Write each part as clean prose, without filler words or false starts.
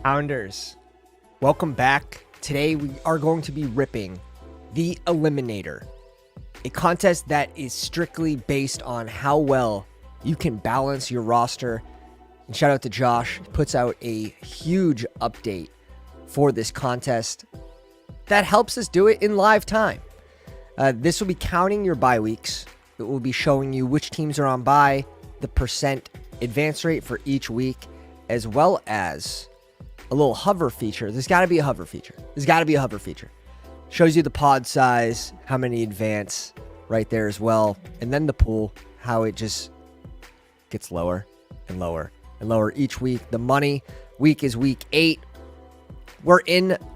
Pounders, welcome back. Today we are going to be ripping the Eliminator, a contest that is strictly based on how well you can balance your roster. And shout out to Josh, he puts out a huge update for this contest that helps us do it in live time. This will be counting your bye weeks. It will be showing you which teams are on bye, the percent advance rate for each week, as well as a little hover feature. There's got to be a hover feature. Shows you the pod size, how many advance right there as well. And then the pool, how it just gets lower and lower and lower each week. The money week is week 8. We're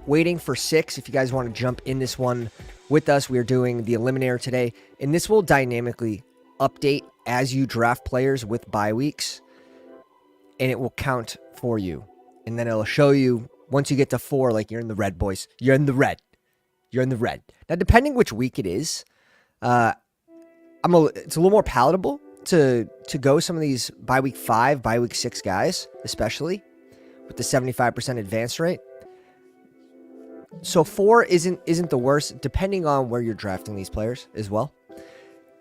waiting for 6. If you guys want to jump in this one with us, we are doing the Eliminator today. And this will dynamically update as you draft players with bye weeks. And it will count for you. And then it'll show you once you get to 4, like you're in the red, boys. You're in the red. Now, depending which week it is, it's a little more palatable to go some of these bye week 5, bye week 6 guys, especially with the 75% advance rate. So 4 isn't the worst, depending on where you're drafting these players as well.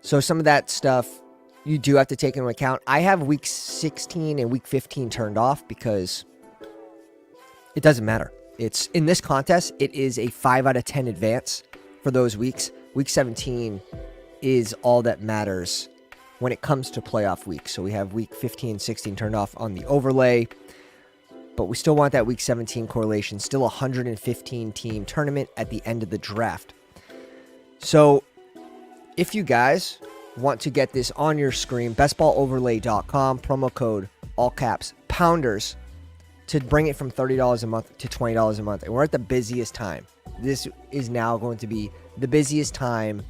So some of that stuff you do have to take into account. I have week 16 and week 15 turned off because it doesn't matter. It's in this contest, it is a 5 out of 10 advance for those weeks. Week 17 is all that matters when it comes to playoff weeks. So we have week 15 and 16 turned off on the overlay, but we still want that week 17 correlation, still 115 team tournament at the end of the draft. So if you guys want to get this on your screen, bestballoverlay.com, promo code, all caps, pounders, to bring it from $30 a month to $20 a month. And we're at the busiest time. This is now going to be the busiest time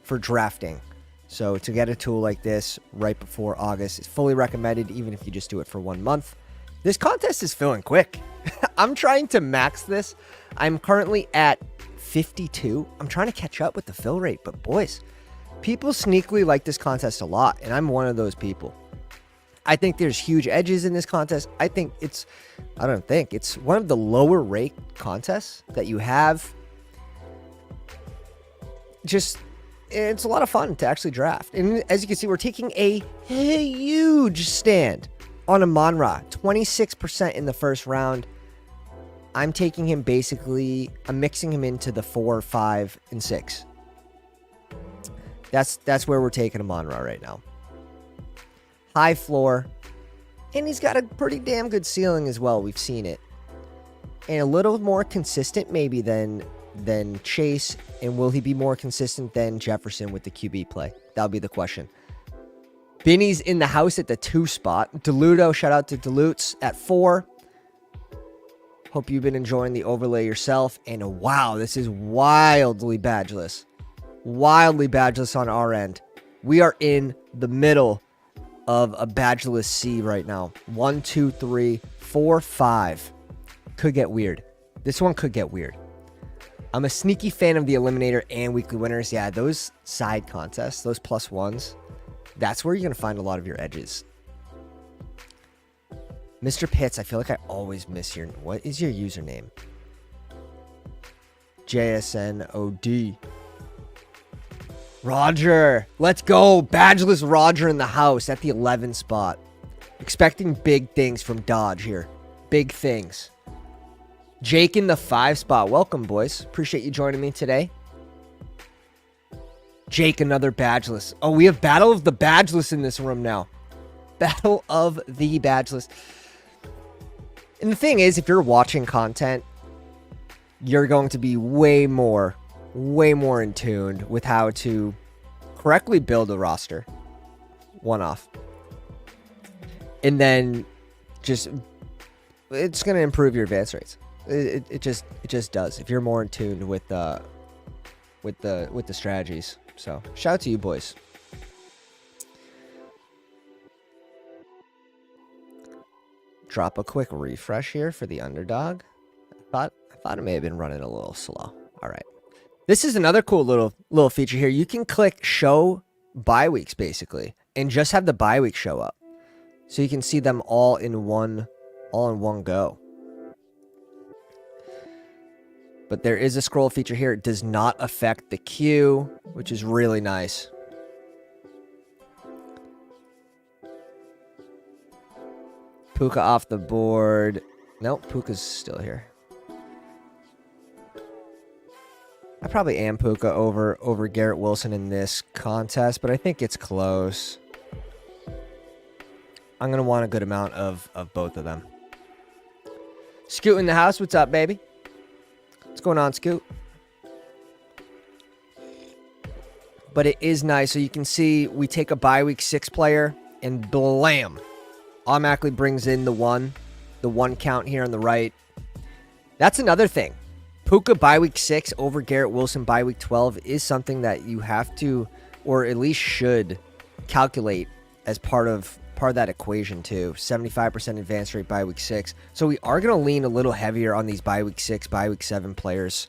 for drafting. So to get a tool like this right before August is fully recommended, even if you just do it for 1 month. This contest is filling quick. I'm trying to max this. I'm currently at 52. I'm trying to catch up with the fill rate. But boys, people sneakily like this contest a lot, and I'm one of those people. I think there's huge edges in this contest. It's one of the lower rate contests that you have. It's a lot of fun to actually draft. And as you can see, we're taking a huge stand on Amon-Ra, 26% in the first round. I'm taking him I'm mixing him into the 4, 5, and 6. That's where we're taking Amon-Ra right now. High floor, and he's got a pretty damn good ceiling as well. We've seen it. And a little more consistent maybe than Chase. And will he be more consistent than Jefferson with the QB play? That'll be the question. Benny's in the house at the 2 spot. Deludo, shout out to Delutes at 4. Hope you've been enjoying the overlay yourself. And wow, this is wildly badgeless. Wildly badgeless on our end. We are in the middle of a badgeless C right now. 1, 2, 3, 4, 5. Could get weird. This one could get weird. I'm a sneaky fan of the Eliminator and weekly winners. Yeah, those side contests, those +1s, that's where you're going to find a lot of your edges. Mr. Pitts, I feel like I always miss what is your username? JSNOD. Roger, let's go. Badgeless Roger in the house at the 11 spot. Expecting big things from Dodge here. Big things. Jake in the 5 spot. Welcome, boys. Appreciate you joining me today. Jake, another badgeless. Oh, we have Battle of the Badgeless in this room now. Battle of the Badgeless. And the thing is, if you're watching content, you're going to be way more in tune with how to correctly build a roster. One off. And then it's going to improve your advance rates. It just does if you're more in tune with the strategies. So shout out to you, boys. Drop a quick refresh here for the Underdog. I thought it may have been running a little slow. All right. This is another cool little feature here. You can click show bye weeks basically and just have the bye week show up. So you can see them all in one go. But there is a scroll feature here. It does not affect the queue, which is really nice. Puka off the board. Nope, Puka's still here. I probably am Puka over Garrett Wilson in this contest, but I think it's close. I'm going to want a good amount of both of them. Scoot in the house. What's up, baby? What's going on, Scoot? But it is nice. So you can see we take a bye week 6 player and blam. Automatically brings in the one count here on the right. That's another thing. Puka bye week 6 over Garrett Wilson bye week 12 is something that you have to, or at least should, calculate as part of that equation too. 75% advance rate bye week 6. So we are going to lean a little heavier on these bye week 6, bye week 7 players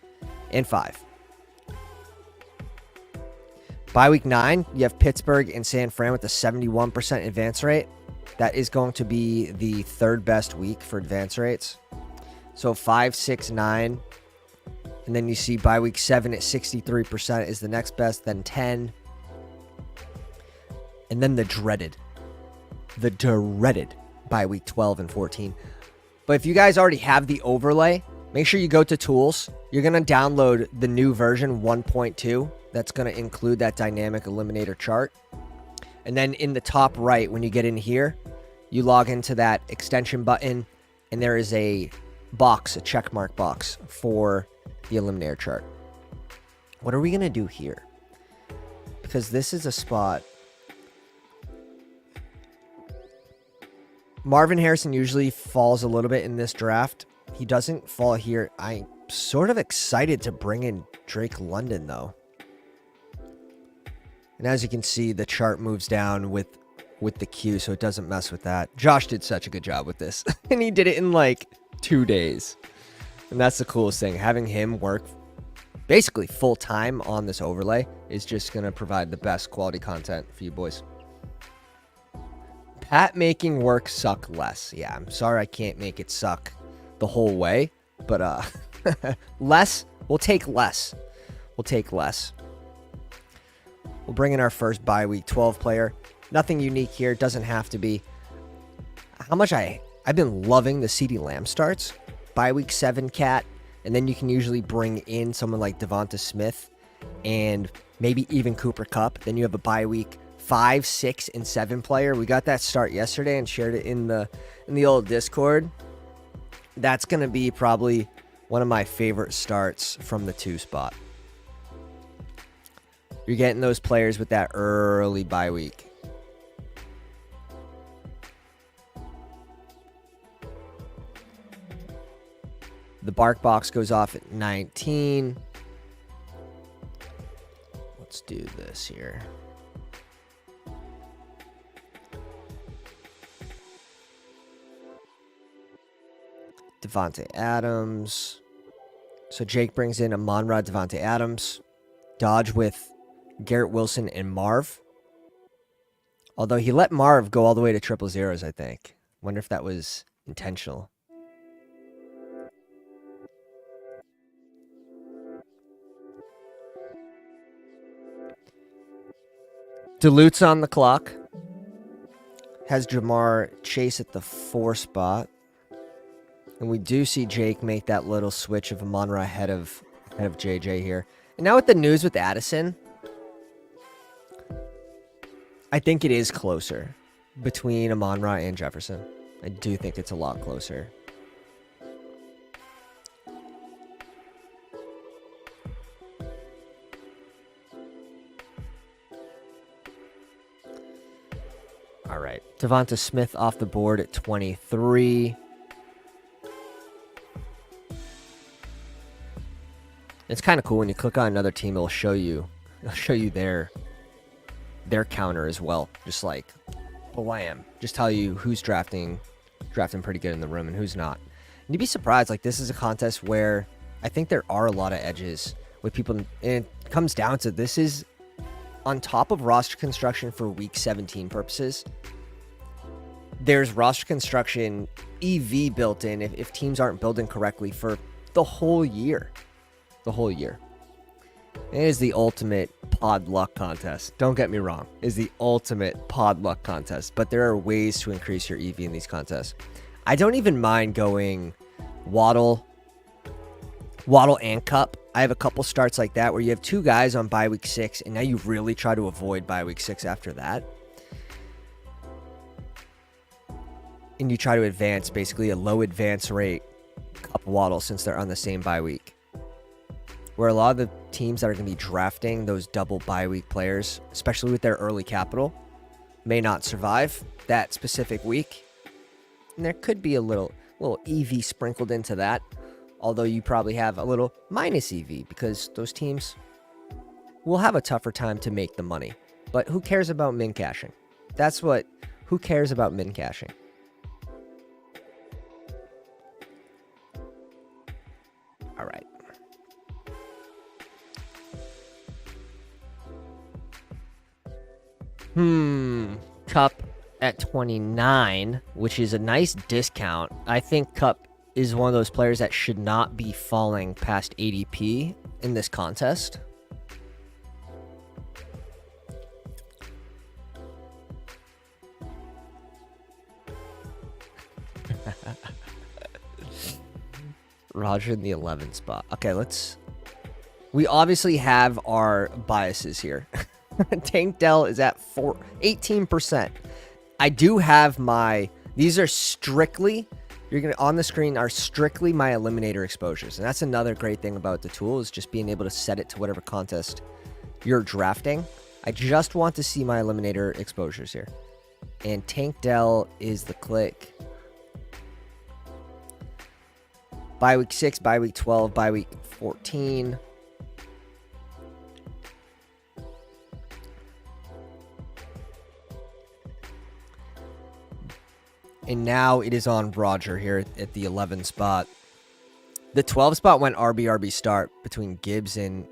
and 5. Bye week 9, you have Pittsburgh and San Fran with a 71% advance rate. That is going to be the 3rd best week for advance rates. So 5, 6, 9. And then you see bye week 7 at 63% is the next best, then 10. And then the dreaded bye week 12 and 14. But if you guys already have the overlay, make sure you go to tools. You're going to download the new version 1.2. That's going to include that dynamic eliminator chart. And then in the top right, when you get in here, you log into that extension button, and there is a box, a check mark box for the eliminator chart. What are we going to do here? Because this is a spot. Marvin Harrison usually falls a little bit in this draft. He doesn't fall here. I'm sort of excited to bring in Drake London, though. And as you can see, the chart moves down with the queue, so it doesn't mess with that. Josh did such a good job with this. And he did it in like 2 days. And that's the coolest thing. Having him work basically full time on this overlay is just going to provide the best quality content for you boys. Pat making work suck less. Yeah, I'm sorry I can't make it suck the whole way. But less, we'll take less. We'll take less. We'll bring in our first bye week 12 player. Nothing unique here. Doesn't have to be. How much I've been loving the CeeDee Lamb starts. Bye week 7 cat. And then you can usually bring in someone like Devonta Smith and maybe even Cooper Kupp. Then you have a bye week 5, 6, and 7 player. We got that start yesterday and shared it in the old Discord. That's going to be probably one of my favorite starts from the 2 spot. You're getting those players with that early bye week. The bark box goes off at 19. Let's do this here. Devontae Adams. So Jake brings in Amon-Ra, Devontae Adams. Dodge with Garrett Wilson and Marv. Although he let Marv go all the way to triple zeros, I think. Wonder if that was intentional. Duluth's on the clock. Has Jamar Chase at the 4 spot. And we do see Jake make that little switch of Amon-Ra ahead of JJ here. And now with the news with Addison, I think it is closer between Amon-Ra and Jefferson. I do think it's a lot closer. All right. Devonta Smith off the board at 23. It's kind of cool when you click on another team, it'll show you their counter as well. Just like blam. Just tell you who's drafting pretty good in the room and who's not. And you'd be surprised, like this is a contest where I think there are a lot of edges with people, and it comes down to this is on top of roster construction for week 17 purposes. There's roster construction EV built in if teams aren't building correctly for the whole year. the whole year. It is the ultimate pod luck contest. Don't get me wrong. It is the ultimate pod luck contest. But there are ways to increase your EV in these contests. I don't even mind going Waddle and Cup. I have a couple starts like that where you have two guys on bye week 6, and now you really try to avoid bye week 6 after that. And you try to advance basically a low advance rate Cup Waddle since they're on the same bye week. Where a lot of the teams that are going to be drafting those double bye week players, especially with their early capital, may not survive that specific week. And there could be a little EV sprinkled into that. Although you probably have a little minus EV because those teams will have a tougher time to make the money. But who cares about min cashing? Who cares about min cashing? All right. Cup at 29, which is a nice discount. I think Cup is one of those players that should not be falling past ADP in this contest. Roger in the 11th spot. Okay, we obviously have our biases here. Tank Dell is at 18%. I do have these are strictly, on the screen are strictly my Eliminator exposures. And that's another great thing about the tool is just being able to set it to whatever contest you're drafting. I just want to see my Eliminator exposures here. And Tank Dell is the click. Bye week 6, bye week 12, bye week 14. And now it is on Roger here at the 11 spot. The 12 spot went RB start between Gibbs and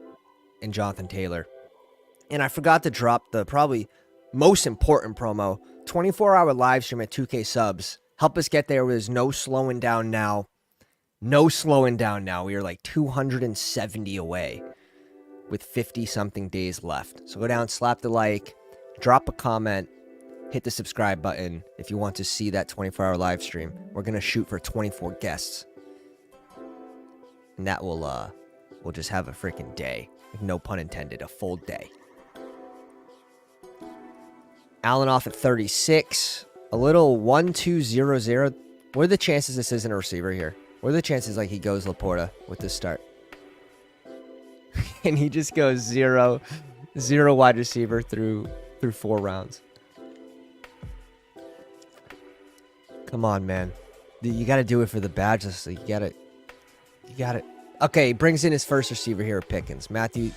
Jonathan Taylor. And I forgot to drop the probably most important promo. 24-hour live stream at 2K subs. Help us get there. There's no slowing down now. No slowing down now. We are like 270 away with 50-something days left. So go down, slap the like, drop a comment, hit the subscribe button if you want to see that 24-hour live stream. We're going to shoot for 24 guests. And that we'll just have a freaking day. No pun intended, a full day. Allen off at 36. A little 1-2-0-0. What are the chances this isn't a receiver here? What are the chances like he goes Laporta with this start? And he just goes zero wide receiver through 4 rounds. Come on, man. You got to do it for the badge. You got it. Okay, he brings in his first receiver here, Pickens. Matthew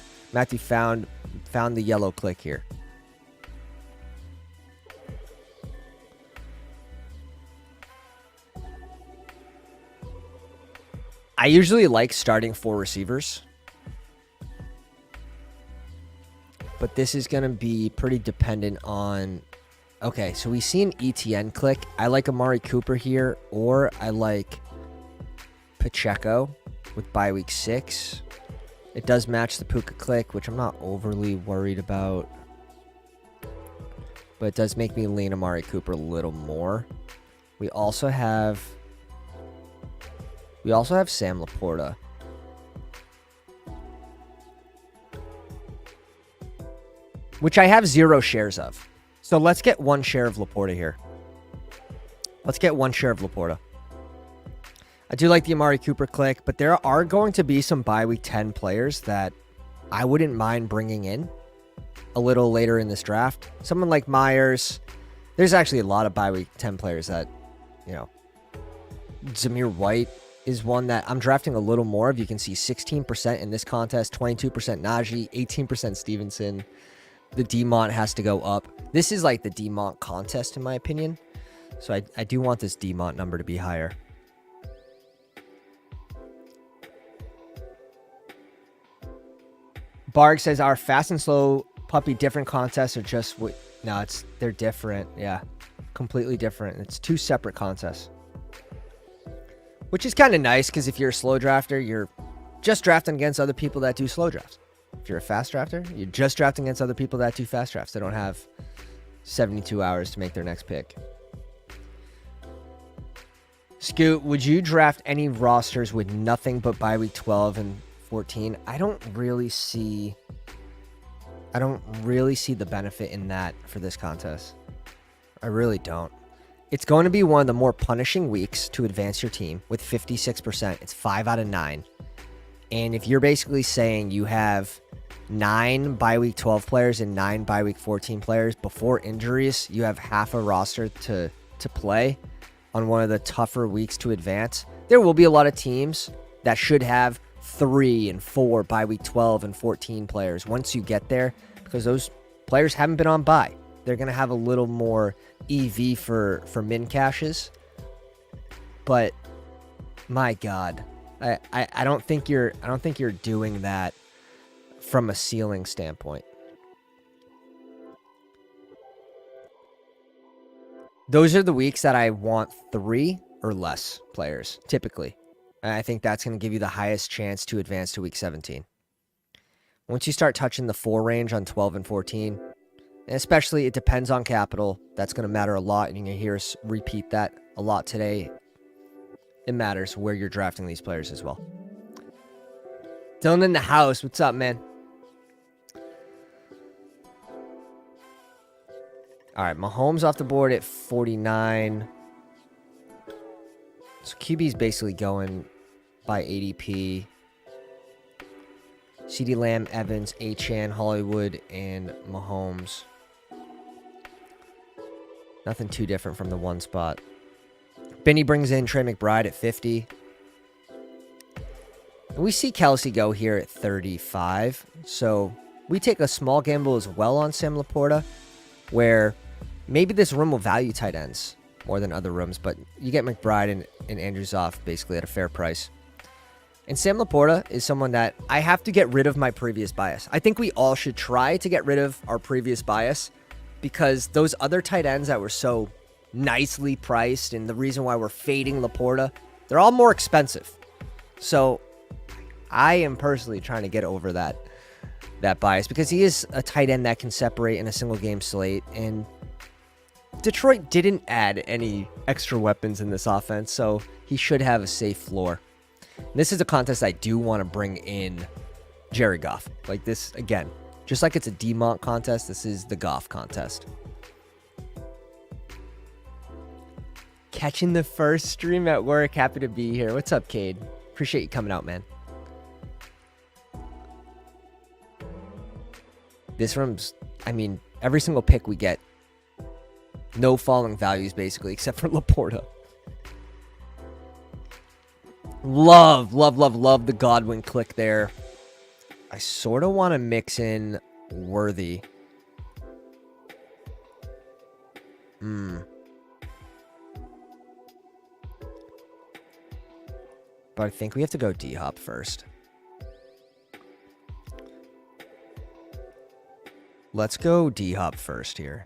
found the yellow click here. I usually like starting 4 receivers. But this is going to be pretty dependent on... Okay, so we've seen ETN click. I like Amari Cooper here, or I like Pacheco with bye week 6. It does match the Puka click, which I'm not overly worried about. But it does make me lean Amari Cooper a little more. We also have Sam Laporta. Which I have 0 shares of. So let's get 1 share of Laporta here. Let's get 1 share of Laporta. I do like the Amari Cooper click, but there are going to be some bye week 10 players that I wouldn't mind bringing in a little later in this draft. Someone like Myers. There's actually a lot of bye week 10 players that, Zamir White is one that I'm drafting a little more of. You can see 16% in this contest, 22% Najee, 18% Stevenson. The DeMont has to go up. This is like the DeMont contest, in my opinion. So I do want this DeMont number to be higher. Barg says, our fast and slow puppy different contests are just... No, they're different. Yeah, completely different. It's 2 separate contests. Which is kind of nice, because if you're a slow drafter, you're just drafting against other people that do slow drafts. If you're a fast drafter, you're just drafting against other people that do fast drafts. They don't have 72 hours to make their next pick. Scoot, would you draft any rosters with nothing but bye week 12 and 14? I don't really see the benefit in that for this contest. I really don't. It's going to be one of the more punishing weeks to advance your team with 56%. It's 5 out of 9. And if you're basically saying you have 9 bye week 12 players and 9 bye week 14 players before injuries, you have half a roster to play on one of the tougher weeks to advance. There will be a lot of teams that should have 3 and 4 bye week 12 and 14 players once you get there, because those players haven't been on bye. They're going to have a little more EV for min caches. But my God, I don't think you're doing that from a ceiling standpoint. Those are the weeks that I want 3 or less players, typically. And I think that's going to give you the highest chance to advance to week 17. Once you start touching the 4 range on 12 and 14, and especially it depends on capital, that's going to matter a lot, and you're going to hear us repeat that a lot today. It matters where you're drafting these players as well. Dylan in the house, what's up, man? All right, Mahomes off the board at 49. So QB's basically going by ADP. CeeDee Lamb, Evans, Achane, Hollywood, and Mahomes. Nothing too different from the one spot. Benny brings in Trey McBride at 50. And we see Kelsey go here at 35. So we take a small gamble as well on Sam Laporta, where maybe this room will value tight ends more than other rooms, but you get McBride and Andrews off basically at a fair price. And Sam Laporta is someone that I have to get rid of my previous bias. I think we all should try to get rid of our previous bias, because those other tight ends that were so nicely priced, and the reason why we're fading Laporta, they're all more expensive. So I am personally trying to get over that bias, because he is a tight end that can separate in a single game slate, and Detroit didn't add any extra weapons in this offense, so he should have a safe floor. This is a contest I do want to bring in Jared Goff. Like this, again, just like it's a DeMont contest, this is the Goff contest. Catching the first stream at work. Happy to be here. What's up, Cade? Appreciate you coming out, man. This room's, I mean, every single pick we get, no falling values basically, except for Laporta. Love the Godwin click there. I sort of want to mix in Worthy. But I think we have to go D-Hop first. Let's go D-Hop first here.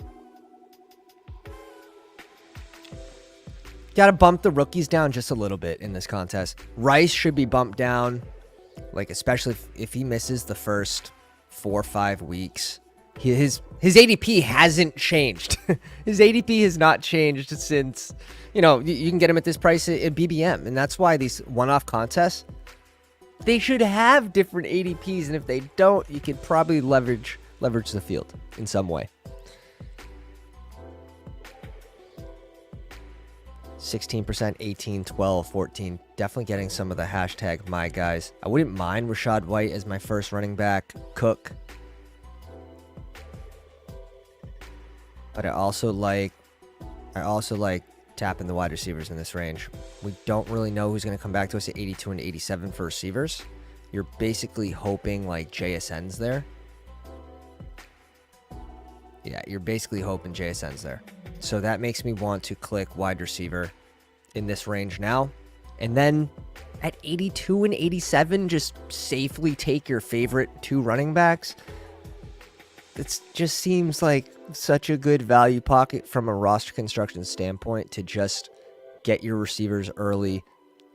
Got to bump the rookies down just a little bit in this contest. Rice should be bumped down, like especially if he misses the first 4 or 5 weeks. His ADP hasn't changed. His ADP has not changed since, you know, you can get him at this price at BBM. And that's why these one-off contests, they should have different ADPs. And if they don't, you could probably leverage the field in some way. 16%, 18, 12, 14. Definitely getting some of the hashtag my guys. I wouldn't mind Rachaad White as my first running back. Cook. But I also like tapping the wide receivers in this range. We don't really know who's going to come back to us at 82 and 87 for receivers. You're basically hoping like JSN's there. Yeah, you're basically hoping JSN's there. So that makes me want to click wide receiver in this range now. And then at 82 and 87, just safely take your favorite 2 running backs. It just seems like such a good value pocket from a roster construction standpoint to just get your receivers early,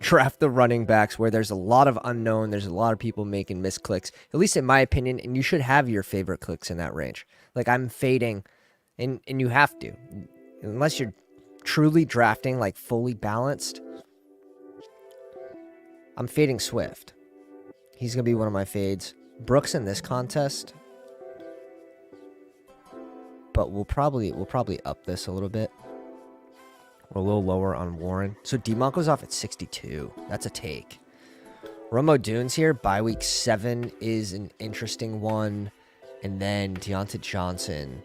draft the running backs where there's a lot of unknown. There's a lot of people making misclicks, at least in my opinion, and you should have your favorite clicks in that range. Like I'm fading, and you have to. Unless you're truly drafting like fully balanced, I'm fading Swift. He's going to be one of my fades. Brooks in this contest, but we'll probably up this a little bit. We're a little lower on Warren. So D-Monk goes off at 62. That's a take. Romo Dunes here. Bye week 7 is an interesting one. And then Deontay Johnson.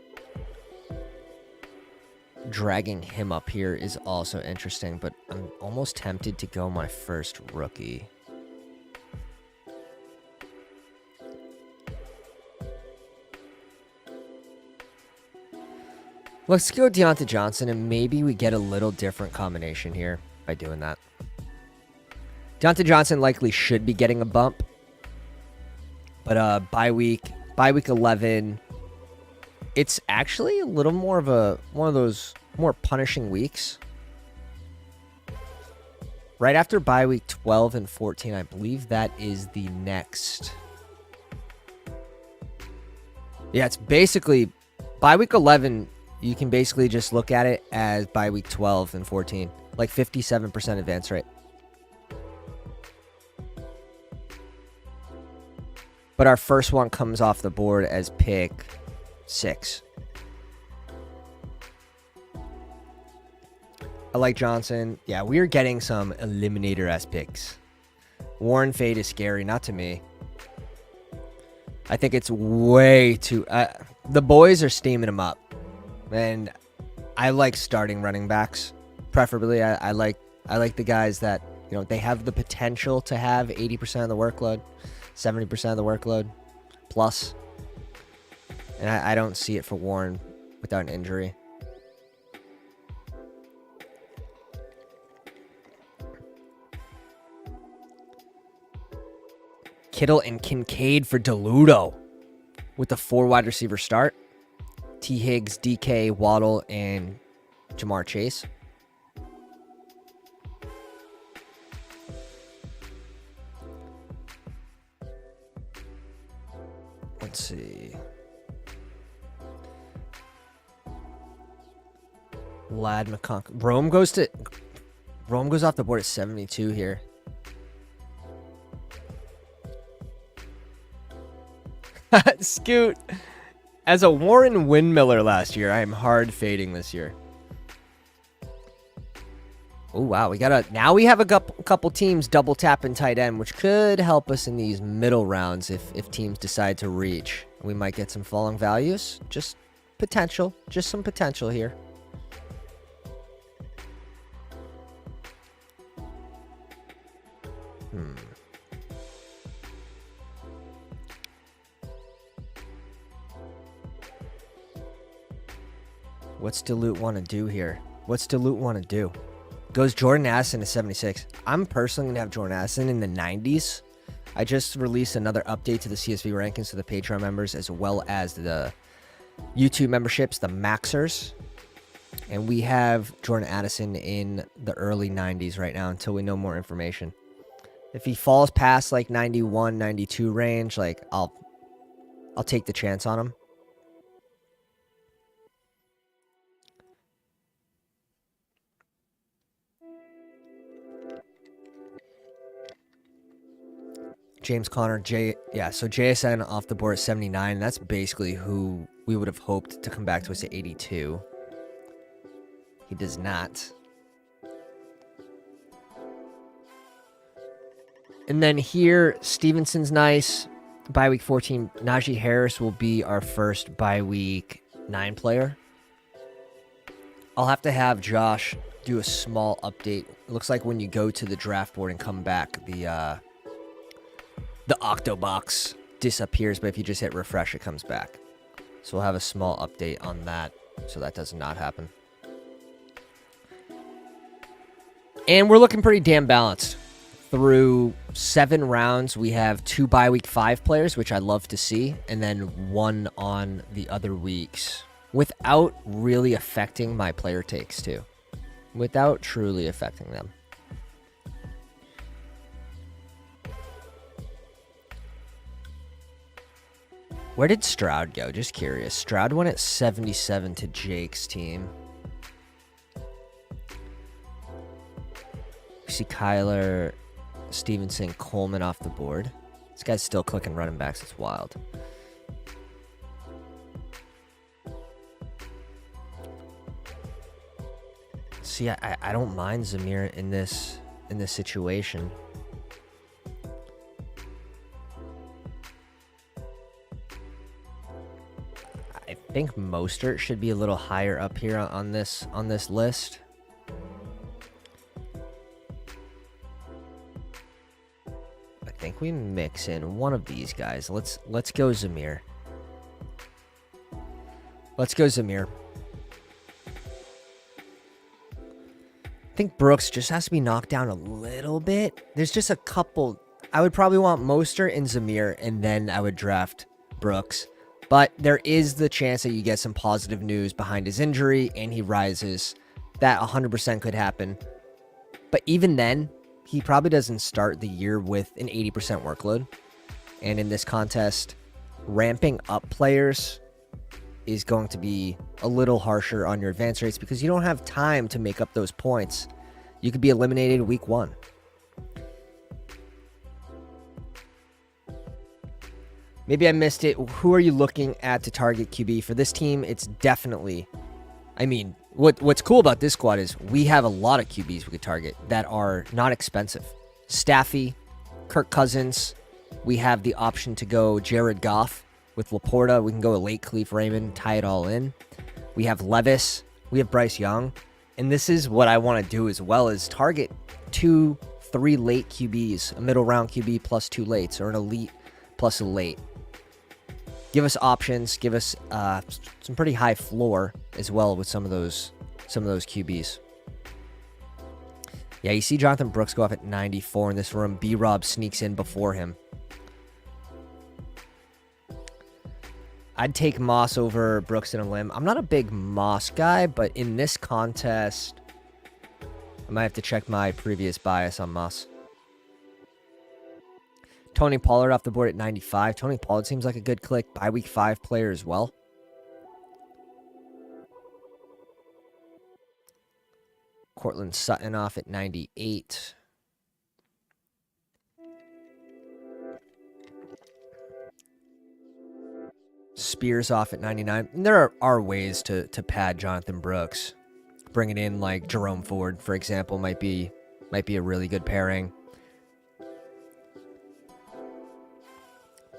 Dragging him up here is also interesting. But I'm almost tempted to go my first rookie. Let's go Deontay Johnson, and maybe we get a little different combination here by doing that. Deontay Johnson likely should be getting a bump. But bye week 11, it's actually a little more of one of those more punishing weeks. Right after bye week 12 and 14, I believe that is the next. Yeah, it's basically bye week 11. You can basically just look at it as bye week 12 and 14, like 57% advance rate. But our first one comes off the board as pick 6. I like Johnson. Yeah, we are getting some Eliminator-esque picks. Warren fade is scary, not to me. I think it's way too... the boys are steaming him up. And I like starting running backs. Preferably, I like the guys that, you know, they have the potential to have 80% of the workload, 70% of the workload plus. And I don't see it for Warren without an injury. Kittle and Kincaid for DeLudo with the 4 wide receiver start. T. Higgs, DK, Waddle, and Jamar Chase. Let's see. Lad McConk. Rome goes off the board at 72 here. Scoot. As a Warren Windmiller last year, I am hard fading this year. Oh wow, now we have a couple teams double tapping tight end, which could help us in these middle rounds if teams decide to reach. We might get some falling values. Just some potential here. What's Dilute want to do here? Goes Jordan Addison to 76. I'm personally going to have Jordan Addison in the 90s. I just released another update to the CSV rankings for the Patreon members as well as the YouTube memberships, the Maxers. And we have Jordan Addison in the early 90s right now until we know more information. If he falls past like 91, 92 range, like I'll take the chance on him. James Conner, so JSN off the board at 79. That's basically who we would have hoped to come back to us at 82. He does not. And then here, Stevenson's nice. Bye week 14, Najee Harris will be our first bye week 9 player. I'll have to have Josh do a small update. It looks like when you go to the draft board and come back, the Octobox disappears, but if you just hit refresh, it comes back. So we'll have a small update on that, so that does not happen. And we're looking pretty damn balanced. Through 7 rounds, we have 2 bye week 5 players, which I love to see, and then 1 on the other weeks, without really affecting my player takes too. Without truly affecting them. Where did Stroud go? Just curious. Stroud went at 77 to Jake's team. We see Kyler, Stevenson, Coleman off the board. This guy's still clicking running backs. It's wild. See, I don't mind Zamir in this situation. I think Mostert should be a little higher up here on this list. I think we mix in one of these guys. Let's go Zamir. Let's go Zamir. I think Brooks just has to be knocked down a little bit. There's just a couple. I would probably want Mostert and Zamir, and then I would draft Brooks. But there is the chance that you get some positive news behind his injury and he rises. That 100% could happen. But even then, he probably doesn't start the year with an 80% workload. And in this contest, ramping up players is going to be a little harsher on your advance rates because you don't have time to make up those points. You could be eliminated week 1. Maybe I missed it. Who are you looking at to target QB? For this team, it's definitely... I mean, what's cool about this squad is we have a lot of QBs we could target that are not expensive. Staffy, Kirk Cousins. We have the option to go Jared Goff with Laporta. We can go a late Khalif Raymond, tie it all in. We have Levis. We have Bryce Young. And this is what I want to do as well, is target 2-3 late QBs, a middle round QB plus 2 lates, or an elite plus a late. Give us options. Give us some pretty high floor as well with some of those QBs. Yeah, you see Jonathan Brooks go off at 94 in this room. B-Rob sneaks in before him. I'd take Moss over Brooks in a limb. I'm not a big Moss guy, but in this contest, I might have to check my previous bias on Moss. Tony Pollard off the board at 95. Tony Pollard seems like a good click. By week 5 player as well. Cortland Sutton off at 98. Spears off at 99. And there are ways to pad Jonathan Brooks. Bringing in like Jerome Ford, for example, might be a really good pairing.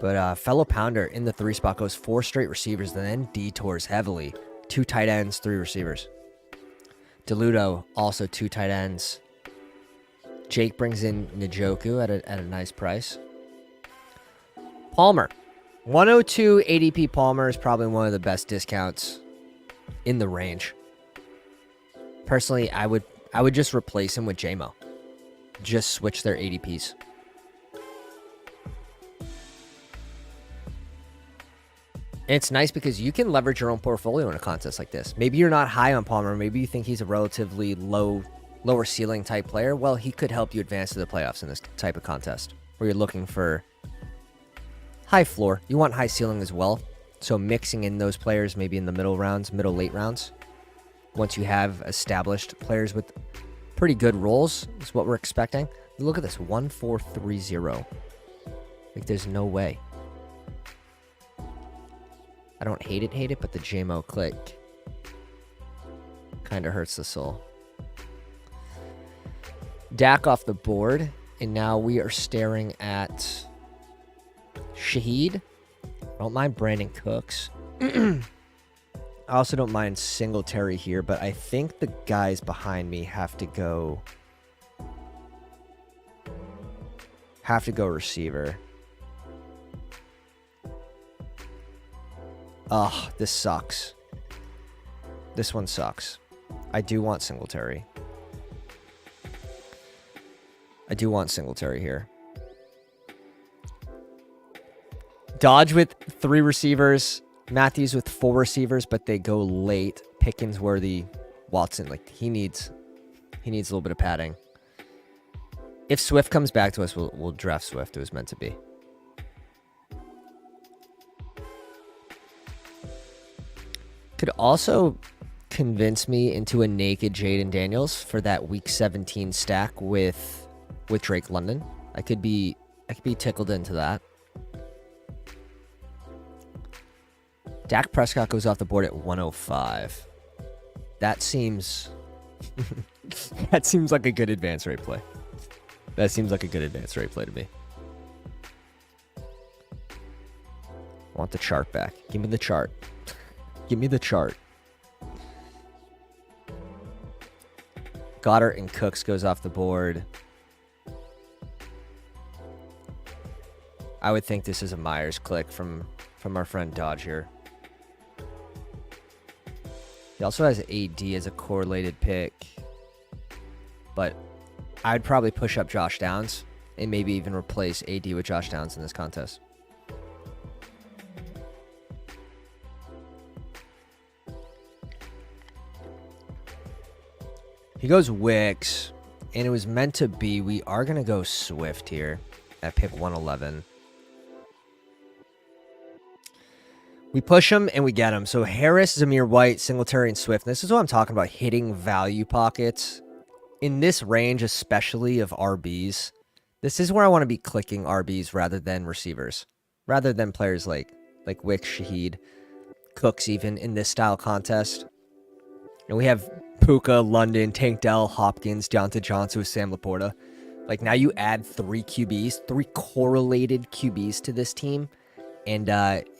But fellow Pounder in the 3 spot goes 4 straight receivers, and then detours heavily. 2 tight ends, 3 receivers. DeLudo, also 2 tight ends. Jake brings in Njoku at a nice price. Palmer. 102 ADP Palmer is probably one of the best discounts in the range. Personally, I would just replace him with JMO. Just switch their ADPs. And it's nice because you can leverage your own portfolio in a contest like this. Maybe you're not high on Palmer. Maybe you think he's a relatively lower ceiling type player. Well, he could help you advance to the playoffs in this type of contest where you're looking for high floor. You want high ceiling as well. So mixing in those players maybe in the middle rounds, middle late rounds. Once you have established players with pretty good roles is what we're expecting. Look at this, 1-4-3-0. Like there's no way. I don't hate it, but the JMO click kind of hurts the soul. Dak off the board, and now we are staring at Shaheed. I don't mind Brandon Cooks. I also don't mind Singletary here, but I think the guys behind me have to go receiver. Ugh, this sucks. This one sucks. I do want Singletary. Here. Dodge with 3 receivers. Matthews with 4 receivers, but they go late. Pickens worthy. Watson, like he needs a little bit of padding. If Swift comes back to us, we'll draft Swift. It was meant to be. Could also convince me into a naked Jaden Daniels for that week 17 stack with Drake London. I could be tickled into that. Dak Prescott goes off the board at 105. That seems that seems like a good advance rate play. That seems like a good advance rate play to me. I want the chart back. Give me the chart. Give me the chart. Goddard and Cooks goes off the board. I would think this is a Myers click from our friend Dodge here. He also has AD as a correlated pick. But I'd probably push up Josh Downs and maybe even replace AD with Josh Downs in this contest. He goes Wicks, and it was meant to be. We are going to go Swift here at pick 111. We push him, and we get him. So Harris, Zamir White, Singletary, and Swift. This is what I'm talking about, hitting value pockets. In this range, especially of RBs, this is where I want to be clicking RBs rather than receivers. Rather than players like Wicks, Shaheed, Cooks even in this style contest. And we have Puka, London, Tank Dell, Hopkins, Deontay Johnson with Sam Laporta. Like, now you add 3 QBs, 3 correlated QBs to this team, and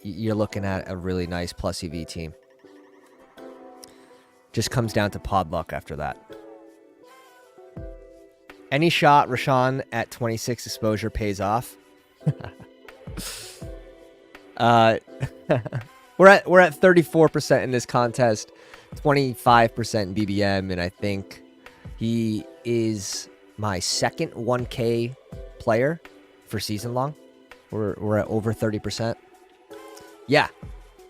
you're looking at a really nice plus EV team. Just comes down to pod luck after that. Any shot Rashawn at 26 exposure pays off. We're at 34% in this contest. 25% in BBM, and I think he is my second 1K player for season long. We're at over 30%. Yeah,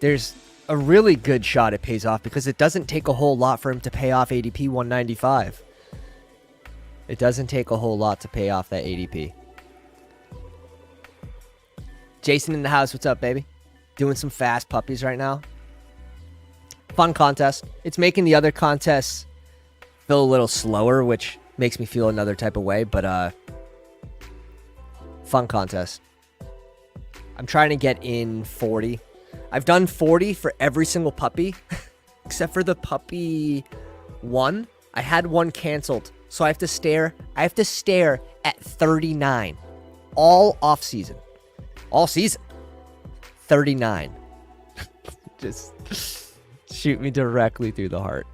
there's a really good shot it pays off because it doesn't take a whole lot for him to pay off ADP 195. It doesn't take a whole lot to pay off that ADP. Jason in the house, what's up, baby? Doing some fast puppies right now. Fun contest. It's making the other contests feel a little slower, which makes me feel another type of way, but fun contest. I'm trying to get in 40. I've done 40 for every single puppy, except for the puppy one. I had one canceled, so I have to stare at 39 all off season. All season. 39. Just shoot me directly through the heart.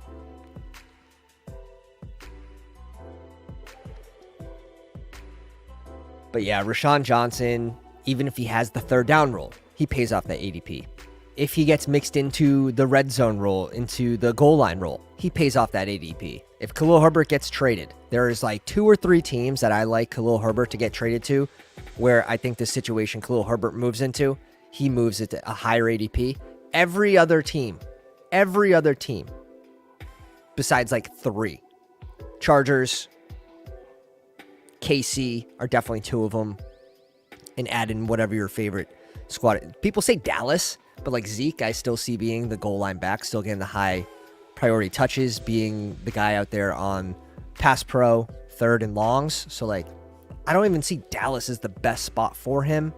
But yeah, Rashawn Johnson, even if he has the third down role, he pays off that ADP. If he gets mixed into the red zone role, into the goal line role, he pays off that ADP. If Khalil Herbert gets traded, there's like 2 or 3 teams that I like Khalil Herbert to get traded to, where I think the situation Khalil Herbert moves into, he moves it to a higher ADP. Every other team, besides like 3, Chargers, KC are definitely 2 of them, and add in whatever your favorite squad. People say Dallas, but like Zeke, I still see being the goal line back, still getting the high priority touches, being the guy out there on pass pro, third and longs. So like, I don't even see Dallas as the best spot for him.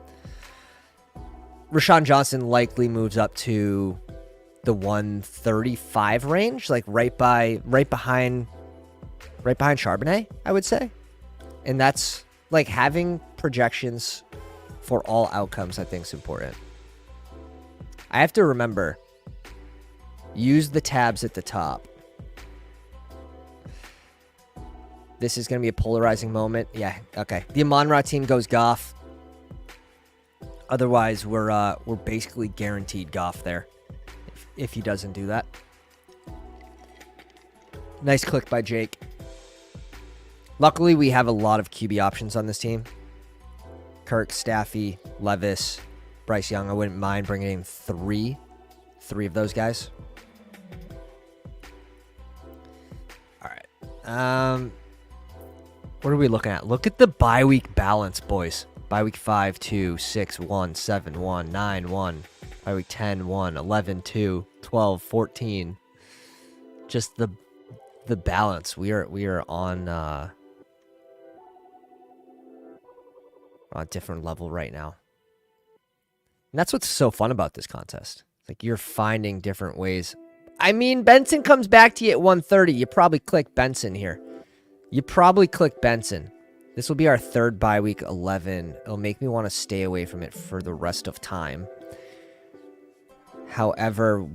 Rashawn Johnson likely moves up to the 135 range, like right behind Charbonnet, I would say. And that's like having projections for all outcomes, I think is important. I have to remember, use the tabs at the top. This is going to be a polarizing moment. Yeah, okay. The Amon-Ra team goes Goff. Otherwise, we're basically guaranteed Goff there if he doesn't do that. Nice click by Jake. Luckily, we have a lot of QB options on this team. Kirk, Staffy, Levis, Bryce Young. I wouldn't mind bringing in three of those guys. All right. What are we looking at? Look at the bye week balance, boys. Bye week 5, 2, 6, 1, 7, 1, 9, 1. Bye week 10, 1, 11, 2, 12, 14. Just the balance. We are on a different level right now. And that's what's so fun about this contest. Like, you're finding different ways. I mean, Benson comes back to you at 130. You probably click Benson here. You probably click Benson. This will be our third bye week 11. It'll make me want to stay away from it for the rest of time. However,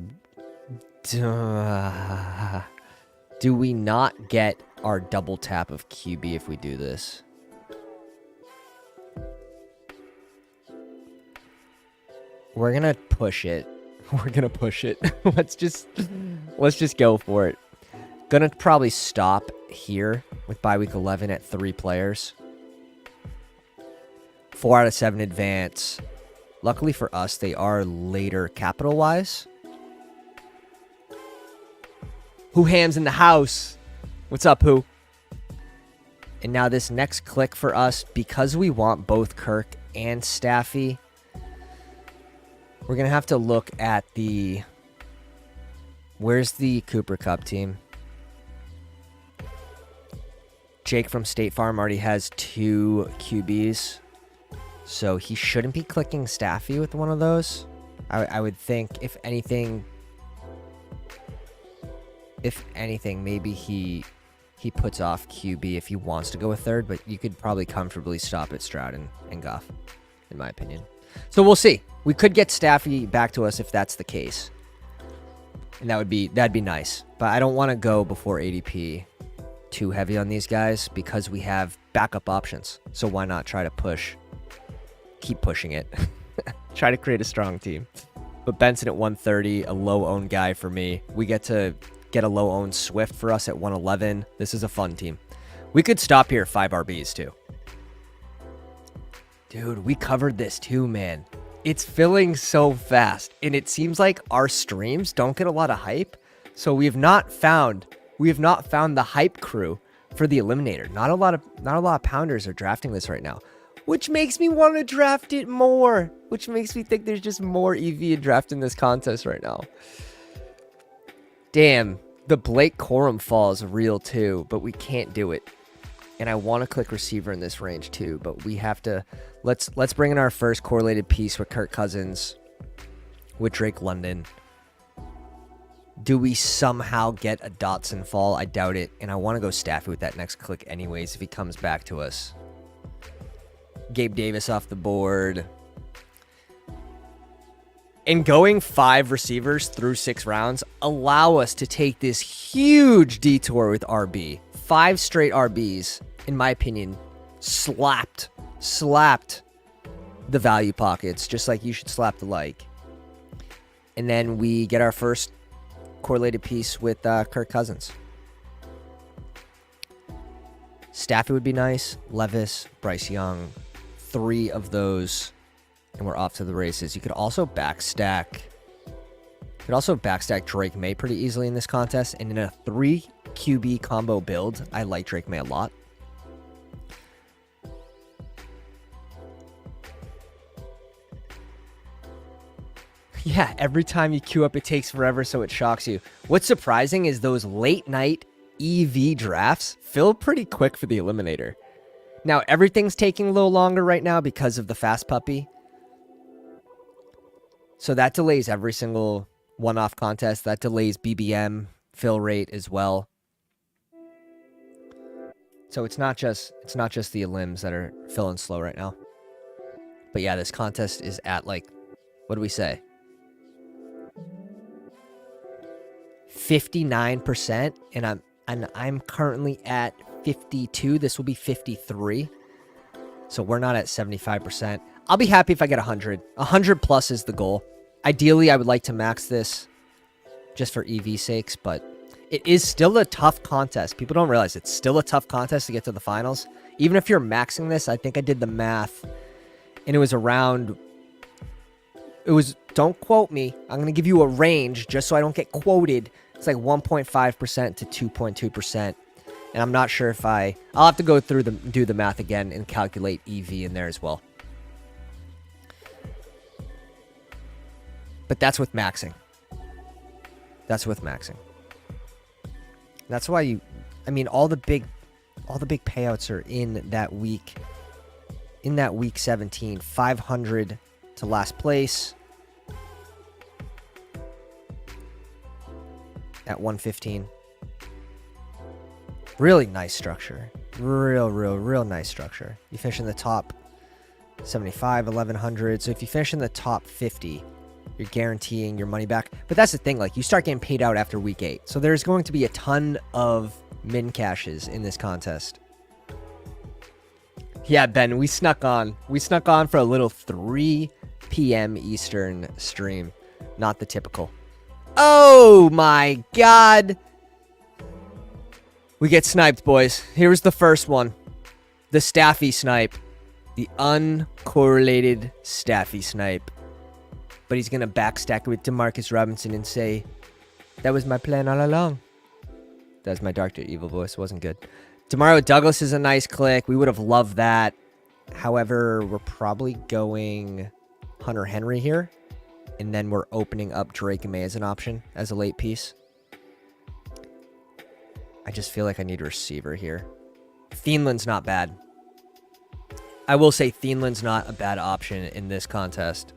do we not get our double tap of QB if we do this? We're gonna push it. We're gonna push it. let's just go for it. Gonna probably stop here with bye week 11 at 3 players. 4 out of 7 advance. Luckily for us, they are later capital-wise. Who Ham's in the house? What's up, Who? And now this next click for us, because we want both Kirk and Staffy, we're going to have to look at the... Where's the Cooper Cup team? Jake from State Farm already has 2 QBs. So he shouldn't be clicking Staffy with one of those. I would think, if anything, maybe he puts off QB if he wants to go a third, but you could probably comfortably stop at Stroud and Goff, in my opinion. So we'll see. We could get Staffy back to us if that's the case. And that'd be nice. But I don't want to go before ADP too heavy on these guys because we have backup options. So why not try to push? Keep pushing it. Try to create a strong team. But Benson at 130, a low-owned guy for me. We get to get a low-owned Swift for us at 111. This is a fun team. We could stop here at 5 RBs too. Dude, we covered this too, man. It's filling so fast, and it seems like our streams don't get a lot of hype. So we have not found the hype crew for the Eliminator. Not a lot of pounders are drafting this right now, which makes me want to draft it more. Which makes me think there's just more EV in drafting this contest right now. Damn, the Blake Corum fall is real too, but we can't do it. And I want to click receiver in this range too, but we have to. Let's bring in our first correlated piece with Kirk Cousins, with Drake London. Do we somehow get a Dotson fall? I doubt it. And I want to go Staffy with that next click anyways if he comes back to us. Gabe Davis off the board. And going 5 receivers through 6 rounds allow us to take this huge detour with RB. 5 straight RBs, in my opinion, slapped the value pockets, just like you should slap the like. And then we get our first correlated piece with Kirk Cousins. Staffy would be nice. Levis, Bryce Young, 3 of those, and we're off to the races. You could also backstack. Drake May pretty easily in this contest. And in a 3 QB combo build, I like Drake May a lot. Yeah, every time you queue up, it takes forever, so it shocks you. What's surprising is those late night EV drafts fill pretty quick for the Eliminator. Now, everything's taking a little longer right now because of the fast puppy. So that delays every single one-off contest. That delays BBM fill rate as well. So it's not just the elims that are filling slow right now. But yeah, this contest is at, like, what do we say? 59%, and I'm currently at 52. This will be 53. So we're not at 75%. I'll be happy if I get 100. 100 plus is the goal. Ideally, I would like to max this just for EV sakes, but it is still a tough contest. People don't realize it's still a tough contest to get to the finals. Even if you're maxing this, I think I did the math, and it was around... don't quote me. I'm going to give you a range just so I don't get quoted. It's like 1.5% to 2.2%. And I'm not sure if I'll have to go through do the math again and calculate EV in there as well. But that's with maxing. That's with maxing. That's why you, I mean, all the big payouts are in that week. In that week 17, 500 to last place at 115. Really nice structure. Real nice structure. You finish in the top 75, 1100. So if you finish in the top 50, you're guaranteeing your money back. But that's the thing, like, you start getting paid out after week 8. So there's going to be a ton of min cashes in this contest. Yeah, Ben, we snuck on. We snuck on for a little 3 p.m. Eastern stream. Not the typical. Oh my God. We get sniped, boys. Here's the first one. The Staffy snipe. The uncorrelated Staffy snipe. But he's going to backstack it with DeMarcus Robinson and say, that was my plan all along. That's my Dr. Evil voice. Wasn't good. Demario Douglas is a nice click. We would have loved that. However, we're probably going Hunter Henry here. And then we're opening up Drake and May as an option as a late piece. I just feel like I need a receiver here. Thielman's not bad. I will say Thielman's not a bad option in this contest.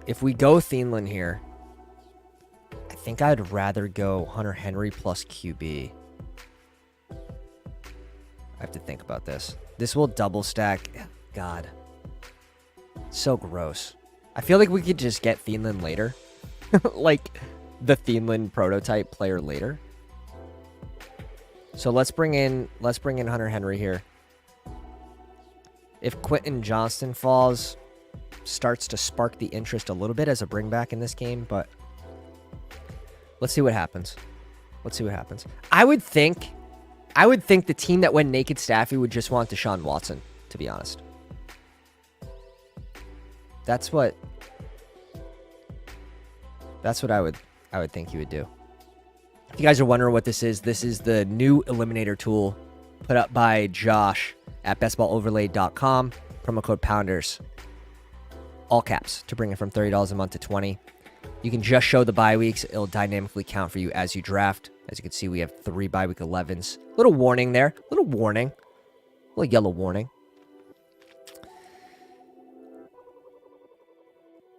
If we go Thielman here, I think I'd rather go Hunter Henry plus QB. I have to think about this. This will double stack. God. So gross. I feel like we could just get Thielman later. Like the Thielman prototype player later. So let's bring in Hunter Henry here. If Quentin Johnston falls, starts to spark the interest a little bit as a bring back in this game, but let's see what happens. Let's see what happens. I would think the team that went naked Staffy would just want Deshaun Watson, to be honest. That's what I would think you would do. If you guys are wondering what this is the new Eliminator tool put up by Josh at bestballoverlay.com. Promo code Pounders. All caps to bring it from $30 a month to $20. You can just show the bye weeks. It'll dynamically count for you as you draft. As you can see, we have 3 bye week 11s. Little warning there. Little warning. Little yellow warning.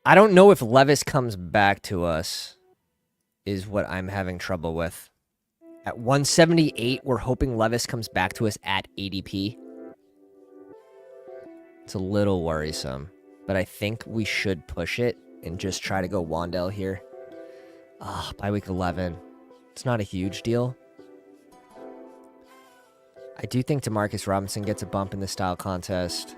I don't know if Levis comes back to us is what I'm having trouble with. At 178, we're hoping Levis comes back to us at ADP. It's a little worrisome, but I think we should push it and just try to go Wandell here. By week 11. It's not a huge deal. I do think DeMarcus Robinson gets a bump in the style contest.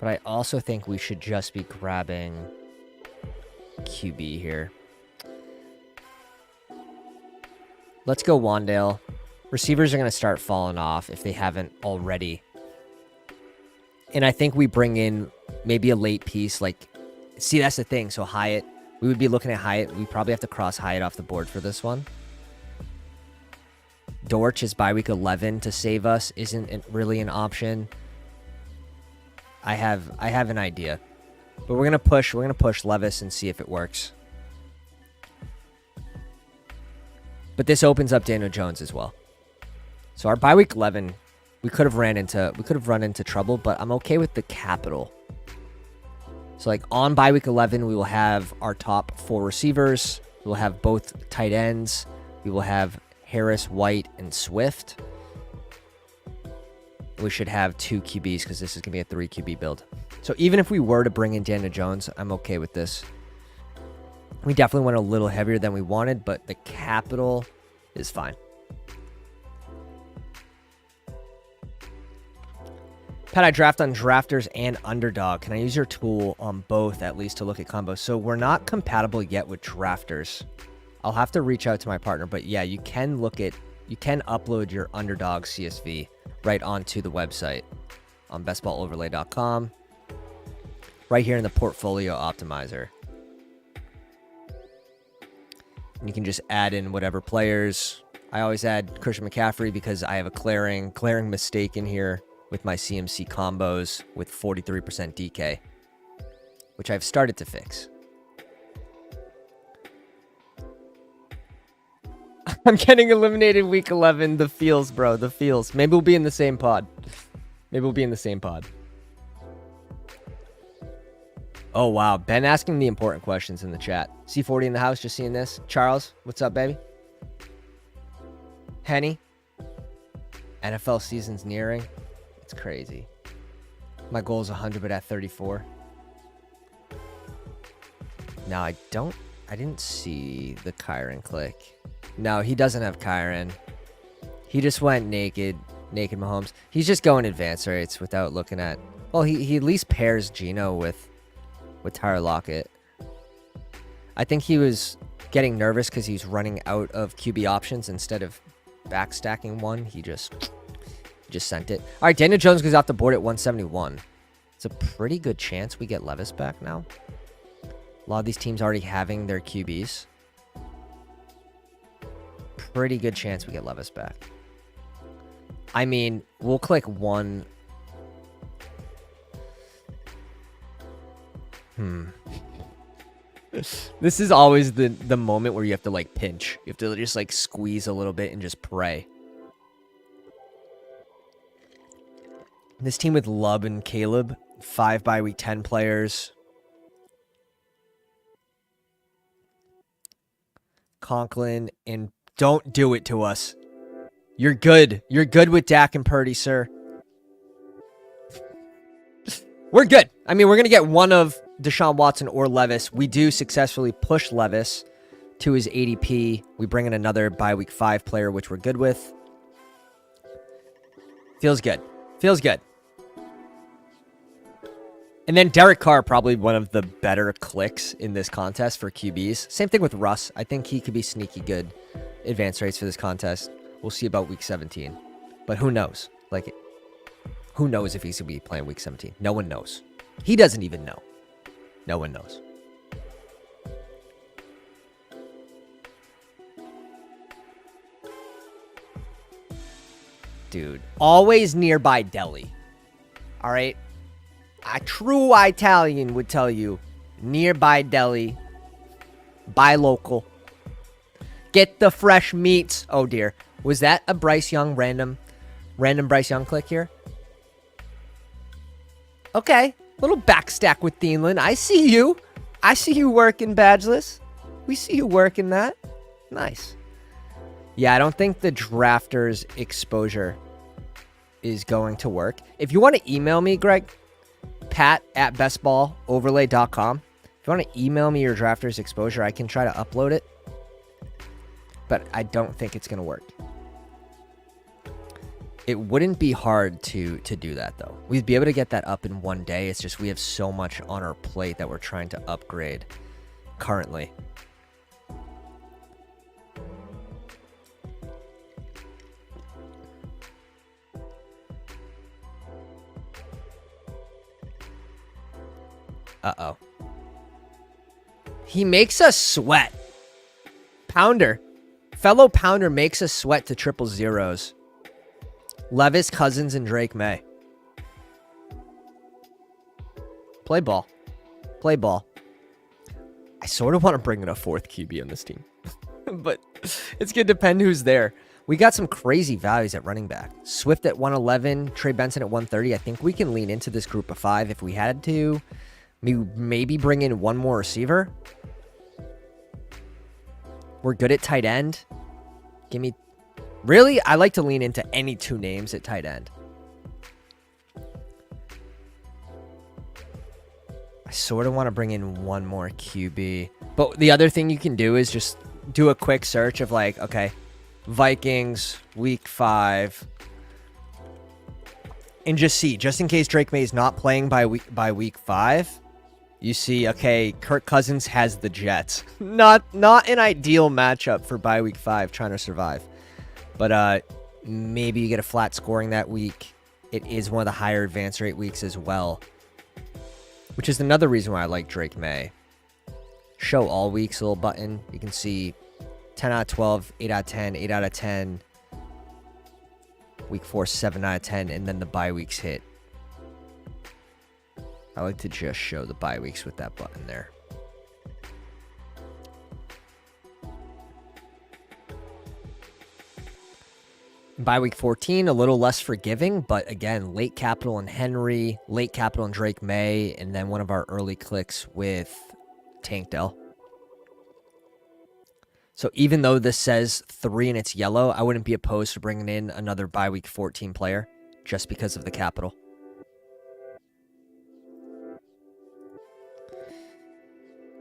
But I also think we should just be grabbing QB here. Let's go Wandale. Receivers are going to start falling off if they haven't already. And I think we bring in maybe a late piece. Like, see, that's the thing. So Hyatt, we would be looking at Hyatt. We probably have to cross Hyatt off the board for this one. Dortch is bye week 11 to save us. Isn't really an option. I have an idea. But we're gonna push Levis and see if it works. But this opens up Daniel Jones as well. So our bye week 11, we could have run into trouble, but I'm okay with the capital. So like on bye week 11, we will have our top 4 receivers. We will have both tight ends. We will have Harris, White, and Swift. We should have 2 QBs because this is going to be a 3 QB build. So even if we were to bring in Daniel Jones, I'm okay with this. We definitely went a little heavier than we wanted, but the capital is fine. Pat, I draft on drafters and Underdog. Can I use your tool on both at least to look at combos? So we're not compatible yet with drafters. I'll have to reach out to my partner, but yeah, you can upload your Underdog CSV right onto the website on bestballoverlay.com. Right here in the portfolio optimizer. And you can just add in whatever players. I always add Christian McCaffrey because I have a glaring mistake in here with my CMC combos with 43% DK, which I've started to fix. I'm getting eliminated week 11. The feels, bro. The feels. Maybe we'll be in the same pod. Maybe we'll be in the same pod. Oh, wow. Ben asking the important questions in the chat. C40 in the house, just seeing this. Charles, what's up, baby? Henny. NFL season's nearing. It's crazy. My goal is 100, but at 34. No, I didn't see the Kyron click. No, he doesn't have Kyron. He just went naked Mahomes. He's just going advanced rates without looking at... Well, he at least pairs Geno with Tyler Lockett. I think he was getting nervous because he's running out of QB options instead of backstacking one. He just sent it. All right, Daniel Jones goes off the board at 171. It's a pretty good chance we get Levis back now. A lot of these teams already having their QBs. Pretty good chance we get Levis back. I mean, we'll click one. This is always the moment where you have to like pinch. You have to just like squeeze a little bit and just pray. This team with Lub and Caleb, 5 by week 10 players. Conklin, and don't do it to us. You're good. You're good with Dak and Purdy, sir. We're good. I mean, we're going to get one of Deshaun Watson or Levis. We do successfully push Levis to his ADP. We bring in another bye week 5 player, which we're good with. Feels good. Feels good. And then Derek Carr, probably one of the better clicks in this contest for QBs. Same thing with Russ. I think he could be sneaky good advance rates for this contest. We'll see about week 17. But who knows? Like, who knows if he's going to be playing week 17? No one knows. He doesn't even know. No one knows. Dude, always nearby deli. All right? A true Italian would tell you, nearby deli, buy local, get the fresh meats. Oh dear, was that a Bryce Young random Bryce Young click here? Okay, little backstack with Thielen. I see you. I see you working, Badgeless. We see you working that. Nice. Yeah, I don't think the drafters exposure is going to work. If you want to email me, Greg, pat@bestballoverlay.com. If you want to email me your drafters exposure, I can try to upload it. But I don't think it's going to work. It wouldn't be hard to do that, though. We'd be able to get that up in one day. It's just we have so much on our plate that we're trying to upgrade currently. Uh-oh. He makes us sweat. Pounder. Fellow Pounder makes us sweat to triple zeros. Levis, Cousins, and Drake May. Play ball. Play ball. I sort of want to bring in a 4th QB on this team. But it's going to depend who's there. We got some crazy values at running back. Swift at 111, Trey Benson at 130. I think we can lean into this group of 5 if we had to. Maybe bring in one more receiver. We're good at tight end. Give me... Really? I like to lean into any 2 names at tight end. I sort of want to bring in one more QB. But the other thing you can do is just do a quick search of like, okay, Vikings, week 5. And just see, just in case Drake May is not playing by week 5, you see, okay, Kirk Cousins has the Jets. Not an ideal matchup for bye week 5 trying to survive. But maybe you get a flat scoring that week. It is one of the higher advance rate weeks as well. Which is another reason why I like Drake May. Show all weeks, little button. You can see 10 out of 12, 8 out of 10, 8 out of 10. Week 4, 7 out of 10, and then the bye weeks hit. I like to just show the bye weeks with that button there. Bye week 14, a little less forgiving, but again, late capital in Henry, late capital in Drake May, and then one of our early clicks with Tank Dell. So even though this says 3 and it's yellow, I wouldn't be opposed to bringing in another bye week 14 player just because of the capital.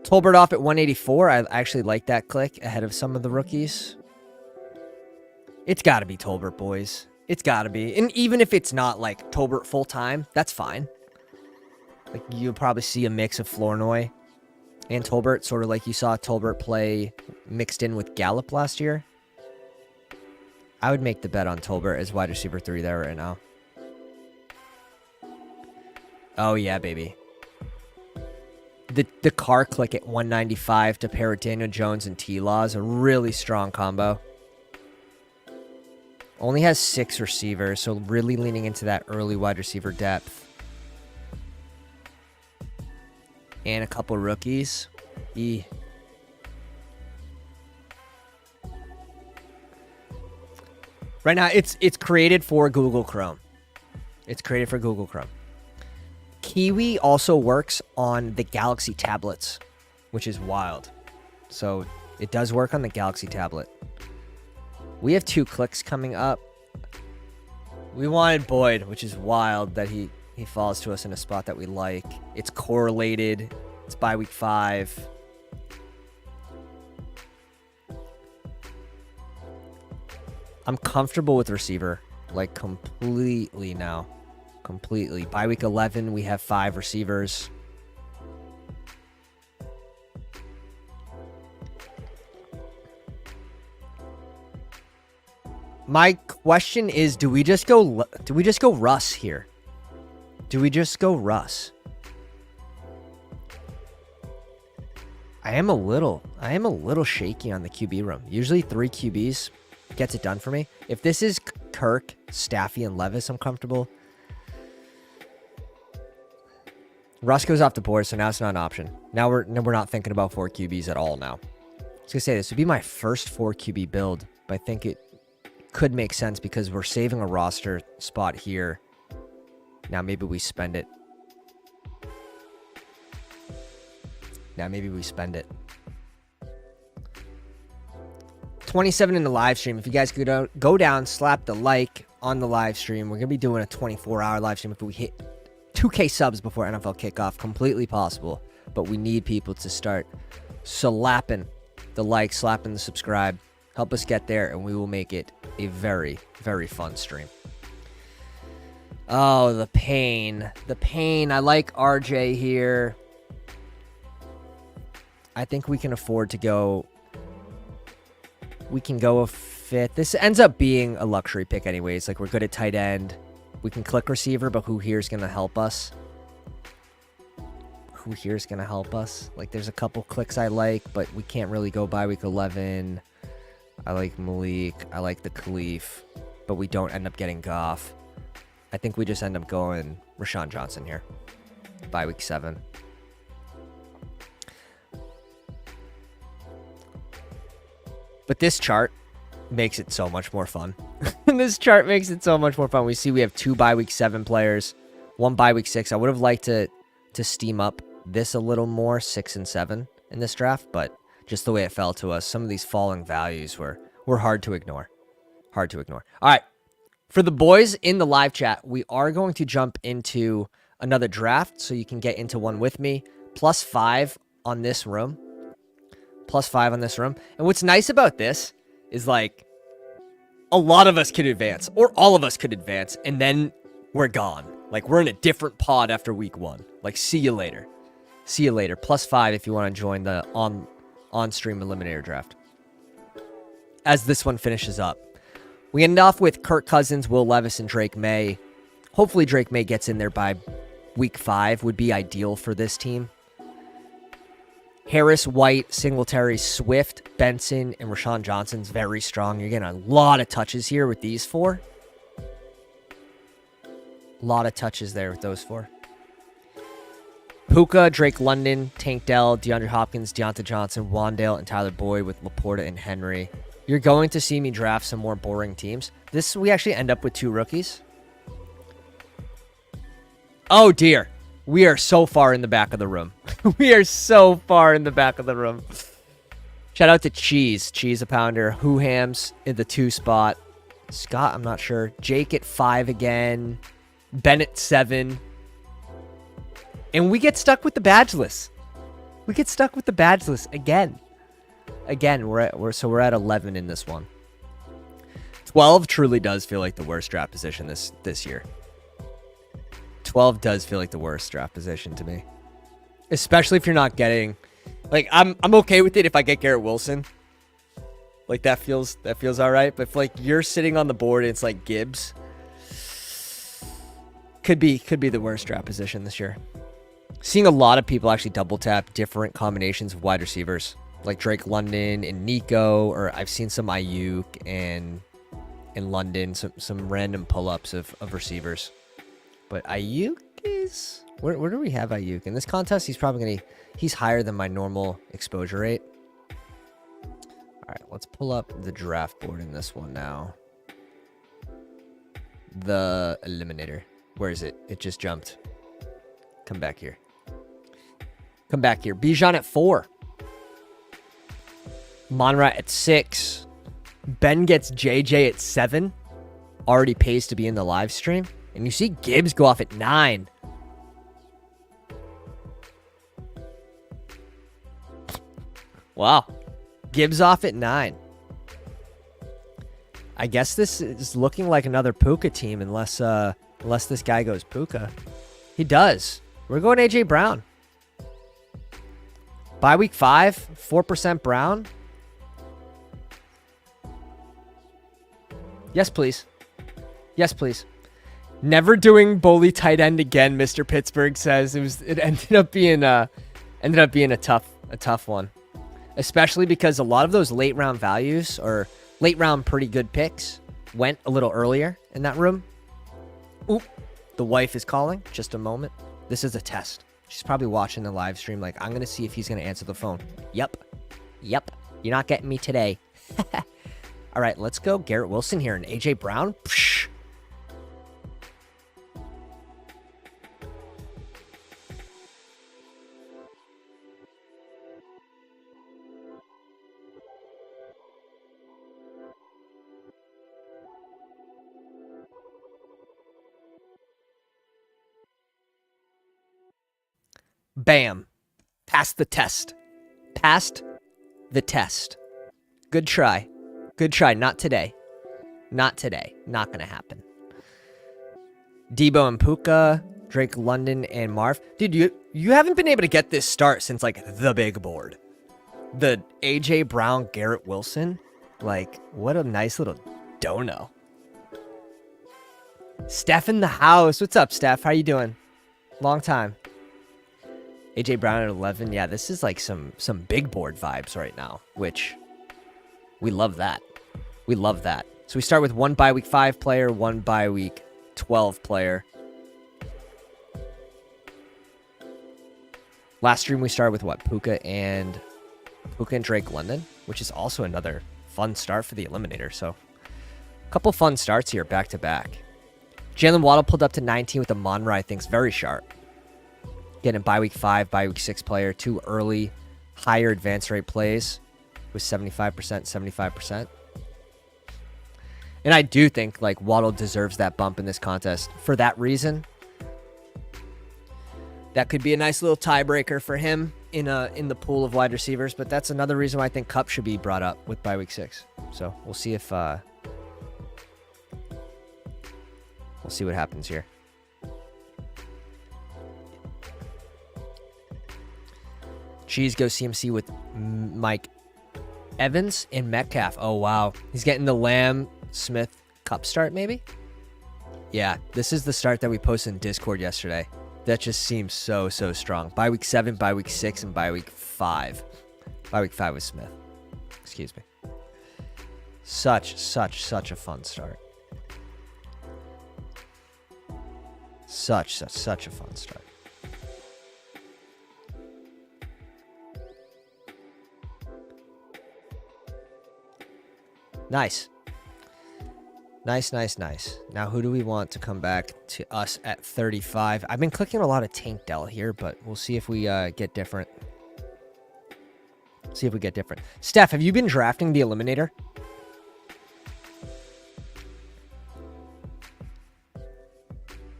Tolbert off at 184. I actually like that click ahead of some of the rookies. It's got to be Tolbert, boys. It's got to be. And even if it's not like Tolbert full-time, that's fine. Like you'll probably see a mix of Flournoy and Tolbert, sort of like you saw Tolbert play mixed in with Gallup last year. I would make the bet on Tolbert as wide receiver 3 there right now. Oh, yeah, baby. The car click at 195 to pair with Daniel Jones and T-Law is a really strong combo. Only has 6 receivers, so really leaning into that early wide receiver depth. And a couple rookies. Right now, it's created for Google Chrome. It's created for Google Chrome. Kiwi also works on the Galaxy tablets, which is wild. So it does work on the Galaxy tablet. We have 2 clicks coming up. We wanted Boyd, which is wild that he falls to us in a spot that we like. It's correlated. It's bye week 5. I'm comfortable with receiver, like completely now. Completely. Bye week 11, we have 5 receivers. My question is, do we just go Russ here? Do we just go Russ? I am a little shaky on the QB room. Usually 3 QBs gets it done for me. If this is Kirk, Staffy, and Levis, I'm comfortable. Russ goes off the board, so now it's not an option. Now we're not thinking about 4 QBs at all now. I was gonna say this would be my first 4 QB build, but I think it could make sense because we're saving a roster spot here. Now maybe we spend it. 27 in the live stream. If you guys could go down, slap the like on the live stream. We're going to be doing a 24-hour live stream if we hit 2K subs before NFL kickoff. Completely possible, but we need people to start slapping the like, slapping the subscribe. Help us get there, and we will make it a very, very fun stream. Oh, the pain. The pain. I like RJ here. I think we can afford to go. We can go a 5th. This ends up being a luxury pick anyways. Like, we're good at tight end. We can click receiver, but who here is going to help us? Who here is going to help us? Like, there's a couple clicks I like, but we can't really go by week 11. I like Malik. I like the Khalif, but we don't end up getting Goff. I think we just end up going Rashawn Johnson here by week 7. But this chart makes it so much more fun. This chart makes it so much more fun. We see we have 2 bye week 7 players, 1 bye week 6. I would have liked to steam up this a little more, 6 and 7 in this draft, but just the way it fell to us, some of these falling values were hard to ignore. Hard to ignore. All right. For the boys in the live chat, we are going to jump into another draft so you can get into one with me. +5 on this room. +5 on this room. And what's nice about this is, like, a lot of us could advance, or all of us could advance, and then we're gone. Like, we're in a different pod after week 1. Like, see you later. See you later. +5 if you want to join the on-stream Eliminator draft. As this one finishes up. We end off with Kirk Cousins, Will Levis, and Drake May. Hopefully Drake May gets in there by week 5 would be ideal for this team. Harris, White, Singletary, Swift, Benson, and Rashawn Johnson's very strong. You're getting a lot of touches here with these 4. A lot of touches there with those 4. Puka, Drake London, Tank Dell, DeAndre Hopkins, Deontay Johnson, Wandale, and Tyler Boyd with Laporta and Henry. You're going to see me draft some more boring teams. We actually end up with 2 rookies. Oh, dear. We are so far in the back of the room. We are so far in the back of the room. Shout out to Cheese a pounder. Who Hams in the 2 spot. Scott, I'm not sure. Jake at 5 again. Ben at 7. And we get stuck with the badgeless. We get stuck with the badgeless again. Again, we're at 11 in this one. 12 truly does feel like the worst draft position this year. 12 does feel like the worst draft position to me. Especially if you're not getting, like, I'm okay with it if I get Garrett Wilson. Like, that feels all right. But if, like, you're sitting on the board and it's like Gibbs, could be the worst draft position this year. Seeing a lot of people actually double tap different combinations of wide receivers, like Drake London and Nico, or I've seen some Ayuk and in London, some random pull-ups of receivers. But Ayuk is... Where do we have Ayuk? In this contest, he's higher than my normal exposure rate. All right, let's pull up the draft board in this one now. The Eliminator. Where is it? It just jumped. Come back here. Come back here. Bijan at 4. Monra at 6. Ben gets JJ at 7. Already pays to be in the live stream. And you see Gibbs go off at 9. Wow. Gibbs off at 9. I guess this is looking like another Puka team unless this guy goes Puka. He does. We're going AJ Brown. By week 5, 4% Brown. Yes, please. Yes, please. Never doing bully tight end again, Mr. Pittsburgh says. It ended up being a tough one. Especially because a lot of those late round values or late round pretty good picks went a little earlier in that room. Oop. The wife is calling. Just a moment. This is a test. She's probably watching the live stream like, I'm going to see if he's going to answer the phone. Yep. You're not getting me today. All right, let's go Garrett Wilson here and AJ Brown. Psh. Bam. Passed the test. Passed the test. Good try. Good try. Not today. Not today. Not going to happen. Debo and Puka, Drake London and Marv. Dude, you haven't been able to get this start since, like, the big board. The AJ Brown, Garrett Wilson. Like, what a nice little dono. Steph in the house. What's up, Steph? How you doing? Long time. AJ Brown at 11. Yeah, this is like some big board vibes right now, which we love that. We love that. So we start with one bye week 5 player, one bye week 12 player. Last stream we started with what? Puka and Drake London, which is also another fun start for the Eliminator. So a couple fun starts here back to back. Jalen Waddle pulled up to 19 with a Monra, I think is very sharp. Getting bye week 5, bye week 6 player, 2 early, higher advance rate plays with 75%, 75%. And I do think like Waddle deserves that bump in this contest for that reason. That could be a nice little tiebreaker for him in the pool of wide receivers, but that's another reason why I think Kupp should be brought up with bye week 6. So we'll see if we'll see what happens here. Cheese goes CMC with Mike Evans and Metcalf. Oh, wow. He's getting the Lamb Smith Kupp start, maybe? Yeah, this is the start that we posted in Discord yesterday. That just seems so strong. Bye week 7, bye week 6, and bye week 5. Bye week 5 with Smith. Excuse me. Such a fun start. Such a fun start. Nice. Nice. Now, who do we want to come back to us at 35? I've been clicking a lot of Tank Dell here, but we'll see if we get different. Steph, have you been drafting the Eliminator?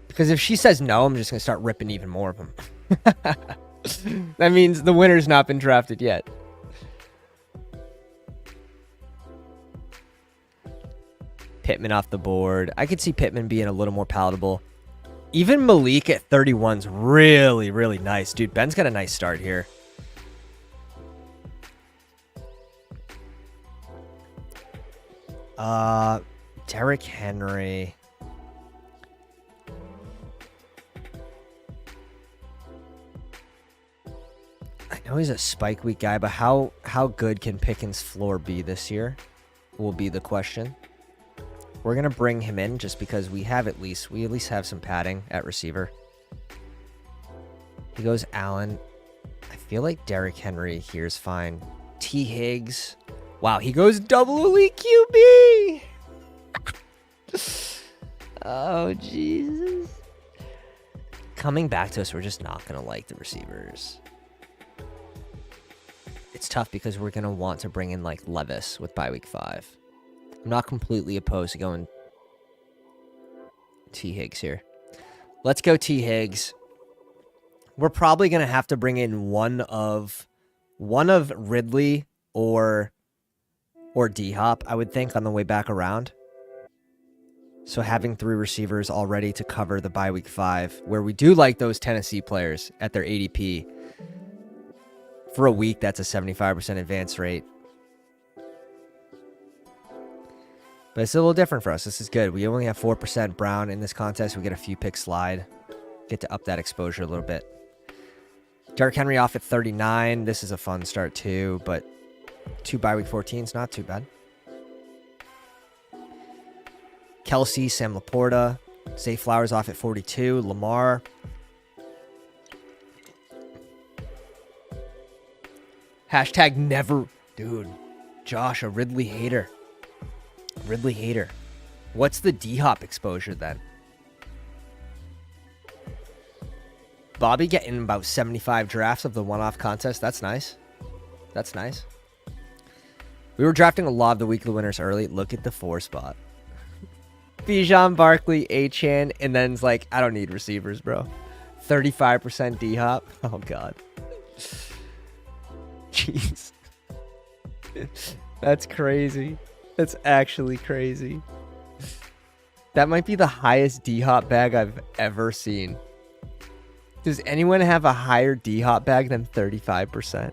Because if she says no, I'm just going to start ripping even more of them. That means the winner's not been drafted yet. Pittman off the board. I could see Pittman being a little more palatable. Even Malik at 31's really, really nice. Dude, Ben's got a nice start here. Derrick Henry. I know he's a spike week guy, but how good can Pickens' floor be this year will be the question. We're going to bring him in just because we at least have some padding at receiver. He goes Allen. I feel like Derrick Henry here is fine. T. Higgs. Wow, he goes double elite QB. Oh, Jesus. Coming back to us, we're just not going to like the receivers. It's tough because we're going to want to bring in like Levis with bye week 5. I'm not completely opposed to going T. Higgs here. Let's go T. Higgs. We're probably going to have to bring in one of Ridley or D-Hop, I would think, on the way back around. So having 3 receivers already to cover the bye week 5, where we do like those Tennessee players at their ADP. For a week, that's a 75% advance rate. But it's a little different for us. This is good. We only have 4% Brown in this contest. We get a few pick slide. Get to up that exposure a little bit. Derrick Henry off at 39. This is a fun start too, but 2 bye week 14's not too bad. Kelsey, Sam Laporta. Zay Flowers off at 42. Lamar. Hashtag never. Dude, Josh, a Ridley hater. Ridley hater. What's the D-Hop exposure then? Bobby getting about 75 drafts of the one-off contest. That's nice. That's nice. We were drafting a lot of the weekly winners early. Look at the 4 spot. Bijan, Barkley, Achane, and then it's like, I don't need receivers, bro. 35% D-Hop. Oh, God. Jeez. That's crazy. That's actually crazy. That might be the highest D-Hop bag I've ever seen. Does anyone have a higher D-Hop bag than 35%?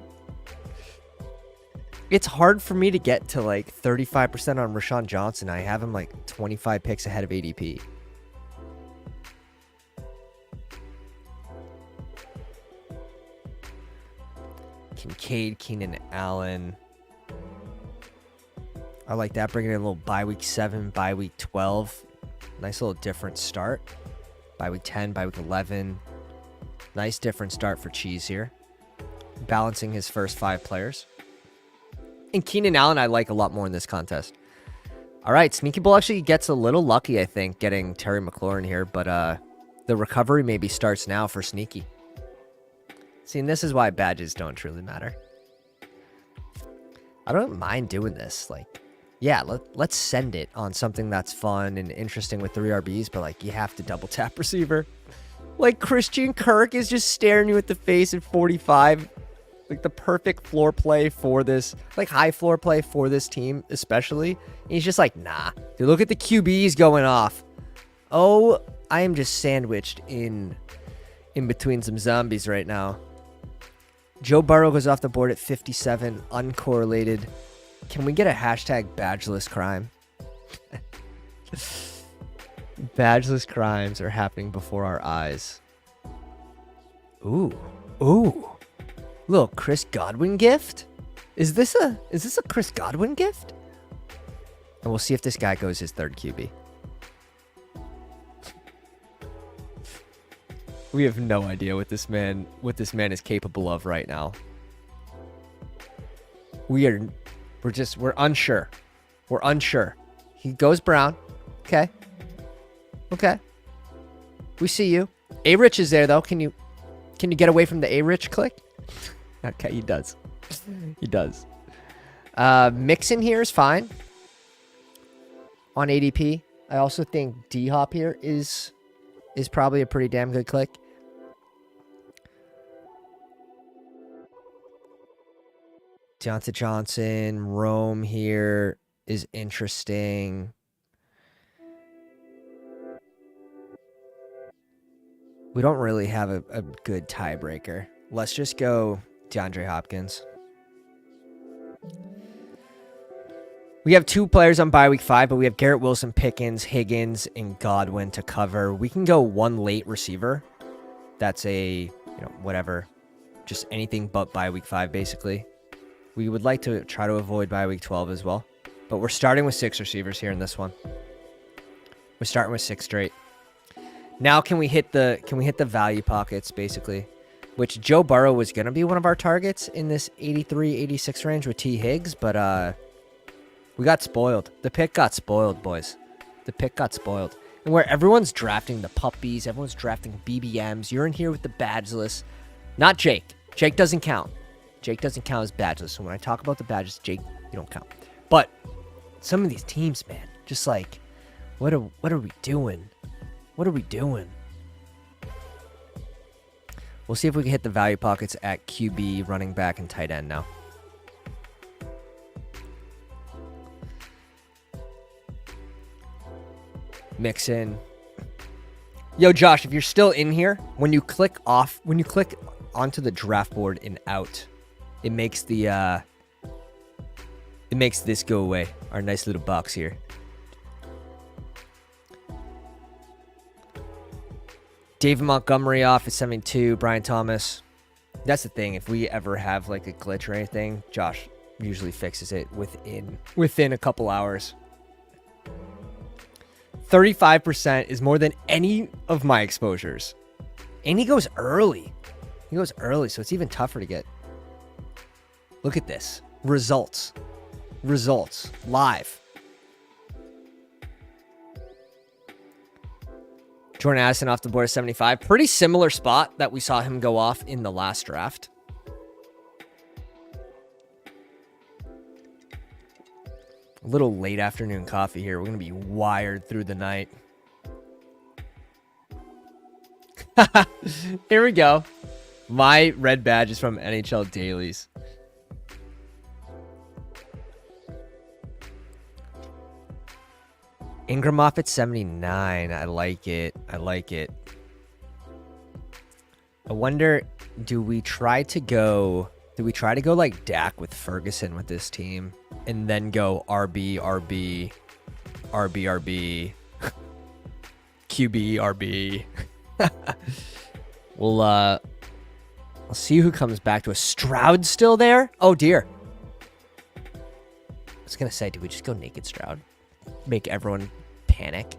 It's hard for me to get to like 35% on Rashawn Johnson. I have him like 25 picks ahead of ADP. Kincaid, Keenan Allen. I like that. Bringing in a little bye week 7, bye week 12. Nice little different start. Bye week 10, bye week 11. Nice different start for Cheese here. Balancing his first 5 players. And Keenan Allen I like a lot more in this contest. All right, Sneaky Bull actually gets a little lucky, I think, getting Terry McLaurin here. But the recovery maybe starts now for Sneaky. See, and this is why badges don't truly matter. I don't mind doing this. Like, yeah, let's send it on something that's fun and interesting with 3 RBs, but like you have to double tap receiver. Like Christian Kirk is just staring you at the face at 45. Like the perfect floor play for this, like high floor play for this team, especially. And he's just like, nah. Dude, look at the QBs going off. Oh, I am just sandwiched in between some zombies right now. Joe Burrow goes off the board at 57, uncorrelated. Can we get a hashtag badgeless crime? Badgeless crimes are happening before our eyes. Ooh. Little Chris Godwin gift? Is this a Chris Godwin gift? And we'll see if this guy goes his 3rd QB. We have no idea what this man is capable of right now. We're unsure. We're unsure. He goes brown. Okay. Okay. We see you. A-Rich is there though. Can you get away from the A-Rich click? Okay, he does. He does. Mixin here is fine. On ADP. I also think D-Hop here is probably a pretty damn good click. Deontay Johnson, Rome here is interesting. We don't really have a good tiebreaker. Let's just go DeAndre Hopkins. We have 2 players on bye week 5, but we have Garrett Wilson, Pickens, Higgins, and Godwin to cover. We can go 1 late receiver. That's whatever. Just anything but bye week 5, basically. We would like to try to avoid bye week 12 as well. But we're starting with 6 receivers here in this one. We're starting with 6 straight. Now can we hit the value pockets, basically? Which Joe Burrow was going to be one of our targets in this 83, 86 range with T. Higgs, but we got spoiled. The pick got spoiled, boys. The pick got spoiled. And where everyone's drafting the puppies, everyone's drafting BBMs, you're in here with the badgeless. Not Jake. Jake doesn't count. Jake doesn't count as badgeless. So when I talk about the badges, Jake, you don't count. But some of these teams, man, just like, what are we doing? What are we doing? We'll see if we can hit the value pockets at QB, running back, and tight end now. Mix in. Yo, Josh, if you're still in here, when you click onto the draft board and out, it makes this go away. Our nice little box here. David Montgomery off at 72. Brian Thomas. That's the thing. If we ever have like a glitch or anything, Josh usually fixes it within a couple hours. 35% is more than any of my exposures. And he goes early. He goes early, so it's even tougher to get. Look at this. Results. Results. Live. Jordan Addison off the board at 75. Pretty similar spot that we saw him go off in the last draft. A little late afternoon coffee here. We're going to be wired through the night. Here we go. My red badge is from NHL Dailies. Ingram off at 79. I like it. I like it. I wonder, do we try to go like Dak with Ferguson with this team and then go RB, RB, RB, RB, QB, RB? We'll see who comes back to us. Stroud still there? Oh dear. I was gonna say, do we just go naked Stroud? Make everyone panic.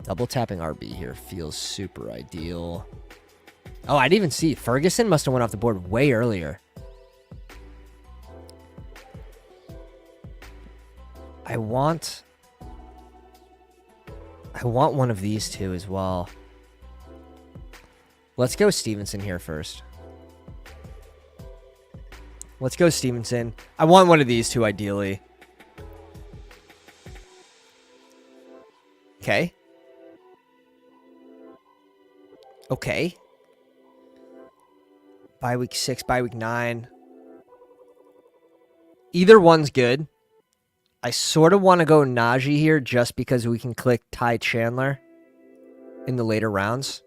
Double tapping RB here feels super ideal. Oh, I didn't even see. Ferguson must have went off the board way earlier. I want one of these two as well. Let's go Stevenson here first. Let's go Stevenson. I want one of these two ideally. Okay. Okay. Bye week 6, bye week 9. Either one's good. I sort of want to go Najee here just because we can click Ty Chandler in the later rounds.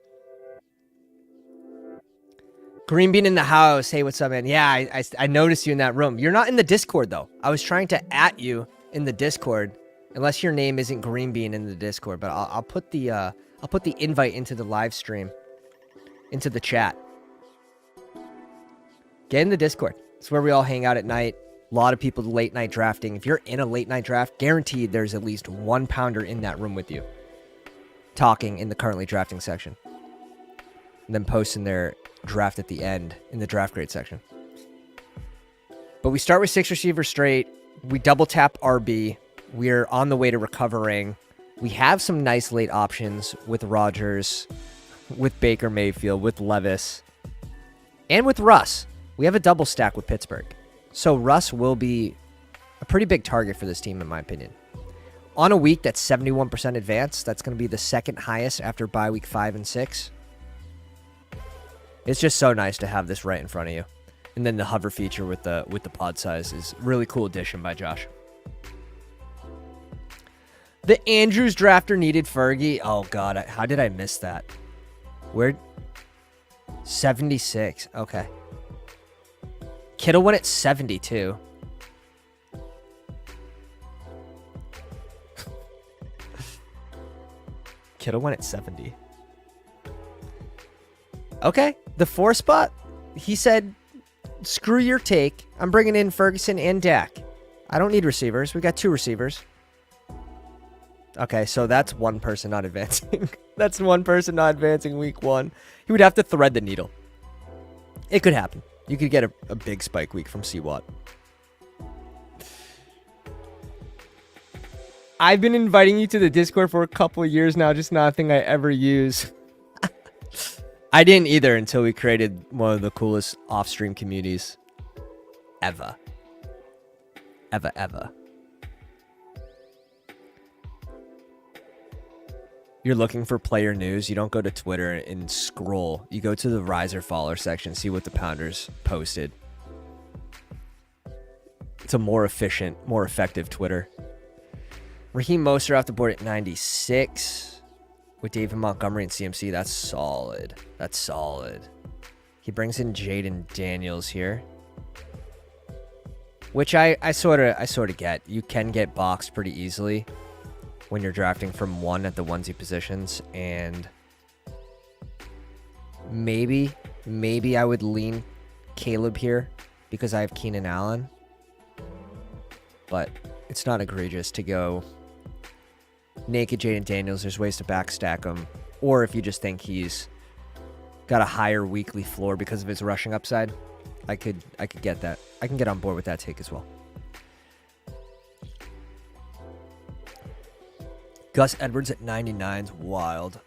Green Bean in the house. Hey, what's up, man? Yeah, I noticed you in that room. You're not in the Discord, though. I was trying to @ you in the Discord, unless your name isn't Green Bean in the Discord. But I'll put the invite into the live stream, into the chat. Get in the Discord. It's where we all hang out at night. A lot of people late night drafting. If you're in a late night draft, guaranteed there's at least 1 pounder in that room with you. talking in the currently drafting section. And then posting their draft at the end in the draft grade section. But we start with 6 receivers straight. We double tap RB. We're on the way to recovering. We have some nice late options with Rodgers, with Baker Mayfield, with Levis, and with Russ. We have a double stack with Pittsburgh. So Russ will be a pretty big target for this team, in my opinion. On a week that's 71% advanced, that's going to be the second highest after bye week 5 and 6. It's just so nice to have this right in front of you. And then the hover feature with the pod size is a really cool addition by Josh. The Andrews drafter needed Fergie. Oh, God. How did I miss that? Where? 76. Okay. Kittle went at 72. Kittle went at 70. Okay. The 4 spot, he said, screw your take. I'm bringing in Ferguson and Dak. I don't need receivers. We got 2 receivers. Okay, so that's one person not advancing. That's one person not advancing week 1. He would have to thread the needle. It could happen. You could get a big spike week from C-Watt. I've been inviting you to the Discord for a couple of years now, just not a thing I ever use. I didn't either until we created one of the coolest off-stream communities ever. Ever. You're looking for player news, you don't go to Twitter and scroll. You go to the Riser follower section, see what the Pounders posted. It's a more efficient, more effective Twitter. Raheem Mostert off the board at 96. With David Montgomery and CMC, that's solid. That's solid. He brings in Jaden Daniels here. Which I sort of get. You can get boxed pretty easily when you're drafting from 1 at the onesie positions, and maybe I would lean Caleb here because I have Keenan Allen, but it's not egregious to go naked Jaden Daniels. There's ways to backstack him, or if you just think he's got a higher weekly floor because of his rushing upside, I could get that. I can get on board with that take as well. Gus Edwards at 99 is wild.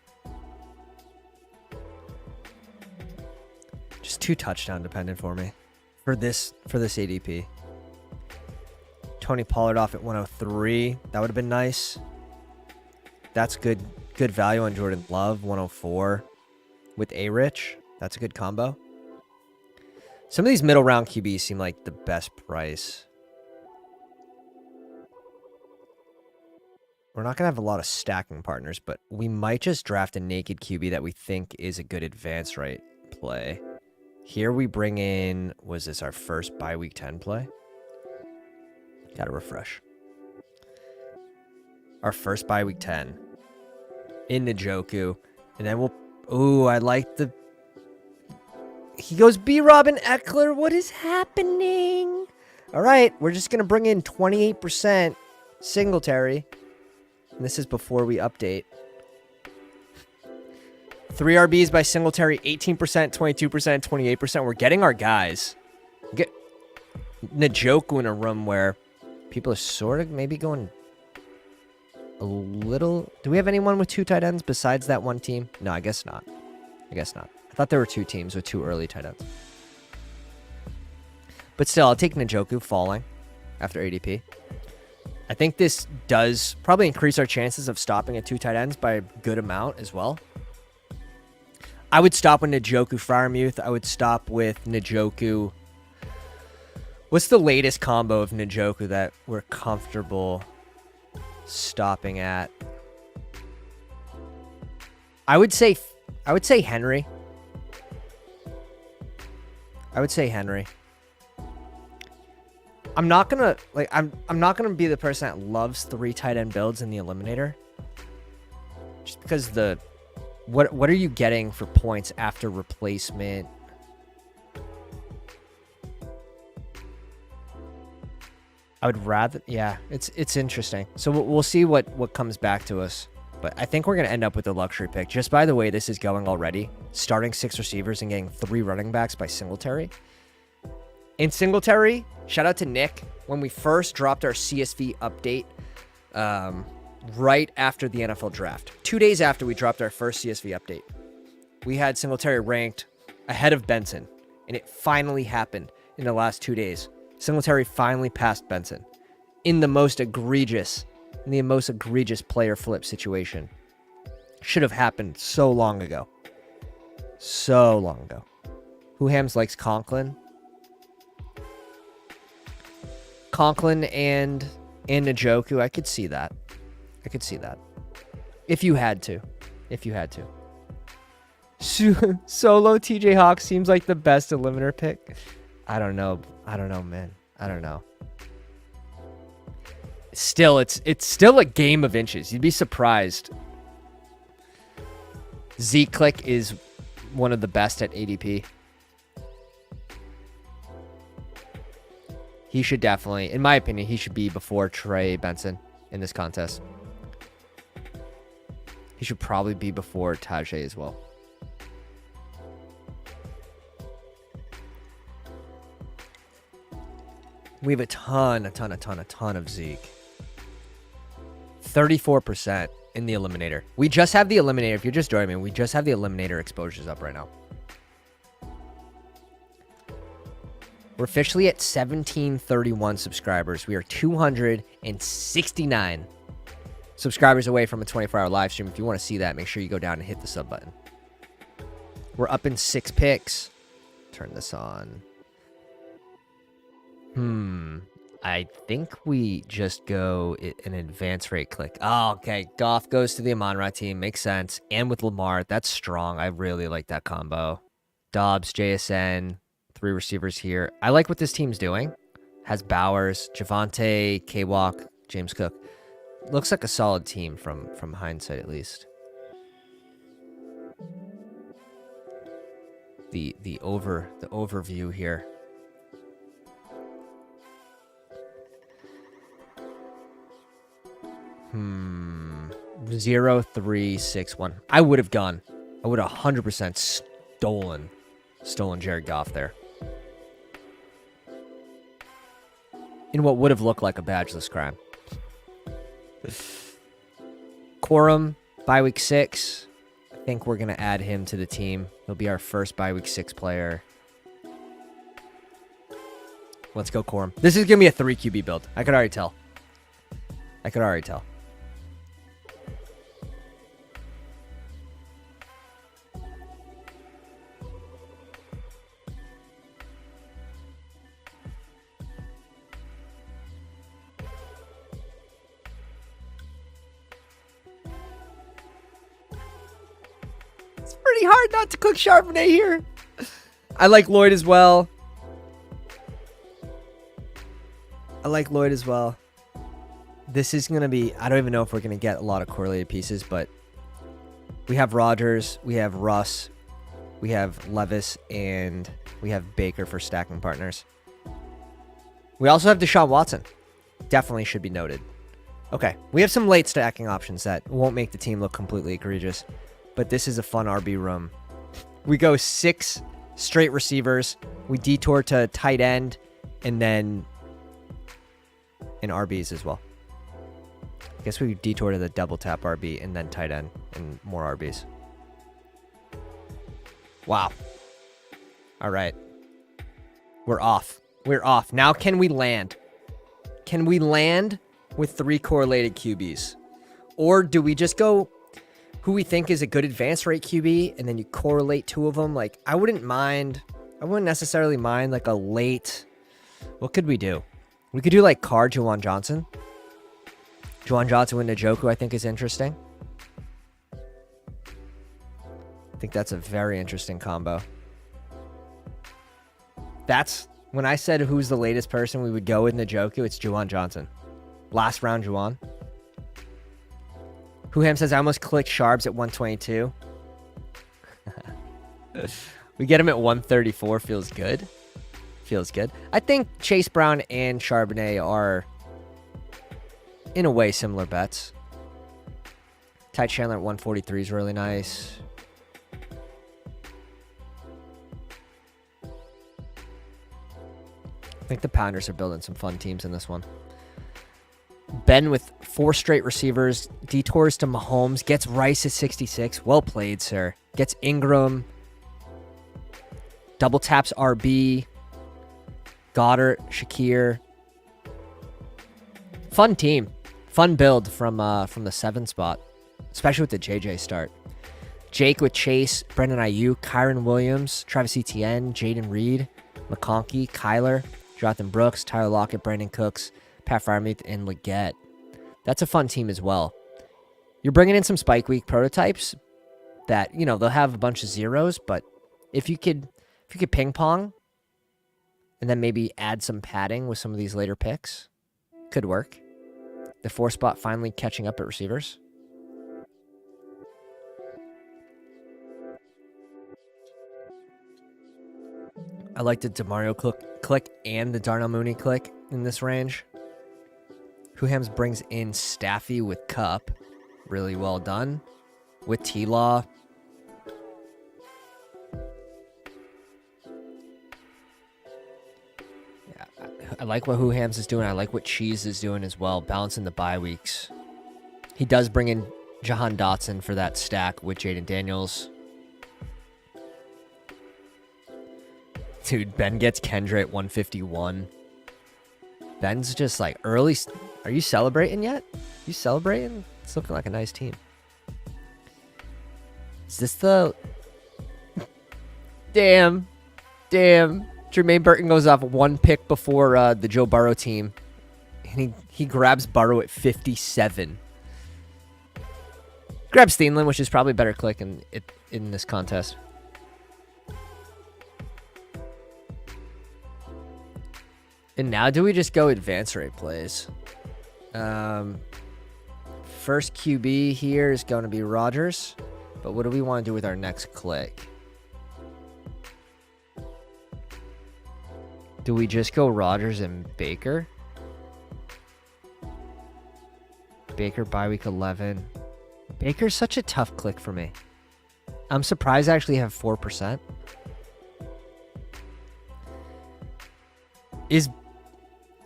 Just 2 touchdown dependent for me for this ADP. Tony Pollard off at 103. That would have been nice. That's good value on Jordan Love, 104 with A-Rich. That's a good combo. Some of these middle round QBs seem like the best price. We're not going to have a lot of stacking partners, but we might just draft a naked QB that we think is a good advance rate play. Here we bring in, was this our first bye week 10 play? Got to refresh. Our first bye week 10 in Njoku. And then we'll, ooh, I like the, he goes B-Rob and Eckler. What is happening? All right, we're just going to bring in 28% Singletary. And this is before we update. 3 RBs by Singletary, 18%, 22%, 28%. We're getting our guys. Get Njoku in a room where people are sort of maybe going a little. Do we have anyone with 2 tight ends besides that one team? No, I guess not. I thought there were 2 teams with 2 early tight ends. But still, I'll take Njoku falling after ADP. I think this does probably increase our chances of stopping at 2 tight ends by a good amount as well. I would stop with Njoku Freiermuth. I would stop with Njoku. What's the latest combo of Njoku that we're comfortable stopping at? I would say Henry. I'm not gonna I'm not gonna be the person that loves 3 tight end builds in the Eliminator. Just because what are you getting for points after replacement? I would rather, yeah, it's interesting. So we'll see what comes back to us. But I think we're going to end up with a luxury pick. Just by the way this is going already, starting 6 receivers and getting 3 running backs by Singletary. In Singletary, shout out to Nick. When we first dropped our CSV update right after the NFL draft, 2 days after we dropped our first CSV update, we had Singletary ranked ahead of Benson. And it finally happened in the last 2 days. Singletary finally passed Benson in the most egregious player flip situation. Should have happened so long ago. So long ago. Who hams likes Conklin? Conklin and Njoku, I could see that. I could see that. If you had to. If you had to. Solo TJ Hawk seems like the best Eliminator pick. I don't know. I don't know, man. I don't know. Still, it's still a game of inches. You'd be surprised. Z-Click is one of the best at ADP. He should definitely, in my opinion, he should be before Trey Benson in this contest. He should probably be before Tajay as well. We have a ton of Zeke. 34% in the Eliminator. We just have the Eliminator. If you're just joining me, we just have the Eliminator exposures up right now. We're officially at 1731 subscribers. We are 269 subscribers away from a 24-hour live stream. If you want to see that, make sure you go down and hit the sub button. We're up in 6 picks. Turn this on. I think we just go an advance rate click. Oh, okay. Goff goes to the Amon-Ra team. Makes sense. And with Lamar, that's strong. I really like that combo. Dobbs, JSN, 3 receivers here. I like what this team's doing. Has Bowers, Javonte, K-Walk, James Cook. Looks like a solid team from hindsight, at least. The overview here. 0-3-6-1. I would have 100% stolen Jared Goff there. In what would have looked like a badgeless crime. Quorum, bye week 6. I think we're going to add him to the team. He'll be our first bye week 6 player. Let's go, Quorum. This is going to be a 3 QB build. I could already tell. It's pretty hard not to cook Charbonnet here. I like Lloyd as well. This is going to be... I don't even know if we're going to get a lot of correlated pieces, but we have Rodgers, we have Russ, we have Levis, and we have Baker for stacking partners. We also have Deshaun Watson. Definitely should be noted. Okay, we have some late stacking options that won't make the team look completely egregious, but this is a fun RB room. We go 6 straight receivers. We detour to tight end, and then in RBs as well. I guess we detour to the double tap RB and then tight end and more RBs. Wow. All right. We're off. Now can we land? Can we land with 3 correlated QBs? Or do we just go who we think is a good advance rate QB and then you correlate 2 of them? Like, I wouldn't necessarily mind like a late... What could we do? We could do like Juwan Johnson. Juwan Johnson with Njoku, I think, is interesting. I think that's a very interesting combo. That's when I said who's the latest person we would go with Njoku, it's Juwan Johnson. Last round, Juwan. Whoham says, I almost clicked Sharps at 122. We get him at 134. Feels good. I think Chase Brown and Charbonnet are, in a way, similar bets. Ty Chandler at 143 is really nice. I think the Pounders are building some fun teams in this one. Ben with 4 straight receivers. Detours to Mahomes. Gets Rice at 66. Well played, sir. Gets Ingram. Double taps RB. Goddard. Shakir. Fun team. Fun build from the 7 spot. Especially with the JJ start. Jake with Chase. Brendan Ayuk. Kyron Williams. Travis Etienne. Jaden Reed. McConkey. Kyler. Jonathan Brooks, Tyler Lockett, Brandon Cooks, Pat Freiermuth, and Leggett. That's a fun team as well. You're bringing in some Spike Week prototypes that, you know, they'll have a bunch of zeros, but if you could ping pong and then maybe add some padding with some of these later picks, could work. The 4 spot finally catching up at receivers. I like the DeMario click and the Darnell Mooney click in this range. Whohams brings in Staffy with Cup. Really well done. With T-Law. Yeah, I like what Whohams is doing. I like what Cheese is doing as well, balancing the bye weeks. He does bring in Jahan Dotson for that stack with Jaden Daniels. Dude, Ben gets Kendra at 151. Ben's just like early. Are you celebrating yet? You celebrating? It's looking like a nice team. Is this the... Damn. Jermaine Burton goes off 1 pick before the Joe Burrow team. And he grabs Burrow at 57. Grabs Thielen, which is probably better click in this contest. And now do we just go advance rate plays? First QB here is going to be Rodgers. But what do we want to do with our next click? Do we just go Rodgers and Baker? Baker bye week 11. Baker's such a tough click for me. I'm surprised I actually have 4%.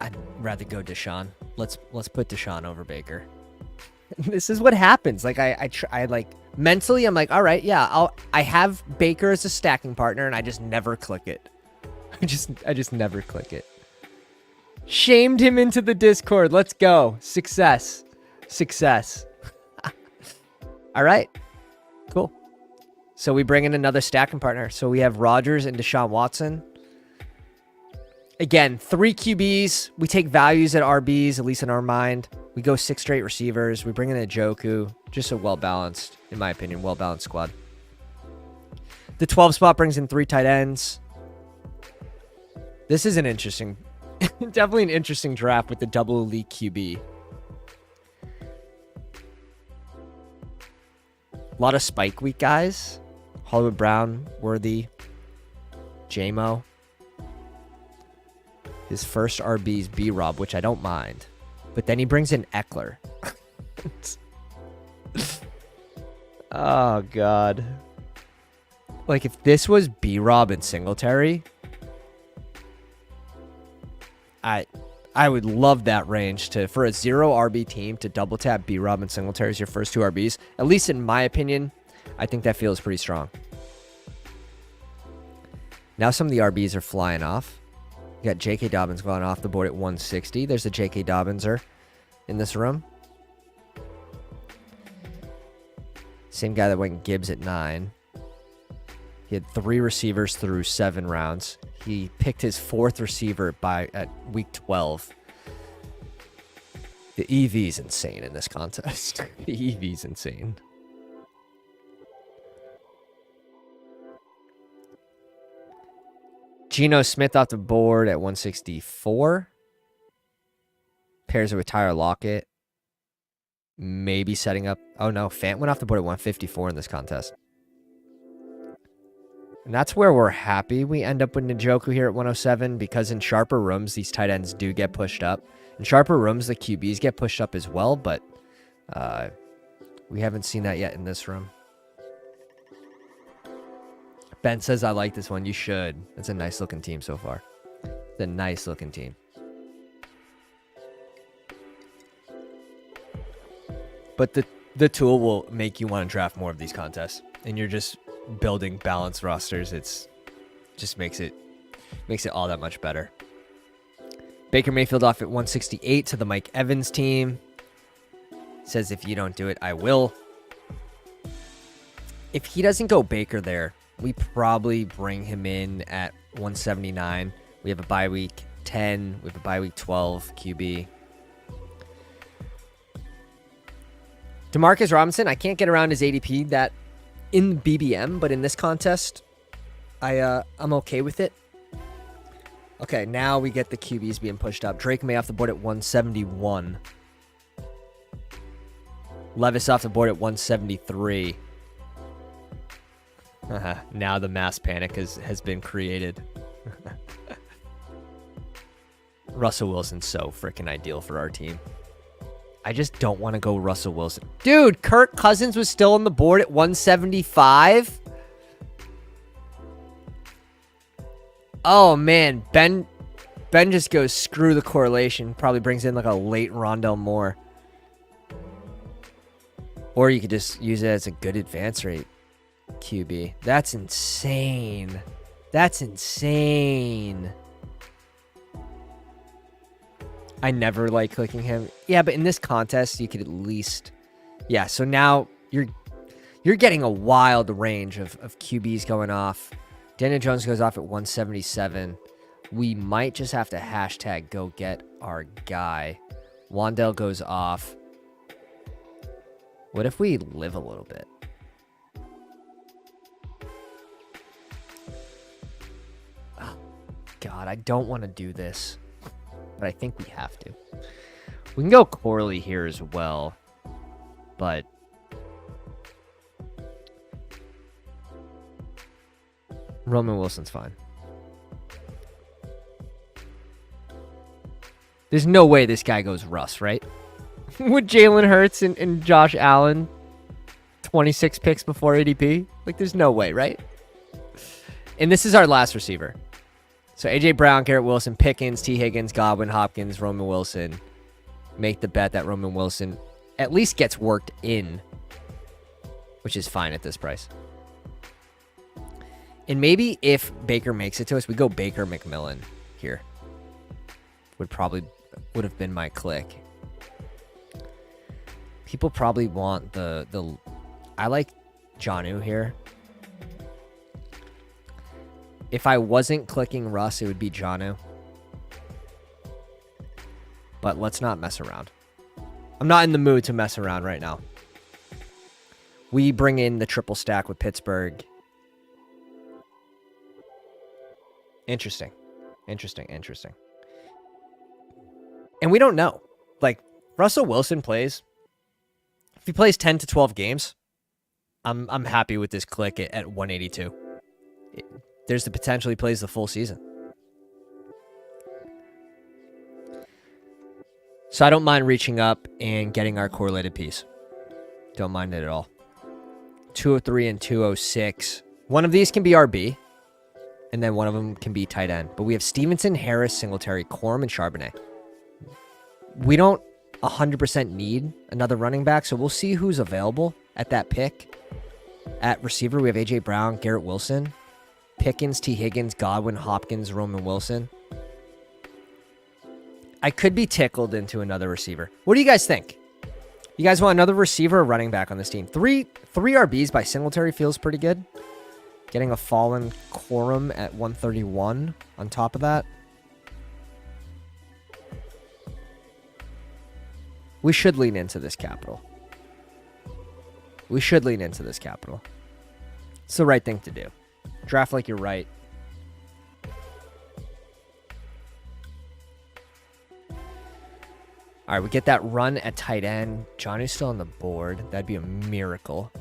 I'd rather go Deshaun. Let's put Deshaun over Baker. This is what happens. Like I like mentally I'm like, all right, yeah, I have Baker as a stacking partner and I just never click it. I just never click it. Shamed him into the Discord. Let's go. Success. All right. Cool. So we bring in another stacking partner. So we have Rodgers and Deshaun Watson. Again, 3 QBs. We take values at RBs, at least in our mind. We go 6 straight receivers. We bring in a Njoku. Just a well-balanced, in my opinion, well-balanced squad. The 12 spot brings in 3 tight ends. This is an interesting, definitely an interesting draft with the double elite QB. A lot of Spike Week guys. Hollywood Brown, Worthy, J-Mo. His first RB is B-Rob, which I don't mind. But then he brings in Eckler. Oh, God. Like, if this was B-Rob and Singletary, I would love that range for a 0 RB team to double tap B-Rob and Singletary as your first 2 RBs. At least in my opinion, I think that feels pretty strong. Now some of the RBs are flying off. You got J.K. Dobbins going off the board at 160. There's a J.K. Dobbinser in this room. Same guy that went Gibbs at 9. He had 3 receivers through 7 rounds. He picked his 4th receiver at week 12. The EV is insane in this contest. The EV is insane. Geno Smith off the board at 164. Pairs it with Tyler Lockett. Maybe setting up. Oh no, Fant went off the board at 154 in this contest. And that's where we're happy we end up with Njoku here at 107, because in sharper rooms, these tight ends do get pushed up. In sharper rooms, the QBs get pushed up as well, but We haven't seen that yet in this room. Ben says, I like this one. You should. It's a nice looking team so far. It's a nice looking team. But the tool will make you want to draft more of these contests. And you're just building balanced rosters. It's just makes it all that much better. Baker Mayfield off at 168 to the Mike Evans team. Says, if you don't do it, I will. If he doesn't go Baker there, we probably bring him in at 179. We have a bye week 10. We have a bye week 12 QB. Demarcus Robinson, I can't get around his ADP that in BBM, but in this contest, I'm okay with it. Okay, now we get the QBs being pushed up. Drake May off the board at 171. Levis off the board at 173. Now the mass panic has been created. Russell Wilson's so freaking ideal for our team. I just don't want to go Russell Wilson. Dude, Kirk Cousins was still on the board at 175. Oh, man. Ben just goes, screw the correlation. Probably brings in like a late Rondell Moore. Or you could just use it as a good advance rate QB. That's insane. That's insane. I never like clicking him. Yeah, but in this contest, you could at least... Yeah, so now you're getting a wild range of QBs going off. Daniel Jones goes off at 177. We might just have to hashtag go get our guy. Wandell goes off. What if we live a little bit? Oh, God, I don't want to do this. But I think we have to. We can go Corley here as well. But... Roman Wilson's fine. There's no way this guy goes Russ, right? With Jalen Hurts and Josh Allen, 26 picks before ADP? Like, there's no way, right? And this is our last receiver. So A.J. Brown, Garrett Wilson, Pickens, T. Higgins, Godwin, Hopkins, Roman Wilson. Make the bet that Roman Wilson at least gets worked in, which is fine at this price. And maybe if Baker makes it to us, we go Baker McMillan here. Would have been my click. People probably want the I like Jonnu here. If I wasn't clicking Russ, it would be Jonnu. But let's not mess around. I'm not in the mood to mess around right now. We bring in the triple stack with Pittsburgh. Interesting. Interesting. And we don't know. Like, Russell Wilson plays. If he plays 10 to 12 games, I'm happy with this click at 182. There's the potential he plays the full season. So I don't mind reaching up and getting our correlated piece. Don't mind it at all. 203 and 206. One of these can be RB. And then one of them can be tight end. But we have Stevenson, Harris, Singletary, Corum, and Charbonnet. We don't 100% need another running back, so we'll see who's available at that pick. At receiver, we have A.J. Brown, Garrett Wilson, Pickens, T. Higgins, Godwin, Hopkins, Roman Wilson. I could be tickled into another receiver. What do you guys think? You guys want another receiver or running back on this team? Three RBs by Singletary feels pretty good. Getting a fallen Corum at 131 on top of that. We should lean into this capital. It's the right thing to do. Draft like you're right. All right, we get that run at tight end. Johnny's still on the board. That'd be a miracle.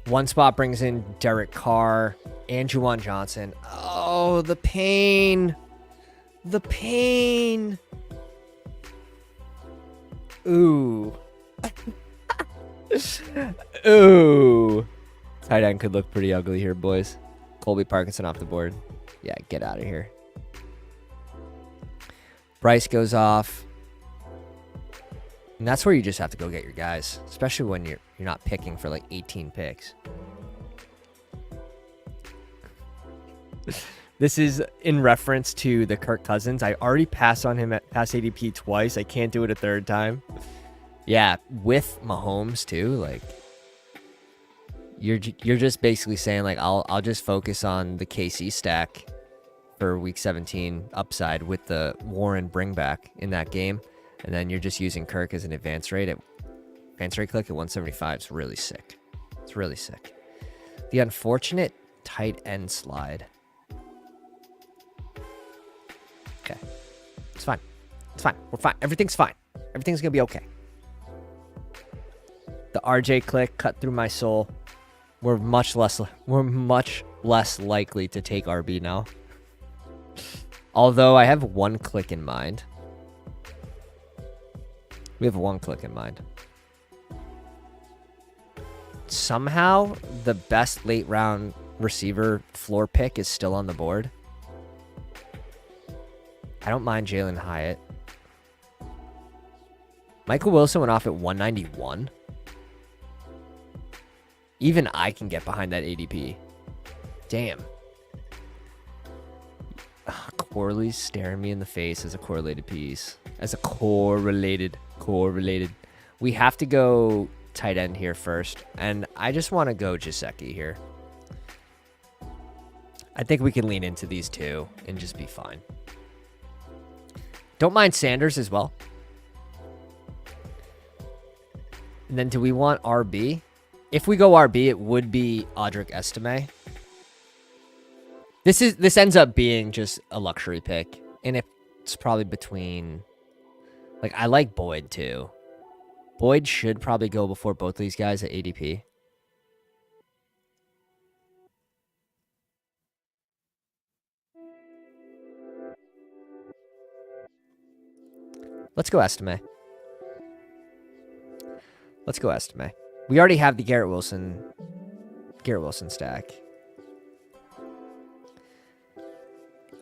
One spot brings in Derek Carr and Juwan Johnson. Oh, the pain. The pain. Ooh. Ooh. Tight end could look pretty ugly here, boys. Colby Parkinson off the board. Yeah, get out of here. Bryce goes off. And that's where you just have to go get your guys, especially when you're not picking for like 18 picks. This is in reference to the Kirk Cousins. I already passed on him at pass ADP twice. I can't do it a third time. Yeah, with Mahomes too. Like, you're just basically saying like I'll just focus on the KC stack for week 17 upside with the Warren bring back in that game, and then you're just using Kirk as an advance rate click at 175 is really sick. It's really sick. The unfortunate tight end slide. Okay. It's fine. It's fine. We're fine. Everything's fine. Everything's going to be okay. The RJ click cut through my soul. We're much less likely to take RB now. Although I have one click in mind. We have one click in mind. Somehow, the best late round receiver floor pick is still on the board. I don't mind Jalen Hyatt. Michael Wilson went off at 191. Even I can get behind that ADP. Damn. Corley's staring me in the face as a correlated piece. As a correlated. We have to go tight end here first. And I just want to go Gesicki here. I think we can lean into these two and just be fine. Don't mind Sanders as well. And then do we want RB? If we go RB, it would be Audric Estime. This ends up being just a luxury pick. And it's probably between... Like, I like Boyd, too. Boyd should probably go before both of these guys at ADP. Let's go Estime. Let's go Estime. We already have the Garrett Wilson stack.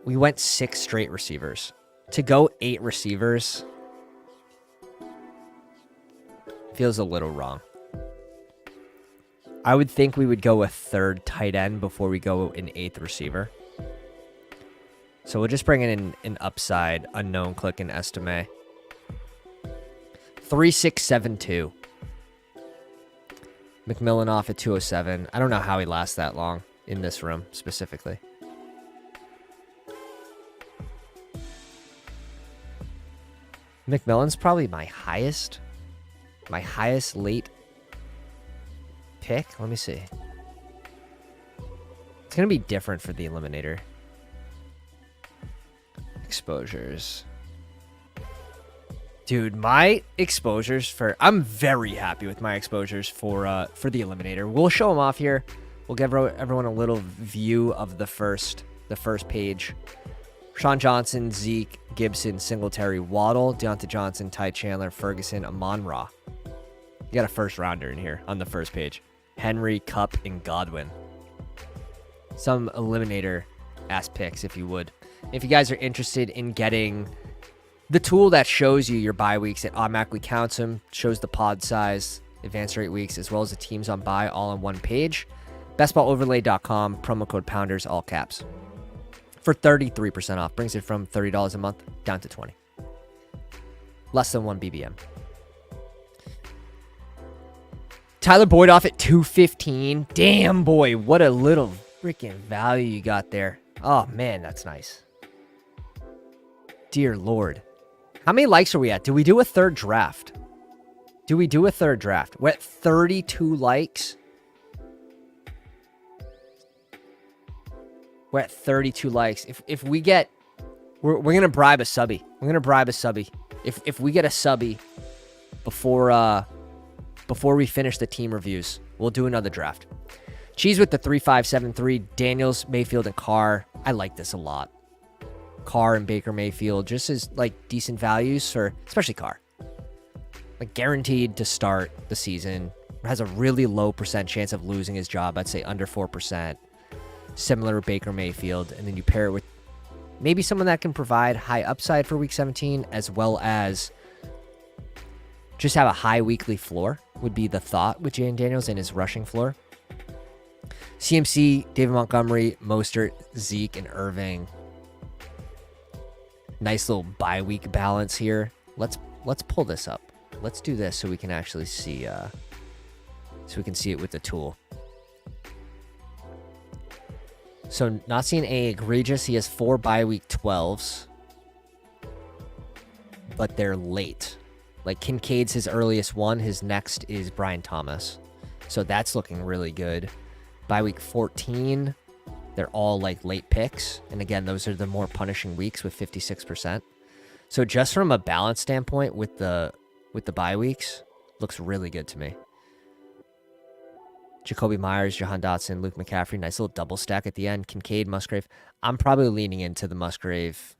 We went 6 straight receivers. To go 8 receivers feels a little wrong. I would think we would go a third tight end before we go an 8th receiver. So we'll just bring in an upside unknown click and Estime. 3672. McMillan off at 207. I don't know how he lasts that long in this room specifically. McMillan's probably my highest late pick. Let me see. It's going to be different for the Eliminator. Exposures. Dude, my exposures for... I'm very happy with my exposures for the Eliminator. We'll show them off here. We'll give everyone a little view of the first page. Sean Johnson, Zeke, Gibson, Singletary, Waddle, Deontay Johnson, Ty Chandler, Ferguson, Amon-Ra. You got a first rounder in here on the first page. Henry, Kupp, and Godwin. Some Eliminator-ass picks, if you would. If you guys are interested in getting the tool that shows you your bye weeks, it automatically counts them, shows the pod size, advanced rate weeks, as well as the teams on bye all on one page. Bestballoverlay.com, promo code Pounders, all caps. For 33% off. Brings it from $30 a month down to $20. Less than 1 BBM. Tyler Boyd off at 215. Damn, boy. What a little freaking value you got there. Oh, man, that's nice. Dear Lord. How many likes are we at? Do we do a third draft? We're at 32 likes. We're at 32 likes. If we get... We're going to bribe a subby. If we get a subby before we finish the team reviews, we'll do another draft. Cheese with the 3573. Daniels, Mayfield, and Carr. I like this a lot. Carr and Baker Mayfield, just as like decent values for, especially Carr. like guaranteed to start the season. Has a really low percent chance of losing his job. I'd say under 4%. Similar to Baker Mayfield. And then you pair it with maybe someone that can provide high upside for week 17, as well as just have a high weekly floor, would be the thought with Jayden Daniels and his rushing floor. CMC, David Montgomery, Mostert, Zeke, and Irving. Nice little bye week balance here. Let's pull this up. Let's do this so we can actually see so we can see it with the tool. So not seeing any egregious. He has 4 bye week 12s, but they're late. Like Kincaid's his earliest one. His next is Brian Thomas. So that's looking really good. Bye week 14, they're all like late picks. And again, those are the more punishing weeks with 56%. So just from a balance standpoint with the bye weeks, looks really good to me. Jacoby Myers, Jahan Dotson, Luke McCaffrey. Nice little double stack at the end. Kincaid, Musgrave. I'm probably leaning into the Musgrave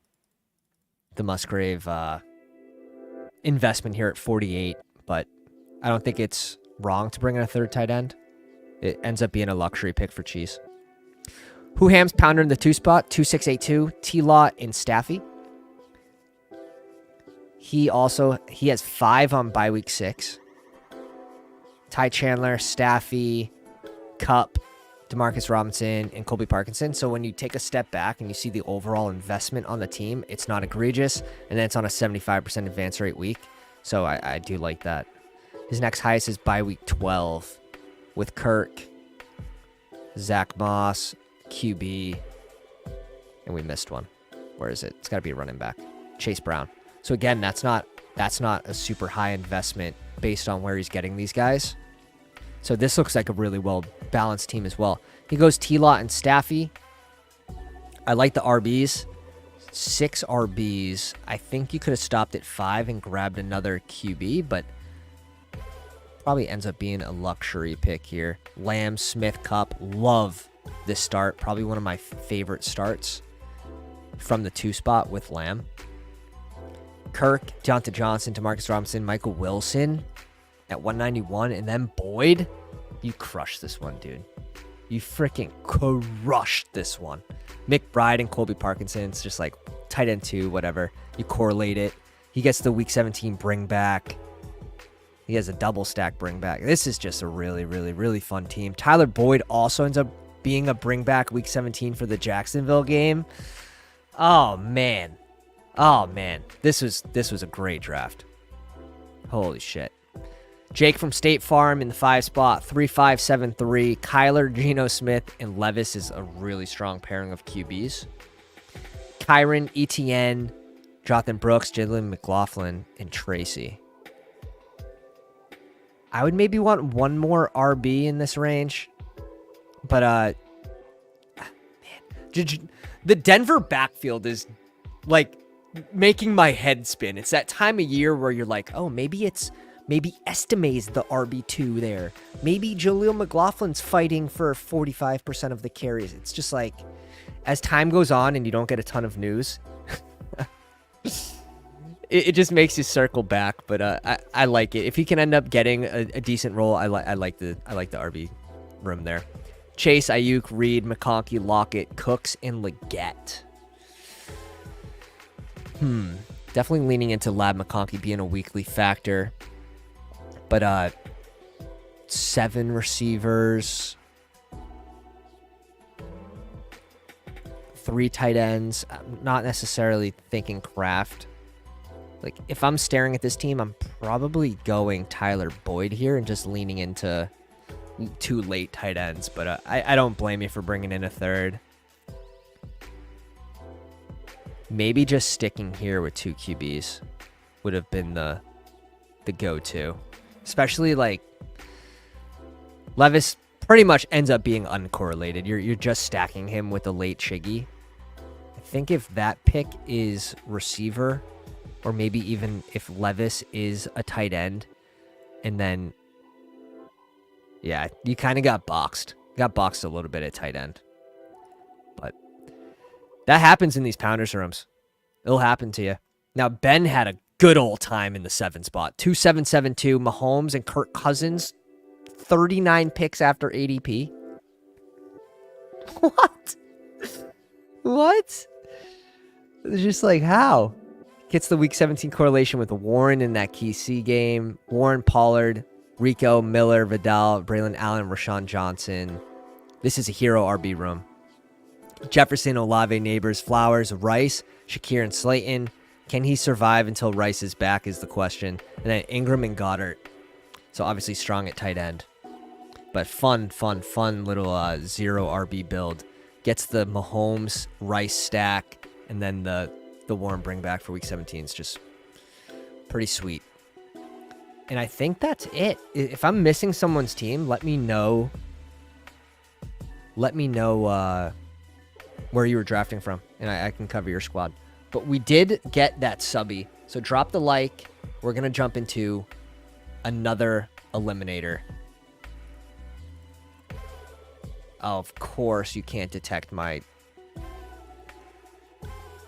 investment here at 48, but I don't think it's wrong to bring in a third tight end. It ends up being a luxury pick for Cheese. Who-Ham's pounder in the 2 spot, 2682, T-Law and Staffy. He has 5 on bye week 6. Ty Chandler, Staffy, Kupp, Demarcus Robinson, and Colby Parkinson. So when you take a step back and you see the overall investment on the team, it's not egregious, and then it's on a 75% advance rate week. So I do like that. His next highest is bye week 12 with Kirk, Zach Moss, QB, and we missed one. Where is it? It's got to be a running back. Chase Brown. So again, that's not a super high investment based on where he's getting these guys. So this looks like a really well-balanced team as well. He goes T-Law and Staffy. I like the RBs. 6 RBs. I think you could have stopped at 5 and grabbed another QB, but probably ends up being a luxury pick here. Lamb, Smith, Kupp. Love this start. Probably one of my favorite starts from the 2 spot with Lamb. Kirk, Deontay Johnson, Demarcus Robinson, Michael Wilson at 191, and then Boyd. You crushed this one, dude. You freaking crushed this one. McBride and Colby Parkinson. It's just like tight end 2, whatever. You correlate it. He gets the week 17 bring back. He has a double stack bring back. This is just a really, really, really fun team. Tyler Boyd also ends up being a bring back week 17 for the Jacksonville game. Oh, man. Oh, man. This was a great draft. Holy shit. Jake from State Farm in the 5 spot, 3573. Kyler, Geno Smith, and Levis is a really strong pairing of QBs. Kyron, ETN, Jonathan Brooks, Jalen McLaughlin, and Tracy. I would maybe want one more RB in this range. But, man. The Denver backfield is, like, making my head spin. It's that time of year where you're like, oh, maybe Estime's the RB2 there. Maybe Jaleel McLaughlin's fighting for 45% of the carries. It's just like, as time goes on and you don't get a ton of news, it just makes you circle back. But I like it. If he can end up getting a decent role, I like the RB room there. Chase, Ayuk, Reed, McConkey, Lockett, Cooks, and Leggett. Definitely leaning into Lab McConkey being a weekly factor. But 7 receivers, 3 tight ends. I'm not necessarily thinking Kraft. Like, if I'm staring at this team, I'm probably going Tyler Boyd here and just leaning into 2 late tight ends. But I don't blame you for bringing in a third. Maybe just sticking here with 2 QBs would have been the go-to. Especially, like, Levis pretty much ends up being uncorrelated. You're just stacking him with a late Chiggy. I think if that pick is receiver, or maybe even if Levis is a tight end, and then, yeah, you kind of got boxed. Got boxed a little bit at tight end. But that happens in these Pounders rooms. It'll happen to you. Now, Ben had a good old time in the 7 spot. 2772, Mahomes and Kirk Cousins, 39 picks after ADP. What? What? It's just like, how? Gets the week 17 correlation with Warren in that key C game. Warren, Pollard, Rico, Miller, Vidal, Braylon Allen, Rashawn Johnson. This is a hero RB room. Jefferson, Olave, Neighbors, Flowers, Rice, Shakir, and Slayton. Can he survive until Rice is back is the question. And then Ingram and Goddard. So obviously strong at tight end. But fun little 0 RB build. Gets the Mahomes, Rice stack, and then the Warren bring back for week 17 is just pretty sweet. And I think that's it. If I'm missing someone's team, let me know. Let me know where you were drafting from, and I can cover your squad. But we did get that subby. So drop the like. We're going to jump into another Eliminator. Oh, of course, you can't detect my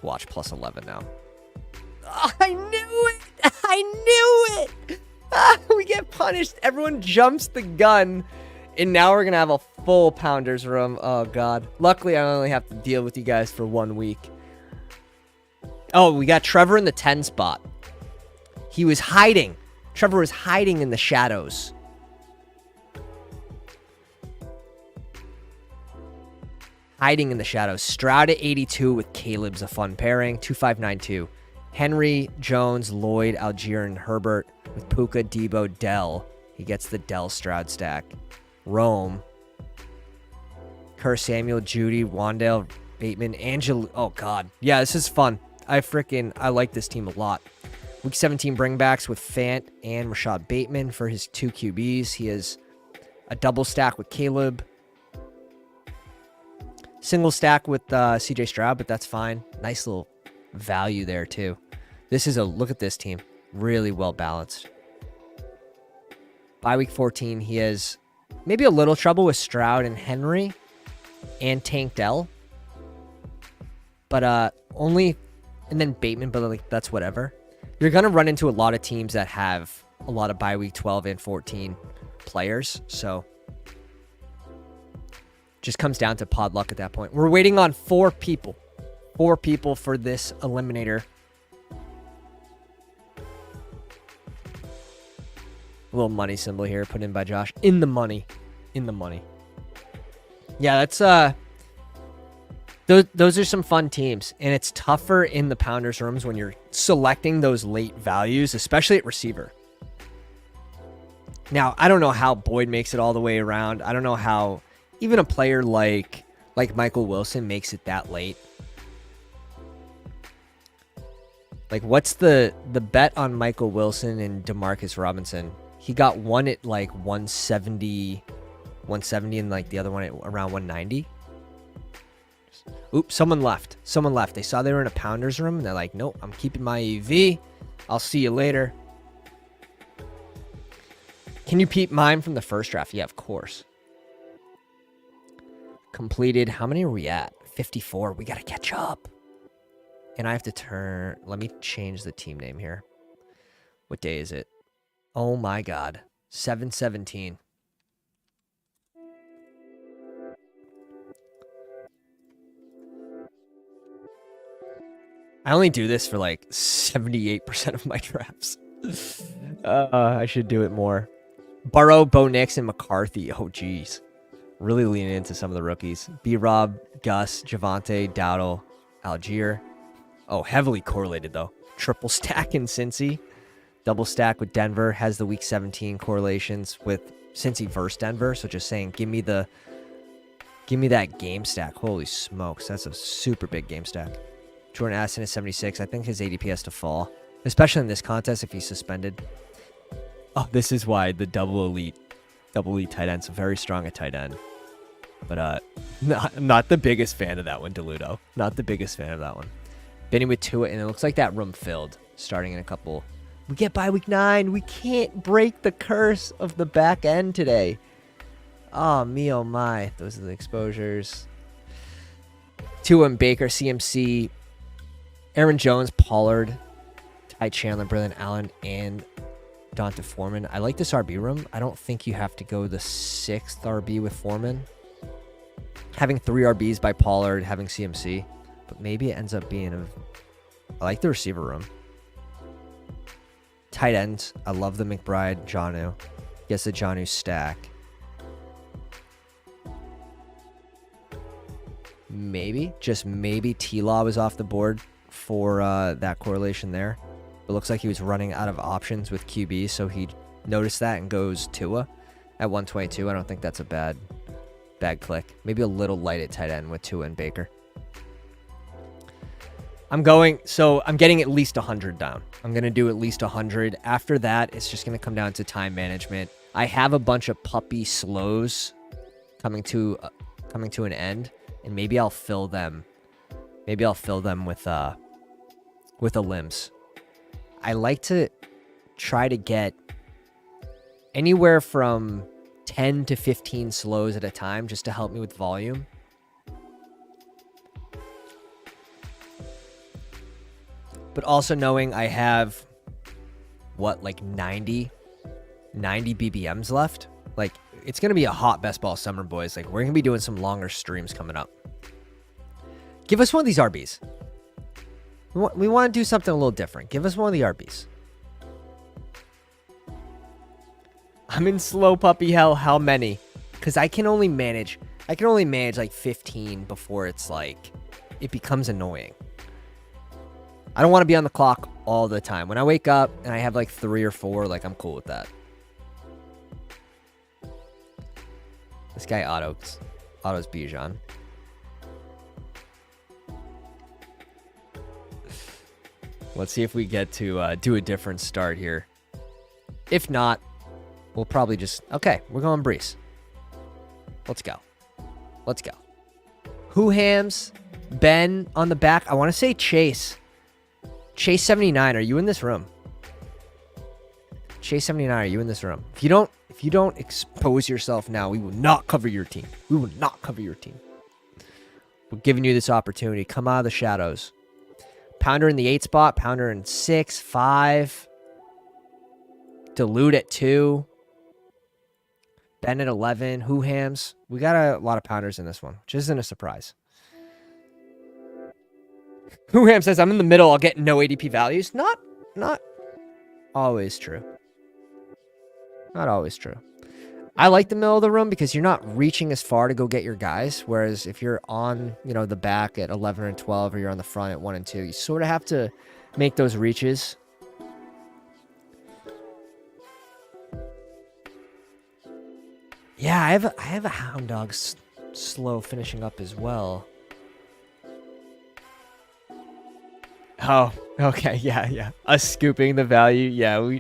watch plus 11 now. Oh, I knew it! I knew it! We get punished. Everyone jumps the gun. And now we're going to have a full Pounders room. Oh, God. Luckily, I only have to deal with you guys for 1 week. Oh, we got Trevor in the 10 spot. He was hiding. Trevor was hiding in the shadows. Hiding in the shadows. Stroud at 82 with Caleb's a fun pairing. 2592. Henry, Jones, Lloyd, Algier, and Herbert with Puka, Debo, Dell. He gets the Dell Stroud stack. Rome. Kerr, Samuel, Judy, Wandale, Bateman, Angel. Oh, God. Yeah, this is fun. I like this team a lot. Week 17 bringbacks with Fant and Rashad Bateman for his 2 QBs. He has a double stack with Caleb. Single stack with CJ Stroud, but that's fine. Nice little value there, too. Look at this team. Really well balanced. By week 14, he has maybe a little trouble with Stroud and Henry and Tank Dell. But only, and then Bateman, but like that's whatever. You're going to run into a lot of teams that have a lot of bye week 12 and 14 players. So just comes down to pod luck at that point. We're waiting on 4 people. 4 people for this Eliminator. A little money symbol here put in by Josh. In the money. In the money. Yeah, that's those are some fun teams, and it's tougher in the Pounders rooms when you're selecting those late values, especially at receiver. Now, I don't know how Boyd makes it all the way around. I don't know how even a player like Michael Wilson makes it that late. Like, what's the bet on Michael Wilson and Demarcus Robinson? He got one at like 170 and like the other one at around 190. Oops, someone left. They saw they were in a Pounders room and they're like, nope, I'm keeping my EV. I'll see you later. Can you peep mine from the first draft? Yeah, of course. Completed. How many are we at? 54. We got to catch up. And I have to turn. Let me change the team name here. What day is it? Oh my God. 7/17. I only do this for like 78% of my drafts. I should do it more. Burrow, Bo Nix, and McCarthy. Oh, geez. Really leaning into some of the rookies. B-Rob, Gus, Javante, Dowdle, Algier. Oh, heavily correlated, though. Triple stack in Cincy. Double stack with Denver. Has the week 17 correlations with Cincy versus Denver. So just saying, give me that game stack. Holy smokes. That's a super big game stack. Jordan Addison is 76. I think his ADP has to fall, especially in this contest if he's suspended. Oh, this is why the double elite tight end's very strong at tight end. But not the biggest fan of that one, Deludo. Not the biggest fan of that one. Benny with Tua, and it looks like that room filled starting in a couple. We get by week 9. We can't break the curse of the back end today. Oh, me, oh my. Those are the exposures. Tua and Baker, CMC, Aaron Jones, Pollard, Ty Chandler, Brilliant Allen, and Donta Foreman. I like this RB room. I don't think you have to go the 6th RB with Foreman. Having 3 RBs by Pollard, having CMC, but maybe it ends up being I like the receiver room. Tight ends. I love the McBride, Jonnu. Gets the Jonnu stack. Maybe, just maybe T-Law was off the board for that correlation there. It looks like he was running out of options with QB, so he noticed that and goes Tua at 122. I don't think that's a bad click. Maybe a little light at tight end with Tua and Baker. I'm getting at least 100 down. I'm going to do at least 100. After that, it's just going to come down to time management. I have a bunch of puppy slows coming to an end, and maybe I'll fill them. Maybe I'll fill them with the limbs. I like to try to get anywhere from 10 to 15 slows at a time just to help me with volume. But also knowing I have, like 90 BBMs left. Like, it's going to be a hot best ball summer, boys. Like, we're going to be doing some longer streams coming up. Give us one of these RBs. We want to do something a little different. Give us one of the RBs. I'm in slow puppy hell. How many? Because I can only manage like 15 before it's like, it becomes annoying. I don't want to be on the clock all the time. When I wake up and I have like 3 or 4, like I'm cool with that. This guy autos Bijan. Let's see if we get to do a different start here. If not, we'll probably just... Okay, we're going Brees. Let's go. Let's go. Who hams? Ben on the back. I want to say Chase. Chase 79, are you in this room? Chase 79, are you in this room? If you don't expose yourself now, we will not cover your team. We will not cover your team. We're giving you this opportunity. Come out of the shadows. Pounder in the 8 spot. Pounder in 6, 5. Dilute at 2. Ben at 11. Who hams? We got a lot of pounders in this one, which isn't a surprise. Who ham says, I'm in the middle. I'll get no ADP values. Not always true. Not always true. I like the middle of the room because you're not reaching as far to go get your guys. Whereas if you're on, the back at 11 and 12, or you're on the front at 1 and 2, you sort of have to make those reaches. Yeah, I have a Hound Dog slow finishing up as well. Oh, okay, yeah. Us scooping the value, yeah.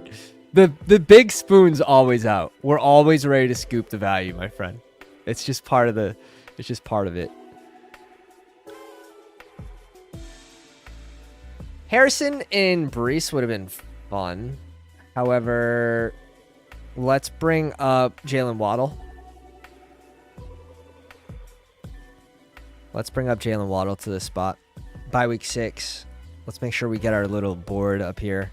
The big spoon's always out. We're always ready to scoop the value, my friend. It's just part of it. Harrison and Brees would have been fun. However, let's bring up Jalen Waddle. Let's bring up Jalen Waddle to this spot. Bye week 6. Let's make sure we get our little board up here.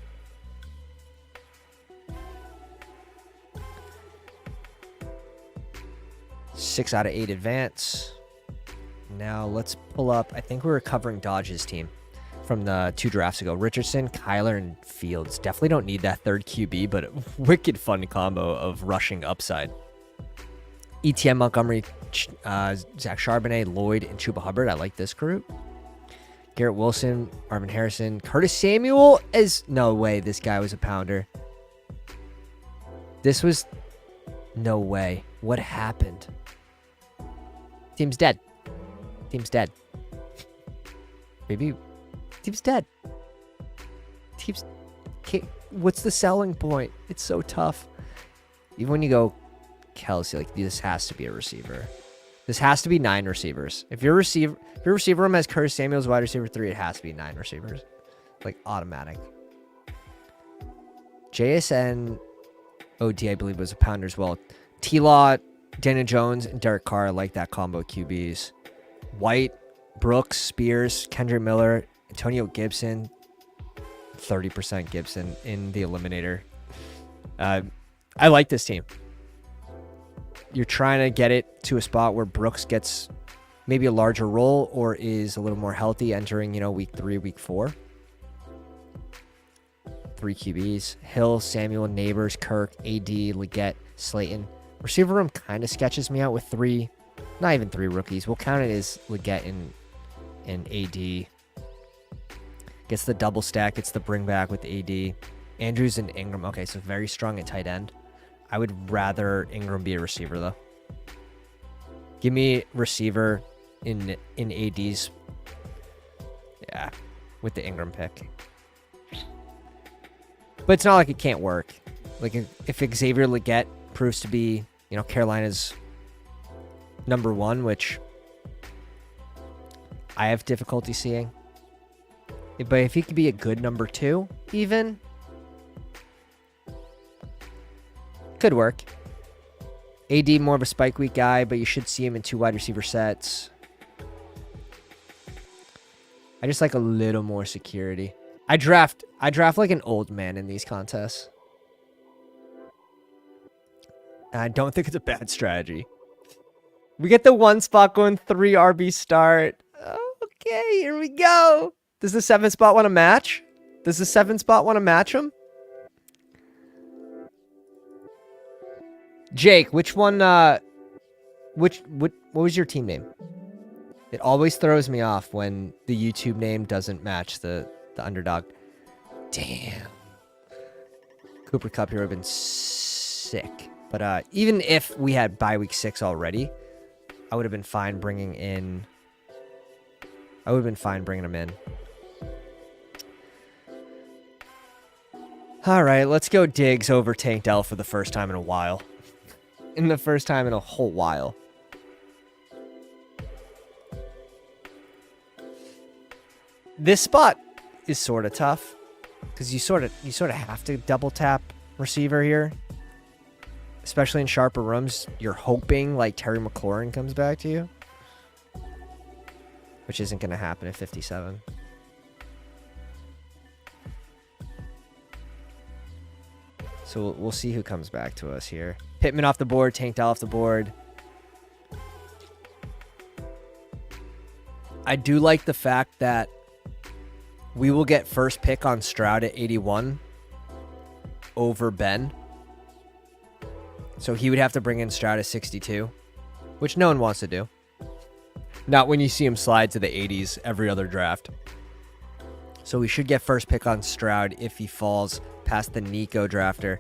Six out of 8 advance. Now let's pull up. I think we were covering Dodge's team from the 2 drafts ago. Richardson, Kyler, and Fields. Definitely don't need that third QB, but a wicked fun combo of rushing upside. ETN, Montgomery, Zach Charbonnet, Lloyd, and Chuba Hubbard. I like this group. Garrett Wilson, Marvin Harrison, Curtis Samuel is... No way this guy was a pounder. This was... No way. What happened? Team's dead. Team's dead. Maybe... Team's dead. Team's... What's the selling point? It's so tough. Even when you go Kelsey, like, this has to be a receiver. This has to be 9 receivers. If your receiver room has Curtis Samuel's wide receiver 3, it has to be 9 receivers. Like, automatic. JSN OD, I believe, was a pounder as well. T-Law, Daniel Jones, and Derek Carr. I like that combo QBs. White, Brooks, Spears, Kendrick Miller, Antonio Gibson. 30% Gibson in the Eliminator. I like this team. You're trying to get it to a spot where Brooks gets maybe a larger role or is a little more healthy entering, week 3, week 4. 3 QBs. Hill, Samuel, Neighbors, Kirk, AD, Leggett, Slayton. Receiver room kind of sketches me out with 3, not even 3 rookies. We'll count it as Leggett and AD. Gets the double stack, gets the bring back with AD. Andrews and Ingram. Okay, so very strong at tight end. I would rather Ingram be a receiver, though. Give me receiver in AD's. Yeah, with the Ingram pick. But it's not like it can't work. Like if Xavier Leggett proves to be, Carolina's number 1, which I have difficulty seeing. But if he could be a good number 2, even, could work. AD more of a spike week guy, but you should see him in 2 wide receiver sets. I just like a little more security. I draft like an old man in these contests. I don't think it's a bad strategy. We get the 1 spot going 3 RB start. Okay, here we go. Does the 7 spot want to match? Does the 7 spot want to match him? Jake, which one, what was your team name? It always throws me off when the YouTube name doesn't match the Underdog. Damn. Cooper Kupp here would have been sick. But even if we had bye week 6 already, I would have been fine bringing him in. All right, let's go Diggs over Tank Dell for the first time in a while. The first time in a whole while. This spot is sort of tough because you sort of have to double tap receiver here, especially in sharper rooms. You're hoping like Terry McLaurin comes back to you, which isn't going to happen at 57. So we'll see who comes back to us here. Pittman off the board, Tank Dell off the board. I do like the fact that we will get first pick on Stroud at 81 over Ben. So he would have to bring in Stroud at 62, which no one wants to do. Not when you see him slide to the 80s every other draft. So we should get first pick on Stroud if he falls past the Nico drafter,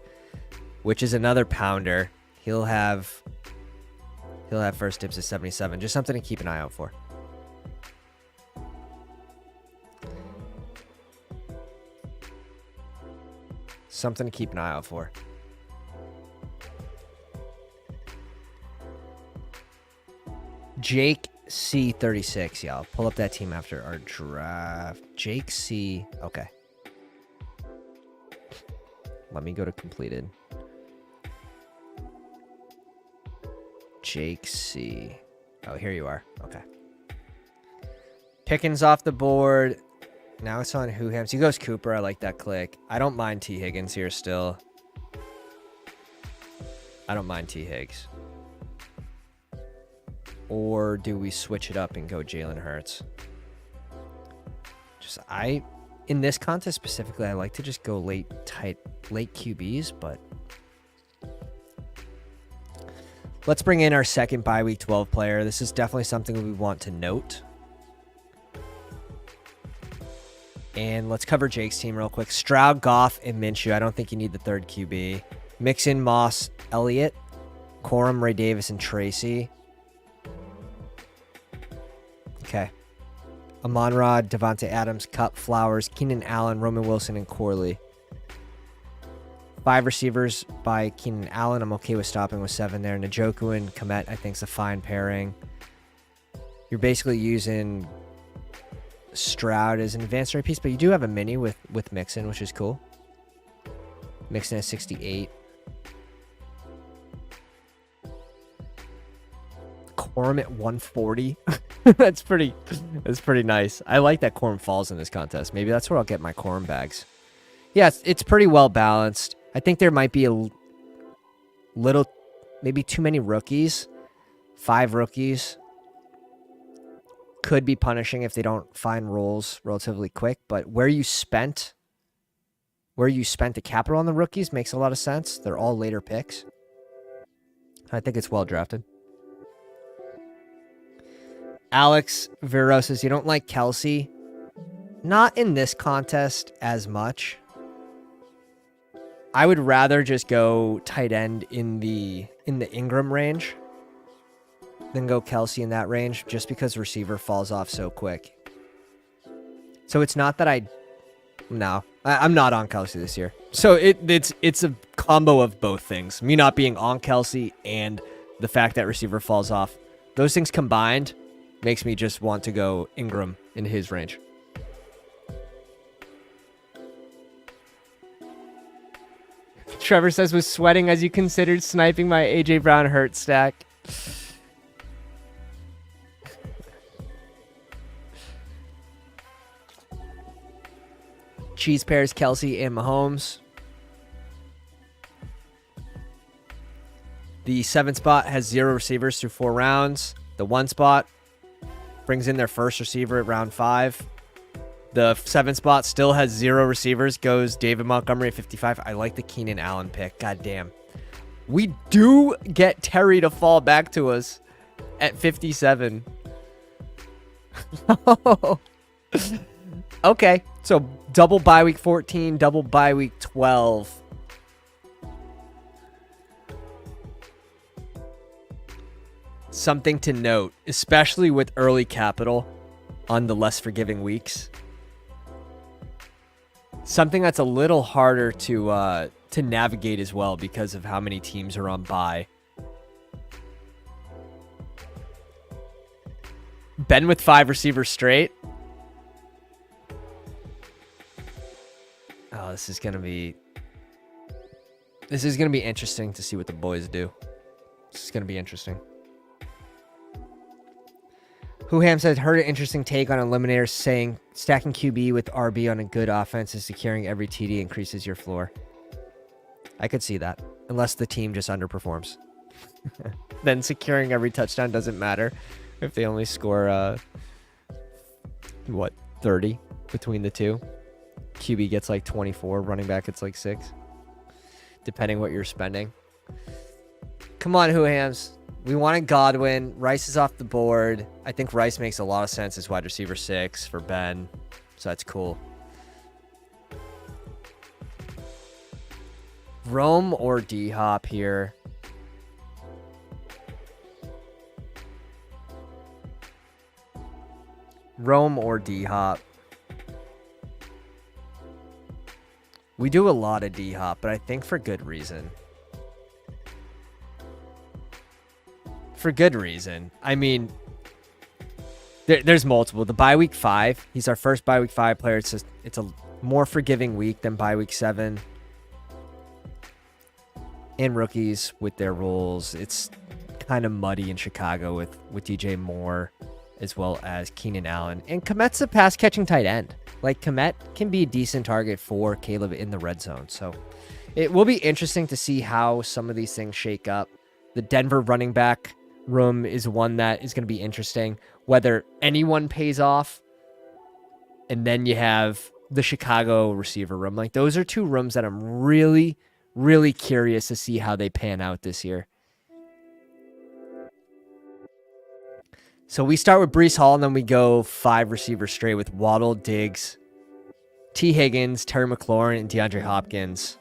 which is another pounder. He'll have first dibs at 77. Just something to keep an eye out for. Something to keep an eye out for. Jake C36. Yeah, I'll pull up that team after our draft. Jake C. Okay. Let me go to completed. Jake C. Oh, here you are. Okay. Pickens off the board. Now it's on Whohams. He goes Cooper. I like that click. I don't mind T. Higgins here still. I don't mind T. Higgs. Or do we switch it up and go Jalen Hurts? In this contest specifically, I like to just go late QBs, but let's bring in our second bye week 12 player. This is definitely something we want to note. And let's cover Jake's team real quick. Stroud, Goff, and Minshew. I don't think you need the third QB. Mix in Moss, Elliott, Corum, Ray Davis, and Tracy. Okay. Amon-Ra, Devontae Adams, Kupp, Flowers, Keenan Allen, Roman Wilson, and Corley. 5 receivers by Keenan Allen. I'm okay with stopping with 7 there. Njoku and Kmet, I think, is a fine pairing. You're basically using Stroud as an advanced rate piece, but you do have a mini with Mixon, which is cool. Mixon at 68. Corum at 140. That's pretty nice. I like that Corum falls in this contest. Maybe that's where I'll get my Corum bags. Yes, it's pretty well balanced. I think there might be a little, maybe too many rookies. 5 rookies. Could be punishing if they don't find roles relatively quick, but where you spent the capital on the rookies makes a lot of sense. They're all later picks. I think it's well drafted. Alex Vero says, you don't like Kelsey? Not in this contest as much. I would rather just go tight end in the Ingram range than go Kelsey in that range, just because receiver falls off so quick. So it's not that I'm not on Kelsey this year. So it's a combo of both things. Me not being on Kelsey and the fact that receiver falls off. Those things combined makes me just want to go Ingram in his range. Trevor says, was sweating as you considered sniping my AJ Brown hurt stack. Cheese pairs Kelsey and Mahomes. The 7 spot has 0 receivers through 4 rounds. The 1 spot brings in their first receiver at round 5. The 7 spot still has 0 receivers. Goes David Montgomery at 55. I like the Keenan Allen pick. God damn. We do get Terry to fall back to us at 57. Okay. So double bye week 14, double bye week 12. Something to note, especially with early capital on the less forgiving weeks. Something that's a little harder to navigate as well because of how many teams are on bye. Ben with 5 receivers straight. Oh, this is gonna be interesting to see what the boys do. This is gonna be interesting. Whoham said, heard an interesting take on Eliminator saying stacking QB with RB on a good offense and securing every TD increases your floor. I could see that, unless the team just underperforms. Then securing every touchdown doesn't matter if they only score, 30 between the two. QB gets like 24, running back gets like 6, depending what you're spending. Come on, Whohams. We wanted Godwin. Rice is off the board. I think Rice makes a lot of sense as wide receiver 6 for Ben. So that's cool. Rome or D-Hop here? Rome or D-Hop? We do a lot of D-Hop, but I think for good reason. For good reason. I mean, there's multiple. The bye week 5, he's our first bye week 5 player. It's a more forgiving week than bye week 7. And rookies with their roles, it's kind of muddy in Chicago with DJ Moore as well as Keenan Allen. And Komet's a pass catching tight end. Like, Komet can be a decent target for Caleb in the red zone. So it will be interesting to see how some of these things shake up. The Denver running back room is one that is going to be interesting, whether anyone pays off. And then you have the Chicago receiver room. Like, those are 2 rooms that I'm really, really curious to see how they pan out this year. So we start with Breece Hall, and then we go 5 receivers straight with Waddle, Diggs, T. Higgins, Terry McLaurin, and DeAndre Hopkins.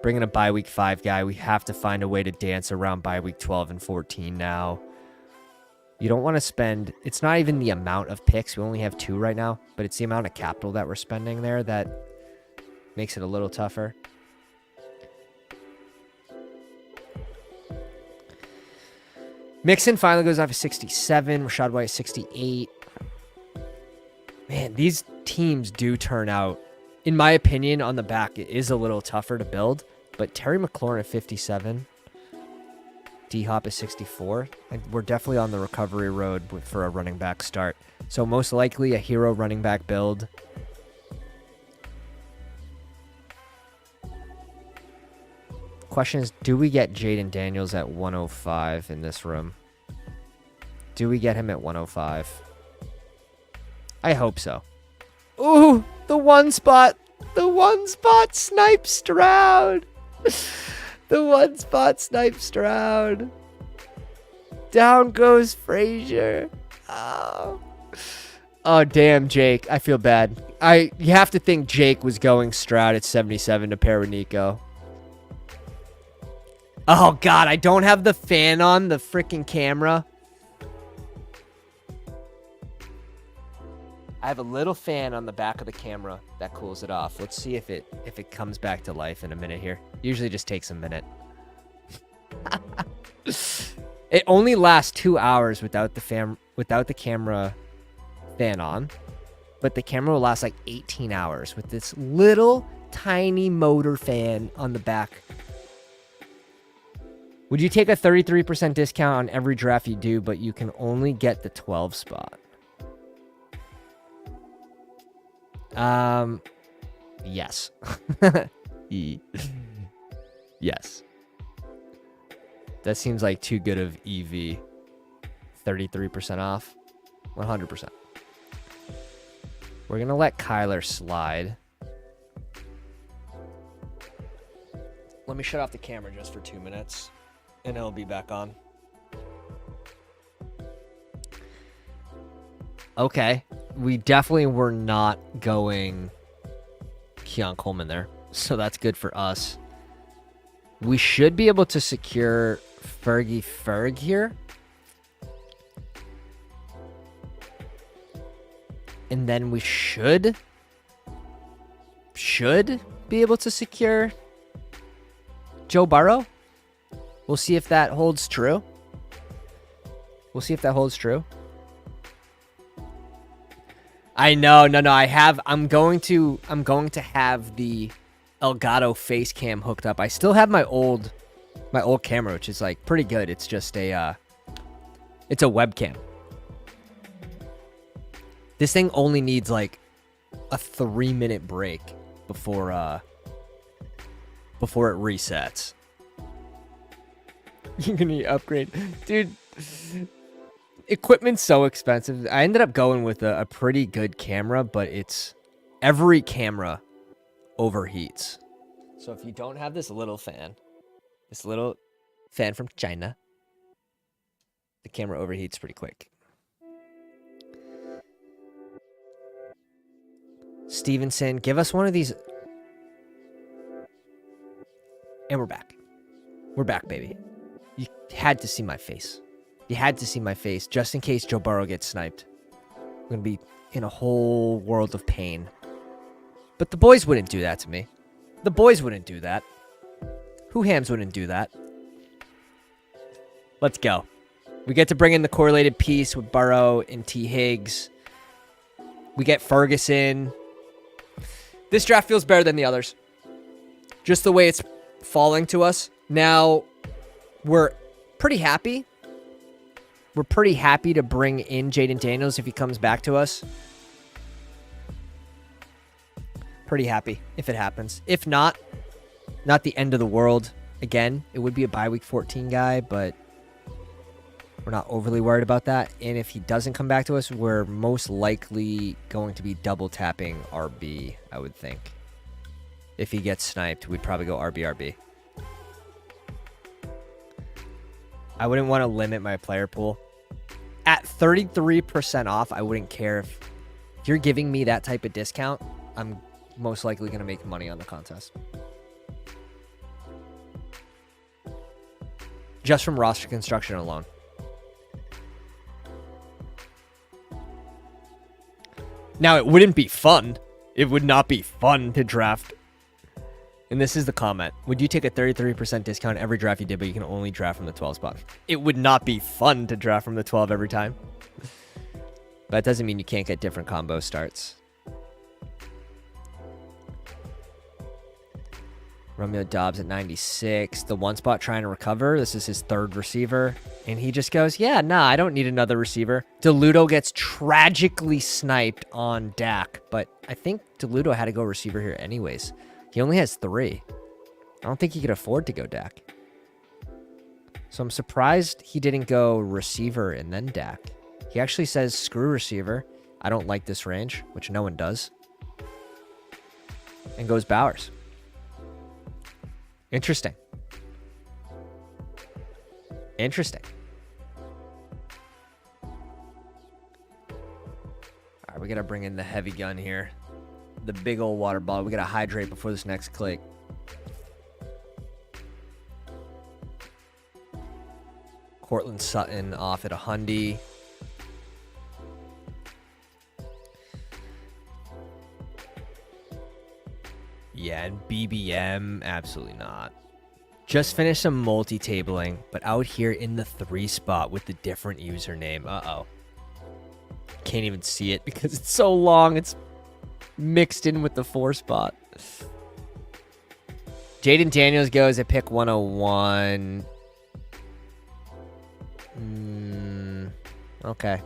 Bringing a bye week 5 guy. We have to find a way to dance around bye week 12 and 14 now. You don't want to spend... It's not even the amount of picks. We only have 2 right now, but it's the amount of capital that we're spending there that makes it a little tougher. Mixon finally goes off at 67. Rashad White 68. Man, these teams do turn out. In my opinion, on the back, it is a little tougher to build. But Terry McLaurin at 57. D-Hop is 64. And we're definitely on the recovery road for a running back start. So most likely a hero running back build. Question is, do we get Jaden Daniels at 105 in this room? Do we get him at 105? I hope so. Ooh, the one spot. The one spot snipe Stroud. The one spot snipe Stroud. Down goes Frazier. Oh. Oh, damn, Jake. I feel bad. You have to think Jake was going Stroud at 77 to pair with Nico. Oh, God. I don't have the fan on the freaking camera. I have a little fan on the back of the camera that cools it off. Let's see if it comes back to life in a minute here. Usually just takes a minute. It only lasts 2 hours without the camera fan on, but the camera will last like 18 hours with this little tiny motor fan on the back. Would you take a 33% discount on every draft you do, but you can only get the 12 spot? Yes. Yes. That seems like too good of EV. 33% off. 100%. We're going to let Kyler slide. Let me shut off the camera just for 2 minutes, and it'll be back on. Okay. We definitely were not going Keon Coleman there, so that's good for us. We should be able to secure Fergie Ferg here. And then we should be able to secure Joe Burrow. We'll see if that holds true. I know, no. I'm going to have the Elgato face cam hooked up. I still have my old camera, which is like pretty good. It's just it's a webcam. This thing only needs like a 3-minute break before it resets. You're gonna upgrade, dude. Equipment's so expensive. I ended up going with a pretty good camera, but every camera overheats. So if you don't have this little fan from China, the camera overheats pretty quick. Stevenson, give us one of these. And we're back. We're back, baby. You had to see my face. You had to see my face just in case Joe Burrow gets sniped. I'm going to be in a whole world of pain. But the boys wouldn't do that to me. The boys wouldn't do that. Who Hams wouldn't do that. Let's go. We get to bring in the correlated piece with Burrow and T. Higgs. We get Ferguson. This draft feels better than the others. Just the way it's falling to us. Now, we're pretty happy. We're pretty happy to bring in Jaden Daniels if he comes back to us. Pretty happy if it happens. If not the end of the world. Again, it would be a bye week 14 guy, but we're not overly worried about that. And if he doesn't come back to us, we're most likely going to be double tapping RB, I would think. If he gets sniped, we'd probably go RB. I wouldn't want to limit my player pool. At 33% off, I wouldn't care if you're giving me that type of discount. I'm most likely going to make money on the contest. Just from roster construction alone. Now, it wouldn't be fun. It would not be fun to draft. And this is the comment. Would you take a 33% discount every draft you did, but you can only draft from the 12 spot? It would not be fun to draft from the 12 every time. But that doesn't mean you can't get different combo starts. Romeo Dobbs at 96. The one spot trying to recover. This is his third receiver. And he just goes, yeah, nah, I don't need another receiver. DeLudo gets tragically sniped on Dak. But I think DeLudo had to go receiver here anyways. He only has 3. I don't think he could afford to go Dak. So I'm surprised he didn't go receiver and then Dak. He actually says screw receiver. I don't like this range, which no one does. And goes Bowers. Interesting. Interesting. All right, we got to bring in the heavy gun here. The big old water bottle. We got to hydrate before this next click. Cortland Sutton off at 100. Yeah, and BBM, absolutely not. Just finished some multi-tabling, but out here in the 3 spot with the different username. Uh-oh. Can't even see it because it's so long. It's mixed in with the 4 spot. Jaden Daniels goes at pick 101. Okay.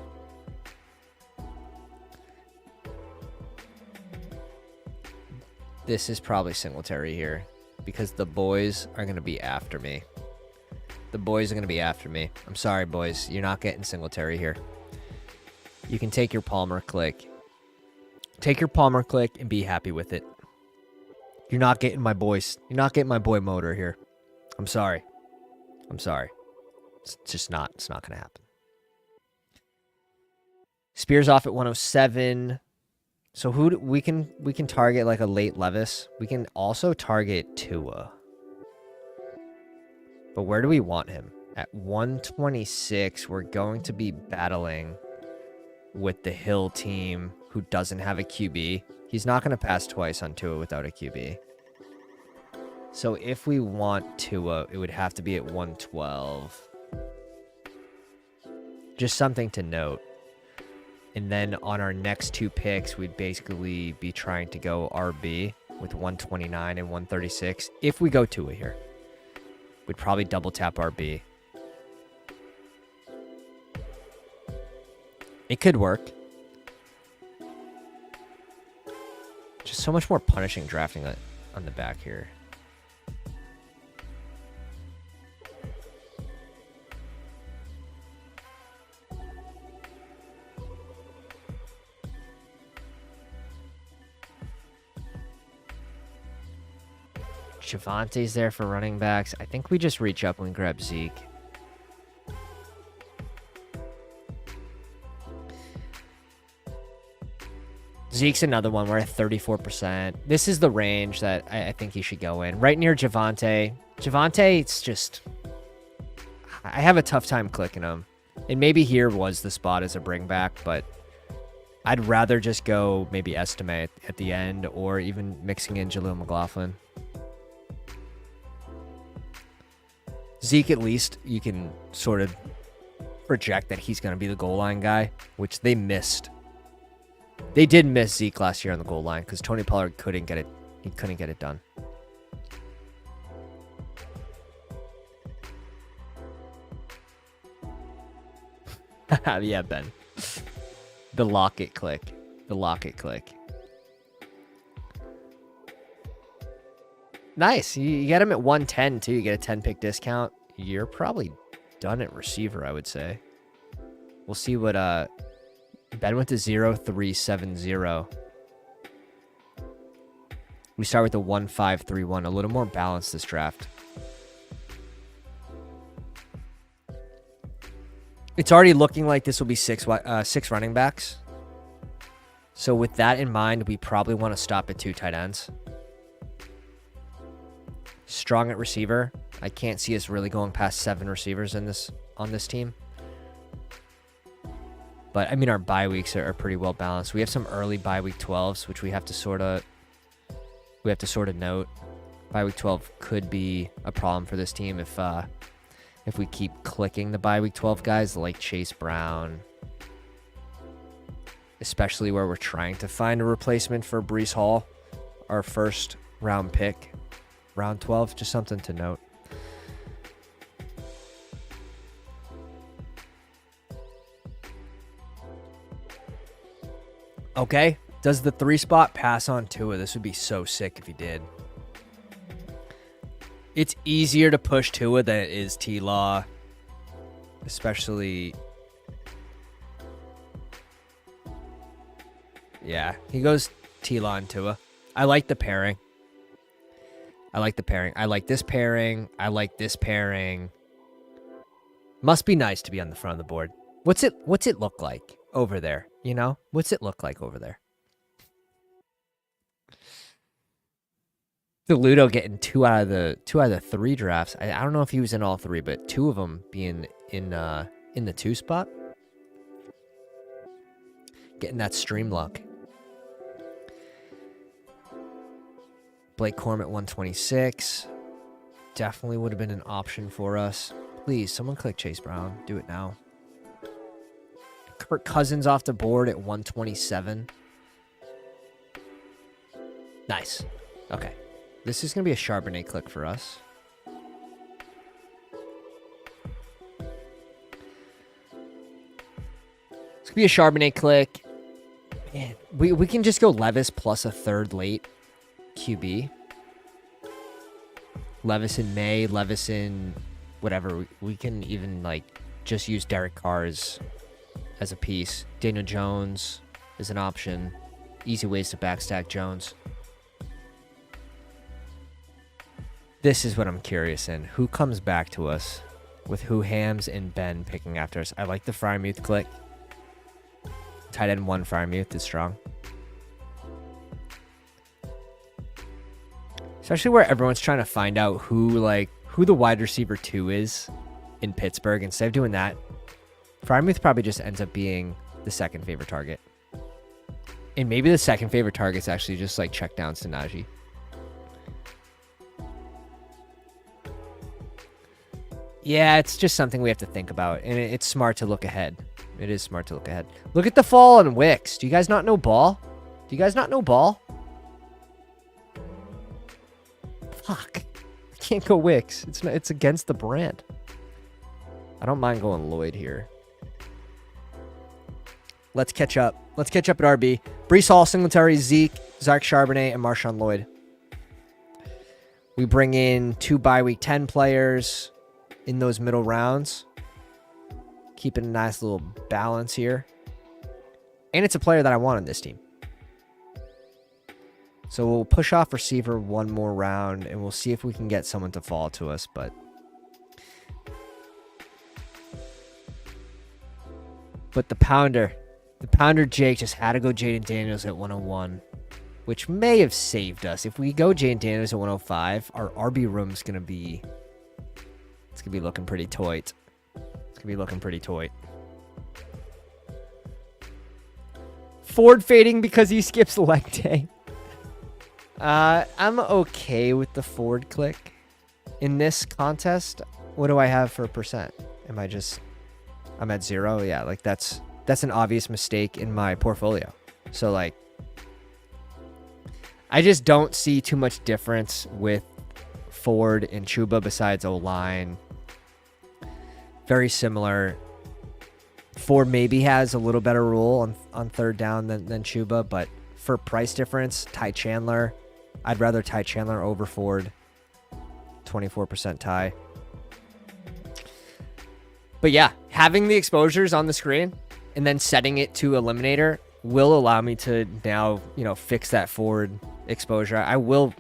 This is probably Singletary here because the boys are going to be after me. The boys are going to be after me. I'm sorry, boys. You're not getting Singletary here. You can take your Palmer click. Take your Palmer click and be happy with it. You're not getting my boys. You're not getting my boy Motor here. I'm sorry. I'm sorry. It's just not. It's not going to happen. Spears off at 107. So who we can target like a late Levis. We can also target Tua. But where do we want him? At 126, we're going to be battling with the Hill team who doesn't have a QB. He's not going to pass twice on Tua without a QB. So if we want Tua, it would have to be at 112. Just something to note. And then on our next 2 picks, we'd basically be trying to go RB with 129 and 136. If we go Tua here, we'd probably double tap RB. It could work. Just so much more punishing drafting on the back here. Javante's there for running backs. I think we just reach up and grab Zeke. Zeke's another one. We're at 34%. This is the range that I think he should go in. Right near Javante. Javante, it's just... I have a tough time clicking him. And maybe here was the spot as a bring back, but I'd rather just go maybe estimate at the end or even mixing in Jaleel McLaughlin. Zeke, at least, you can sort of project that he's going to be the goal line guy, which they missed. They did miss Zeke last year on the goal line because Tony Pollard couldn't get it. He couldn't get it done. Yeah, Ben. The Lockett click. The Lockett click. Nice. You get him at 110, too. You get a 10-pick discount. You're probably done at receiver, I would say. We'll see what... Ben went to 0-3-7-0. We start with the 1-5-3-1. A little more balanced this draft. It's already looking like this will be six running backs. So with that in mind, we probably want to stop at 2 tight ends. Strong at receiver. I can't see us really going past 7 receivers on this team. But I mean, our bye weeks are pretty well balanced. We have some early bye week 12s, which we have to sort of note. Bye week 12 could be a problem for this team if we keep clicking the bye week 12 guys like Chase Brown, especially where we're trying to find a replacement for Breece Hall, our first round pick, round 12. Just something to note. Okay, does the 3 spot pass on Tua? This would be so sick if he did. It's easier to push Tua than it is T-Law. Especially... Yeah, he goes T-Law and Tua. I like the pairing. I like the pairing. I like this pairing. I like this pairing. Must be nice to be on the front of the board. What's it look like over there? You know? What's it look like over there? The Ludo getting two out of the 3 drafts. I don't know if he was in all 3, but 2 of them being in the 2 spot. Getting that stream luck. Blake Corum at 126. Definitely would have been an option for us. Please, someone click Chase Brown. Do it now. Kirk Cousins off the board at 127. Nice. Okay. This is going to be a Charbonnet click for us. It's going to be a Charbonnet click. Man, we can just go Levis plus a 3rd late QB. Levis in May, Levis in whatever. We can even like just use Derek Carr as a piece. Daniel Jones is an option. Easy ways to backstack Jones. This is what I'm curious in. Who comes back to us with who Hams and Ben picking after us? I like the Frymuth click. Tight end 1 Frymuth is strong. Especially where everyone's trying to find out who the wide receiver 2 is in Pittsburgh. Instead of doing that, Frymuth probably just ends up being the 2nd favorite target. And maybe the 2nd favorite target's actually just like check downs to Najee. Yeah, it's just something we have to think about. And it's smart to look ahead. It is smart to look ahead. Look at the fall on Wicks. Do you guys not know ball? Do you guys not know ball? Fuck. I can't go Wicks. It's against the brand. I don't mind going Lloyd here. Let's catch up. Let's catch up at RB. Breece Hall, Singletary, Zeke, Zach Charbonnet, and Marshawn Lloyd. We bring in 2 bye week 10 players in those middle rounds. Keeping a nice little balance here. And it's a player that I want on this team. So we'll push off receiver 1 more round, and we'll see if we can get someone to fall to us. But the Pounder Jake just had to go Jaden Daniels at 101, which may have saved us. If we go Jaden Daniels at 105, our RB room's gonna be looking pretty toit. It's gonna be looking pretty toit. Ford fading because he skips leg day. I'm okay with the Ford click in this contest. What do I have for a percent? I'm at 0. Yeah, like that's an obvious mistake in my portfolio. So like, I just don't see too much difference with Ford and Chuba besides O-line. Very similar. Ford maybe has a little better rule on 3rd down than Chuba, but for price difference, Ty Chandler. I'd rather Ty Chandler over Ford. 24% Ty. But yeah, having the exposures on the screen and then setting it to Eliminator will allow me to now, fix that Ford exposure. I will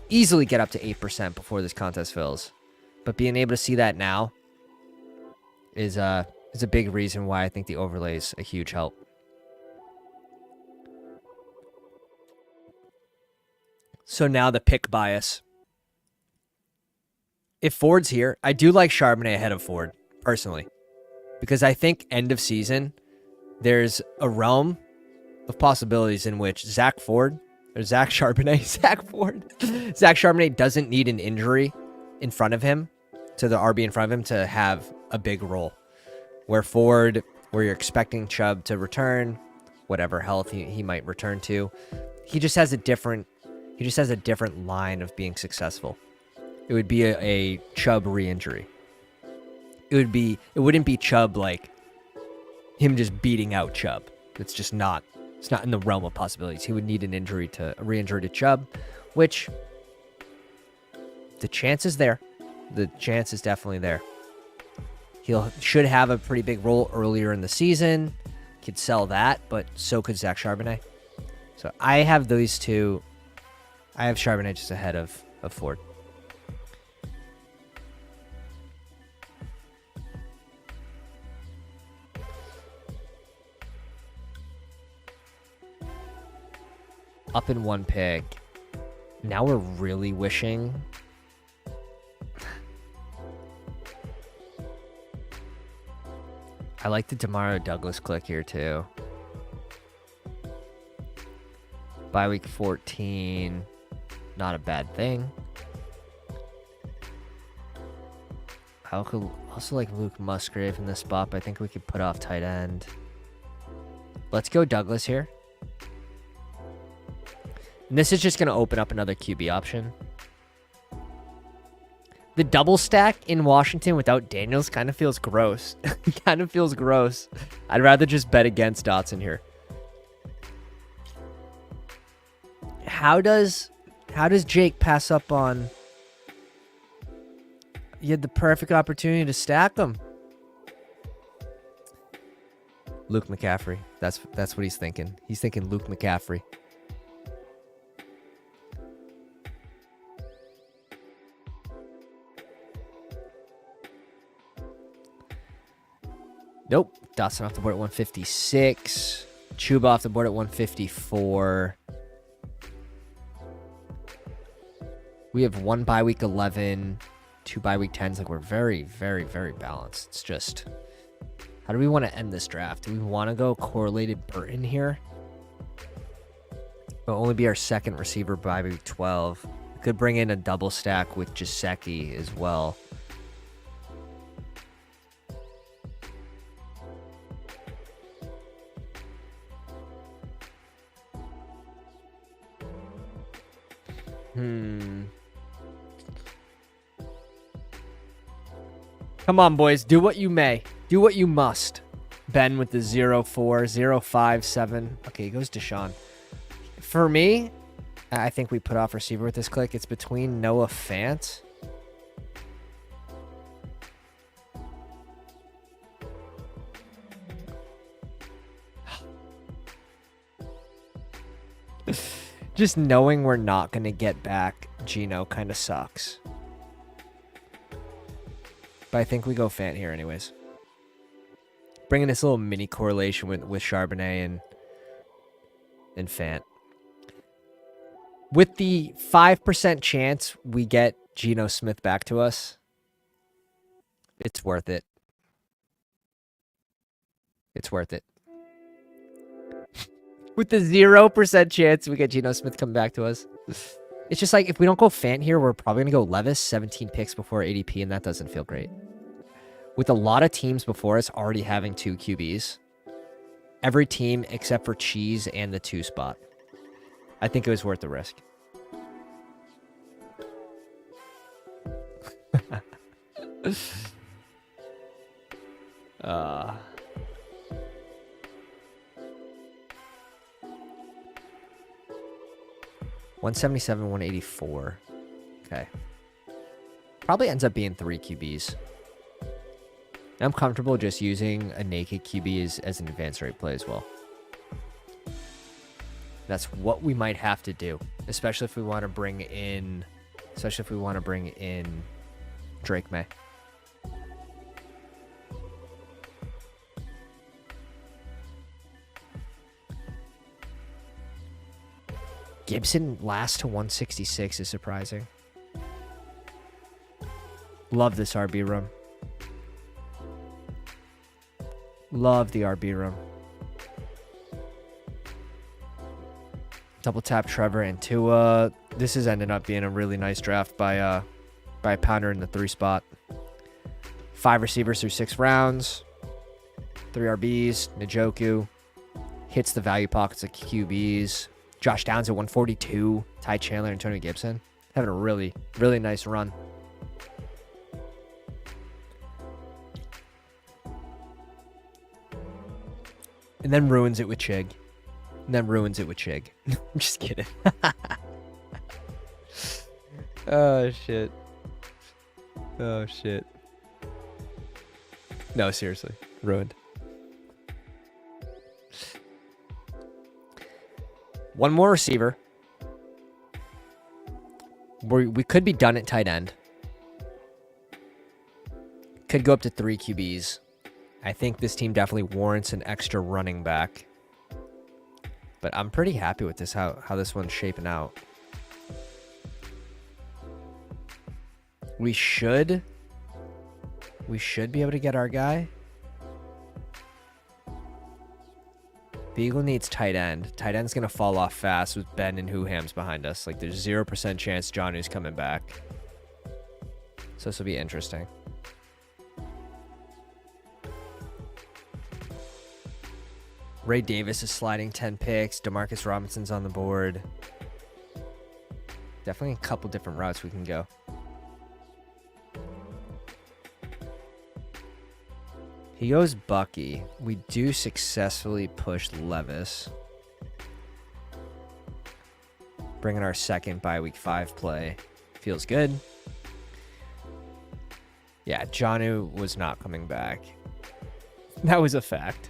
easily get up to 8% before this contest fills. But being able to see that now is a big reason why I think the overlay is a huge help. So now the pick bias. If Ford's here, I do like Charbonnet ahead of Ford, personally. Because I think end of season, there's a realm of possibilities in which Zach Charbonnet doesn't need an injury in front of him, to the RB in front of him, to have a big role. Where Ford, where you're expecting Chubb to return, whatever health he might return to, he just has a different line of being successful. It would be a Chubb re-injury. It wouldn't be Chubb like him just beating out Chubb. It's not in the realm of possibilities. He would need an re-injury to Chubb, which The chance is there. The chance is definitely there. Should have a pretty big role earlier in the season. Could sell that, but so could Zach Charbonnet. So I have these two. I have Charbonnet just ahead of Ford. Up in one pick. Now we're really wishing. I like the Demario Douglas click here too. Bye week 14. Not a bad thing. I also like Luke Musgrave in this spot, but I think we could put off tight end. Let's go Douglas here. And this is just going to open up another QB option. The double stack in Washington without Daniels kind of feels gross. Kind of feels gross. I'd rather just bet against Dotson here. How does Jake pass up on... You had the perfect opportunity to stack them. Luke McCaffrey. That's what he's thinking. He's thinking Luke McCaffrey. Nope. Dotson off the board at 156. Chuba off the board at 154. We have one bye week 11, two bye week 10s. Like, we're very, very, very balanced. It's just, how do we want to end this draft? Do we want to go correlated Burton here? It'll only be our second receiver bye week 12. We could bring in a double stack with Gesicki as well. Come on, boys. Do what you may. Do what you must. Ben with the 0-4, 0-5-7. Okay, he goes Deshaun. For me, I think we put off receiver with this click. It's between Noah Fant. Just knowing we're not going to get back Geno kind of sucks. But I think we go Fant here anyways. Bringing this little mini correlation with Charbonnet and Fant. With the 5% chance we get Geno Smith back to us, it's worth it. It's worth it. With the 0% chance we get Geno Smith coming back to us. It's just like, if we don't go Fant here, we're probably going to go Levis, 17 picks before ADP, and that doesn't feel great. With a lot of teams before us already having two QBs, every team except for Cheese and the 2 spot, I think it was worth the risk. uh... 177, 184. Okay. Probably ends up being 3 QBs. I'm comfortable just using a naked QB as an advanced rate play as well. That's what we might have to do, especially if we want to bring in, Drake May. Gibson last to 166 is surprising. Love this RB room. Love the RB room. Double tap Trevor and Tua. This is ending up being a really nice draft by Pounder in the 3 spot. 5 receivers through 6 rounds. 3 RBs. Njoku hits the value pockets of QBs. Josh Downs at 142. Ty Chandler and Tony Gibson. Having a really, really nice run. And then ruins it with Chig. I'm just kidding. Oh, shit. Oh, shit. No, seriously. Ruined. One more receiver. We could be done at tight end. Could go up to 3 QBs. I think this team definitely warrants an extra running back. But I'm pretty happy with this, how this one's shaping out. We should be able to get our guy. Beagle needs tight end. Tight end's going to fall off fast with Ben and Whohams behind us. Like, there's 0% chance Johnny's coming back. So this will be interesting. Ray Davis is sliding 10 picks. Demarcus Robinson's on the board. Definitely a couple different routes we can go. He goes Bucky. We do successfully push Levis. Bringing our second bye week 5 play. Feels good. Yeah, Jonnu was not coming back. That was a fact.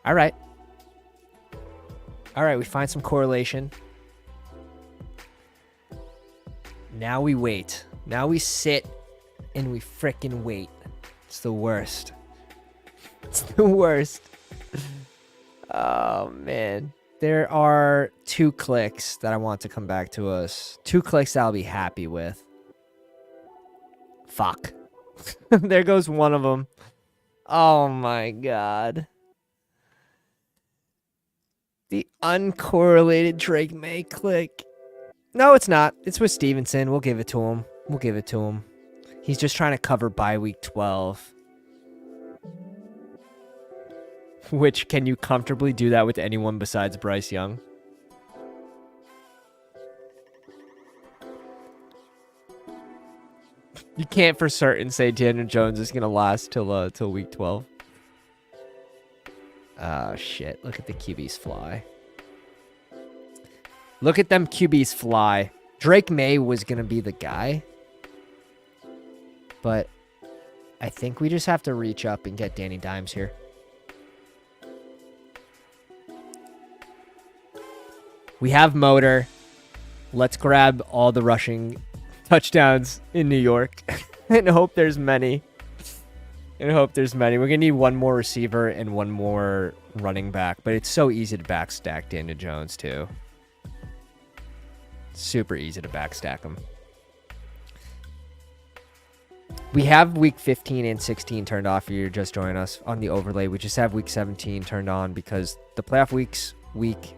All right. All right, we find some correlation. Now we wait. Now we sit and we frickin' wait. It's the worst. It's the worst. Oh, man. There are 2 clicks that I want to come back to us. 2 clicks that I'll be happy with. Fuck. There goes one of them. Oh, my God. The uncorrelated Drake May click. No, it's not. It's with Stevenson. We'll give it to him. We'll give it to him. He's just trying to cover bye week 12. Which, can you comfortably do that with anyone besides Bryce Young? You can't for certain say Daniel Jones is going to last till week 12. Oh, shit. Look at the QBs fly. Look at them QBs fly. Drake May was going to be the guy. But I think we just have to reach up and get Danny Dimes here. We have motor. Let's grab all the rushing touchdowns in New York and hope there's many. We're going to need one more receiver and one more running back. But it's so easy to backstack Daniel Jones, too. Super easy to backstack him. We have week 15 and 16 turned off if you're just joining us on the overlay. We just have week 17 turned on because the playoff weeks, week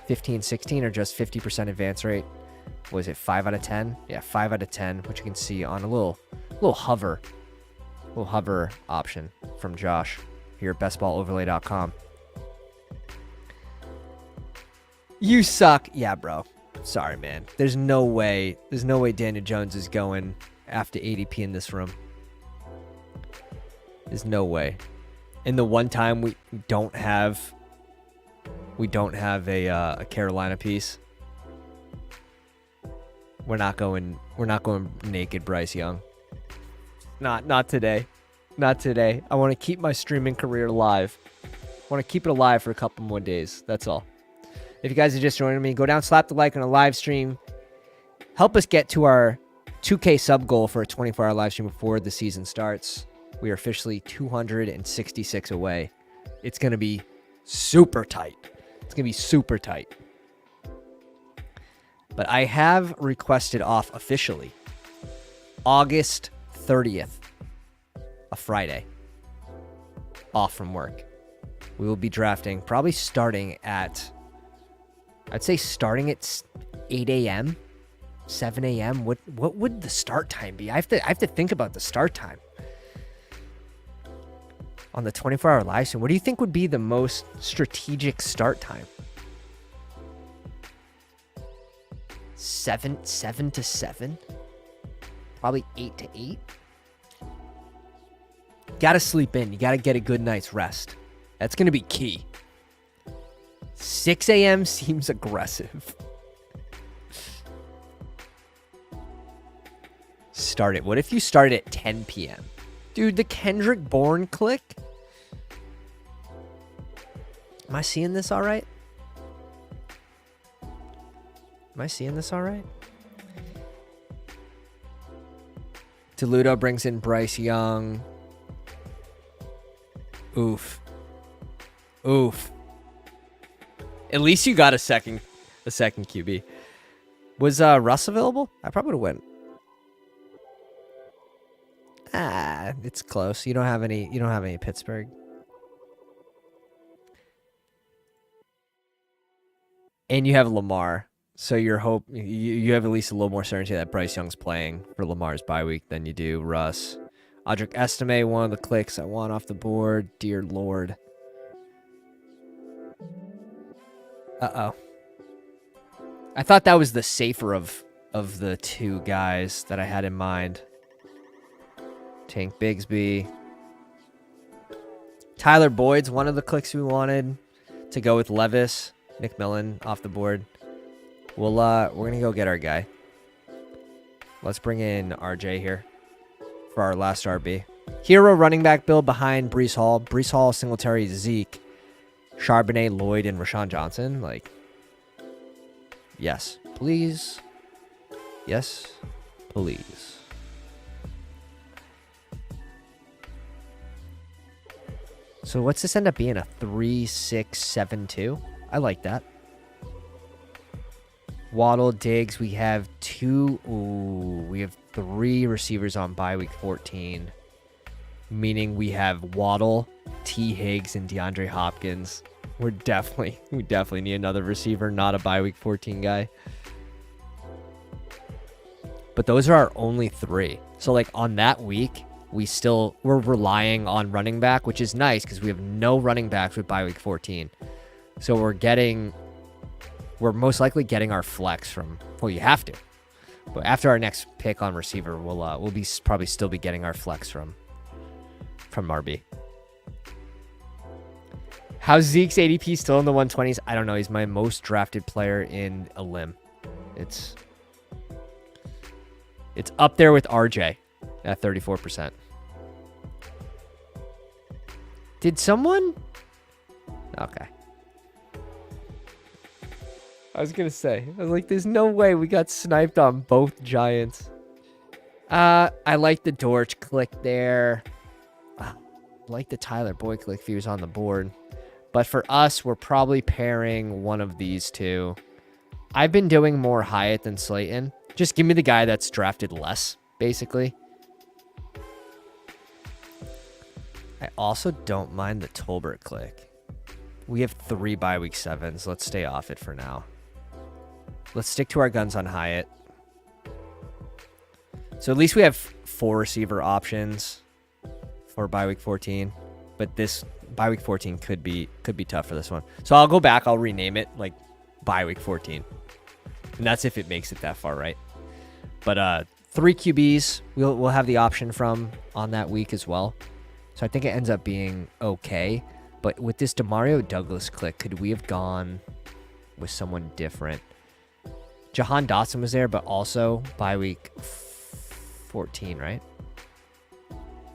15, 16 are just 50% advance rate. Was it 5 out of 10? Yeah, 5 out of 10, which you can see on a little hover option from Josh here at bestballoverlay.com. You suck. Yeah, bro. Sorry, man. There's no way Daniel Jones is going after ADP in this room. There's no way. And the one time we don't have a Carolina piece, we're not going naked Bryce Young. Not today. Not today. I want to keep my streaming career alive. I want to keep it alive for a couple more days. That's all. If you guys are just joining me, go down, slap the like on a live stream. Help us get to our 2K sub goal for a 24-hour live stream before the season starts. We are officially 266 away. It's going to be super tight. But I have requested off officially August 30th, a Friday, off from work. We will be drafting, probably starting at, I'd say starting at 8 a.m., 7 a.m. What would the start time be? I have to think about the start time on the 24-hour live stream. What do you think would be the most strategic start time? 7 to 7? Probably 8 to 8? Gotta sleep in. You gotta get a good night's rest. That's gonna be key. 6 a.m. seems aggressive. start it? What if you start at 10 p.m.? Dude, the Kendrick Bourne click? Am I seeing this all right? Am I seeing this all right? DeLudo brings in Bryce Young. Oof. Oof. At least you got a second QB. Was Russ available? I probably would have went. It's close. You don't have any Pittsburgh. And you have Lamar. So you have at least a little more certainty that Bryce Young's playing for Lamar's bye week than you do Russ. Audric Estime, one of the clicks I want off the board. Dear Lord. Uh-oh. I thought that was the safer of the two guys that I had in mind. Tank Bigsby. Tyler Boyd's one of the clicks we wanted to go with Levis. Nick Millen off the board. We're gonna go get our guy. Let's bring in RJ here for our last RB. Hero running back build behind Breece Hall. Breece Hall, Singletary, Zeke, Charbonnet, Lloyd, and Rashawn Johnson. Like, yes, please. Yes, please. So what's this end up being? A 3-6-7-2? I like that. Waddle, Diggs. We have we have 3 receivers on bye week 14. Meaning we have Waddle, T. Higgs, and DeAndre Hopkins. We definitely need another receiver, not a bye week 14 guy. But those are our only 3. So like on that week, we're relying on running back, which is nice because we have no running backs with bye week 14. So we're most likely getting our flex from, well, you have to. But after our next pick on receiver, we'll probably still be getting our flex from RB. How's Zeke's ADP still in the 120s? I don't know. He's my most drafted player in a limb. It's up there with RJ at 34%. Did someone? Okay. I was going to say, I was like, there's no way we got sniped on both Giants. I like the Dortch click there. I like the Tyler Boyd click if he was on the board. But for us, we're probably pairing one of these two. I've been doing more Hyatt than Slayton. Just give me the guy that's drafted less, basically. I also don't mind the Tolbert click. We have 3 bye week 7s. Let's stay off it for now. Let's stick to our guns on Hyatt. So at least we have 4 receiver options for bye week 14. But this bye week 14 could be tough for this one. So I'll go back. I'll rename it like bye week 14. And that's if it makes it that far, right? But 3 QBs we'll have the option from on that week as well. So I think it ends up being okay. But with this Demario Douglas click, could we have gone with someone different? Jahan Dotson was there, but also bye week 14, right?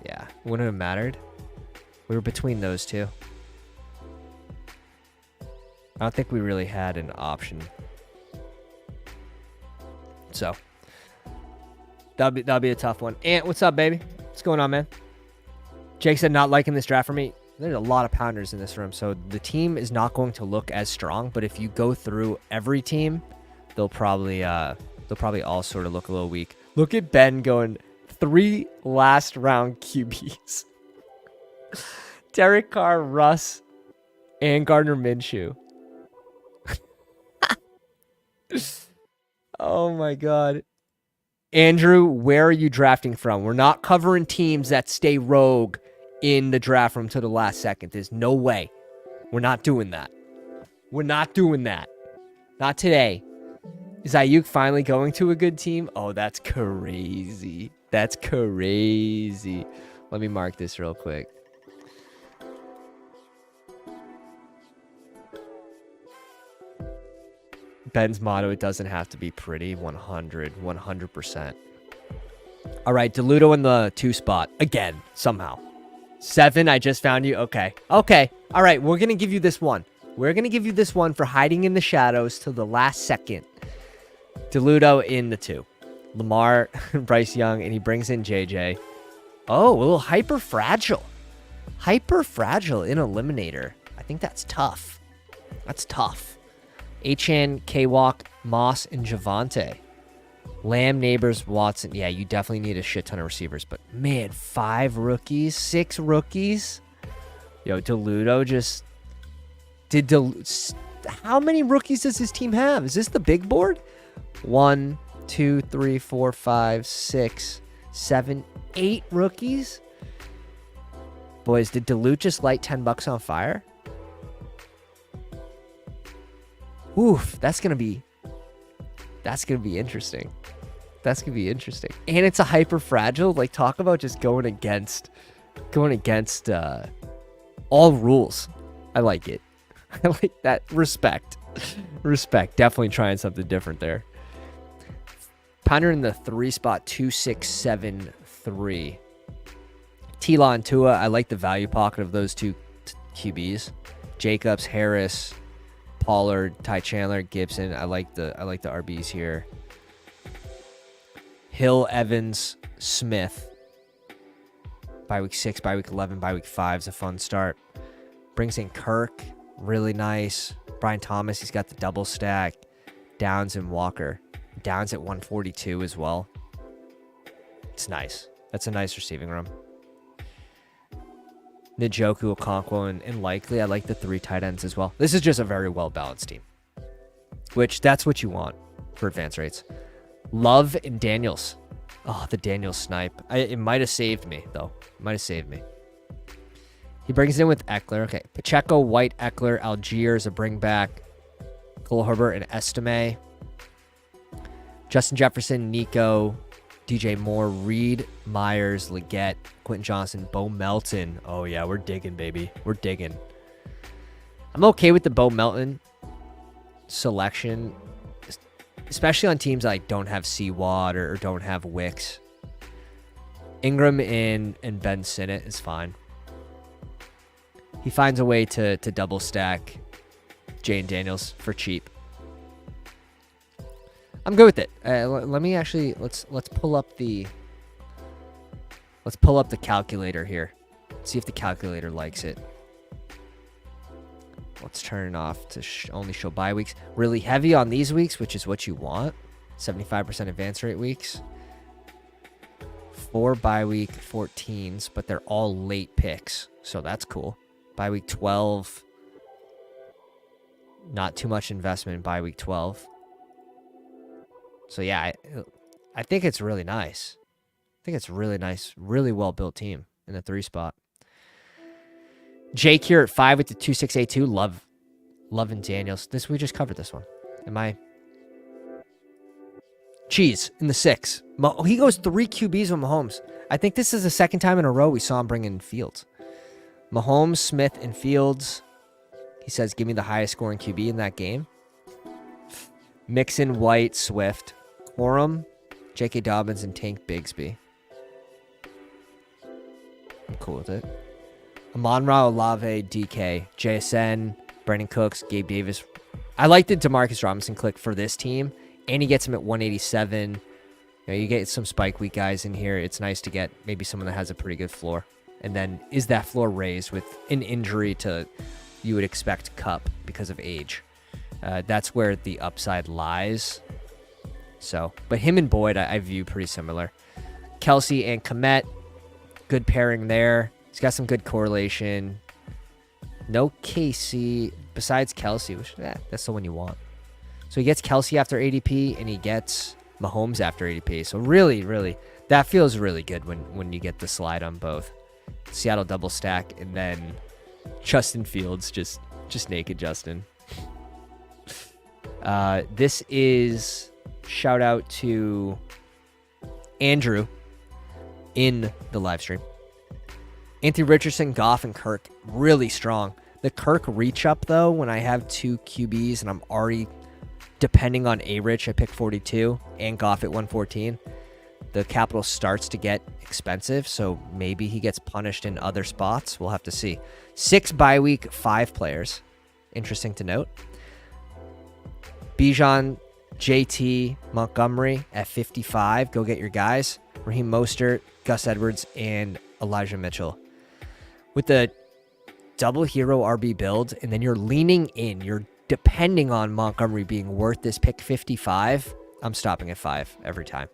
Yeah, wouldn't have mattered. We were between those two. I don't think we really had an option. So that'll be a tough one. Ant, what's up, baby? What's going on, man? Jake said not liking this draft for me. There's a lot of pounders in this room, so the team is not going to look as strong. But if you go through every team, they'll probably all sort of look a little weak. Look at Ben going 3 last round QBs. Derek Carr, Russ, and Gardner Minshew. Oh my God. Andrew, where are you drafting from? We're not covering teams that stay rogue in the draft room to the last second. There's no way. We're not doing that. We're not doing that. Not today. Is Ayuk finally going to a good team? Oh, that's crazy. That's crazy. Let me mark this real quick. Ben's motto, it doesn't have to be pretty. 100%. All right, DeLuto in the 2 spot again, somehow. 7, I just found you. Okay. Okay. All right, we're going to give you this one. We're going to give you this one for hiding in the shadows till the last second. DeLuto in the 2. Lamar, Bryce Young, and he brings in JJ. Oh, a little hyper fragile. Hyper fragile in Eliminator. I think that's tough. That's tough. HN, K-Walk, Moss, and Javante. Lamb, Neighbors, Watson. Yeah, you definitely need a shit ton of receivers. But, man, 5 rookies, 6 rookies. Yo, DeLuto just... How many rookies does his team have? Is this the big board? 1, 2, 3, 4, 5, 6, 7, 8 rookies? Boys, did DeLuto just light $10 on fire? Oof, that's gonna be interesting. That's gonna be interesting. And it's a hyper fragile. Like, talk about just going against all rules. I like it. I like that. Respect. Respect. Definitely trying something different there. Pounder in the 3 spot, 2673. T-Law and Tua. I like the value pocket of those 2 QBs. Jacobs, Harris, Pollard, Ty Chandler, Gibson. I like the RBs here. Hill, Evans, Smith. By week 6, by week 11, by week 5 is a fun start. Brings in Kirk, really nice. Brian Thomas, he's got the double stack. Downs and Walker. Downs at 142 as well. It's nice. That's a nice receiving room. Njoku, Okonkwo, and Likely. I like the 3 tight ends as well. This is just a very well-balanced team, which that's what you want for advance rates. Love and Daniels. Oh, the Daniels snipe. It might have saved me, though. It might have saved me. He brings in with Eckler. Okay, Pacheco, White, Eckler, Algiers, a bring back. Cole Herbert and Estime. Justin Jefferson, Nico, DJ Moore, Reed, Myers, Leggett, Quentin Johnson, Bo Melton. Oh, yeah, we're digging, baby. We're digging. I'm okay with the Bo Melton selection, especially on teams that like don't have Seawad or don't have Wicks. Ingram and Ben Sinnott is fine. He finds a way to double stack Jane Daniels for cheap. I'm good with it. Let me actually let's pull up the calculator here. See if the calculator likes it. Let's turn it off to only show bye weeks. Really heavy on these weeks, which is what you want. 75% advance rate weeks. 4 bye week 14s, but they're all late picks, so that's cool. Bye week 12. Not too much investment in bye week 12. So yeah, I think it's really nice. I think it's really nice, really well-built team in the 3 spot. Jake here at 5 with the 2682. Love and Daniels. We just covered this one. Cheese in the 6. He goes 3 QBs with Mahomes. I think this is the second time in a row we saw him bring in Fields. Mahomes, Smith, and Fields. He says, give me the highest scoring QB in that game. Mixon, White, Swift. Corum, J.K. Dobbins, and Tank Bigsby. I'm cool with it. Amon-Ra, Olave, DK, JSN, Brandon Cooks, Gabe Davis. I like the Demarcus Robinson click for this team, and he gets him at 187. You know, you get some spike week guys in here. It's nice to get maybe someone that has a pretty good floor. And then is that floor raised with an injury to, you would expect, Cup because of age. That's where the upside lies. So, but him and Boyd, I view pretty similar. Kelsey and Komet, good pairing there. He's got some good correlation. No KC besides Kelsey, which that's the one you want. So he gets Kelsey after ADP, and he gets Mahomes after ADP. So really, really, that feels really good when you get the slide on both. Seattle double stack, and then Justin Fields, just naked Justin. This is shout out to Andrew in the live stream. Anthony Richardson, Goff, and Kirk, really strong. The Kirk reach up, though, when I have 2 QBs and I'm already depending on A-Rich, I pick 42, and Goff at 114. The capital starts to get expensive, so maybe he gets punished in other spots. We'll have to see. 6 bye week, 5 players. Interesting to note. Bijan, JT, Montgomery at 55. Go get your guys. Raheem Mostert, Gus Edwards, and Elijah Mitchell. With the double hero RB build, and then you're leaning in. You're depending on Montgomery being worth this pick 55. I'm stopping at 5 every time.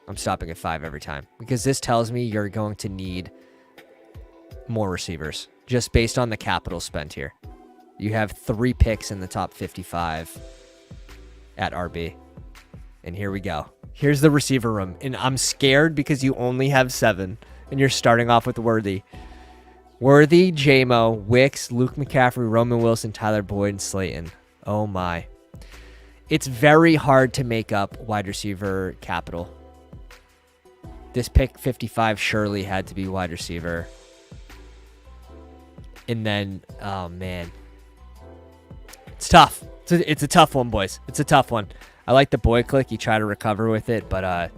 I'm stopping at 5 every time. Because this tells me you're going to need more receivers. Just based on the capital spent here. You have 3 picks in the top 55 at RB. And here we go. Here's the receiver room. And I'm scared because you only have 7. And you're starting off with Worthy. Worthy, J-Mo, Wicks, Luke McCaffrey, Roman Wilson, Tyler Boyd, and Slayton. Oh my. It's very hard to make up wide receiver capital. This pick 55 surely had to be wide receiver. And then, oh man. It's tough. It's a tough one, boys. It's a tough one. I like the boy click. You try to recover with it, but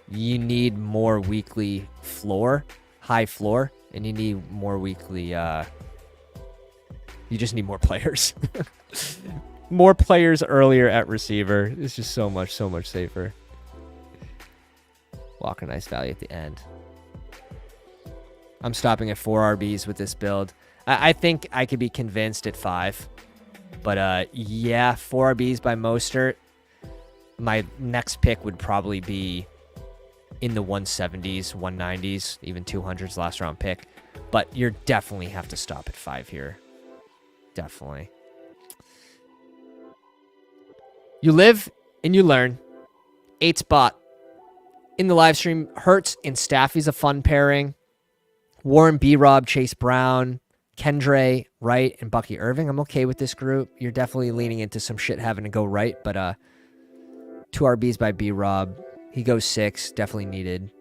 you need more weekly floor, high floor, and you need more weekly. You just need more players. More players earlier at receiver. It's just so much safer. Walker, nice value at the end. I'm stopping at 4 RBs with this build. I think I could be convinced at 5. But yeah, 4 RBs by Mostert. My next pick would probably be in the 170s, 190s, even 200s last round pick. But you definitely have to stop at 5 here. Definitely. You live and you learn. 8 spot. In the live stream, Hurts and Staffy's a fun pairing. Warren B-Rob, Chase Brown, Kendre, Wright, and Bucky Irving. I'm okay with this group. You're definitely leaning into some shit having to go right, but 2 RBs by B-Rob. He goes 6, definitely needed.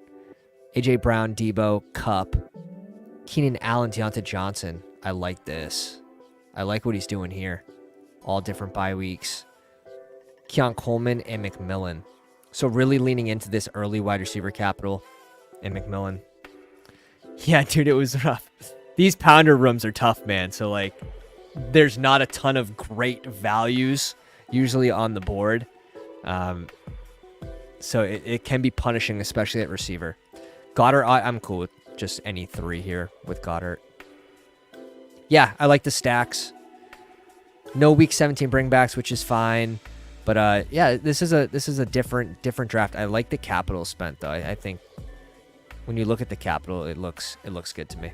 AJ Brown, Debo, Cup, Keenan Allen, Deontay Johnson. I like this. I like what he's doing here. All different bye weeks. Keon Coleman and McMillan. So really leaning into this early wide receiver capital and McMillan. Yeah, dude, it was rough. These pounder rooms are tough, man. So, like, there's not a ton of great values usually on the board. So it can be punishing, especially at receiver. Goddard, I'm cool with just any 3 here with Goddard. Yeah, I like the stacks. No week 17 bringbacks, which is fine. But yeah, this is a different draft. I like the capital spent though. I think when you look at the capital, it looks good to me.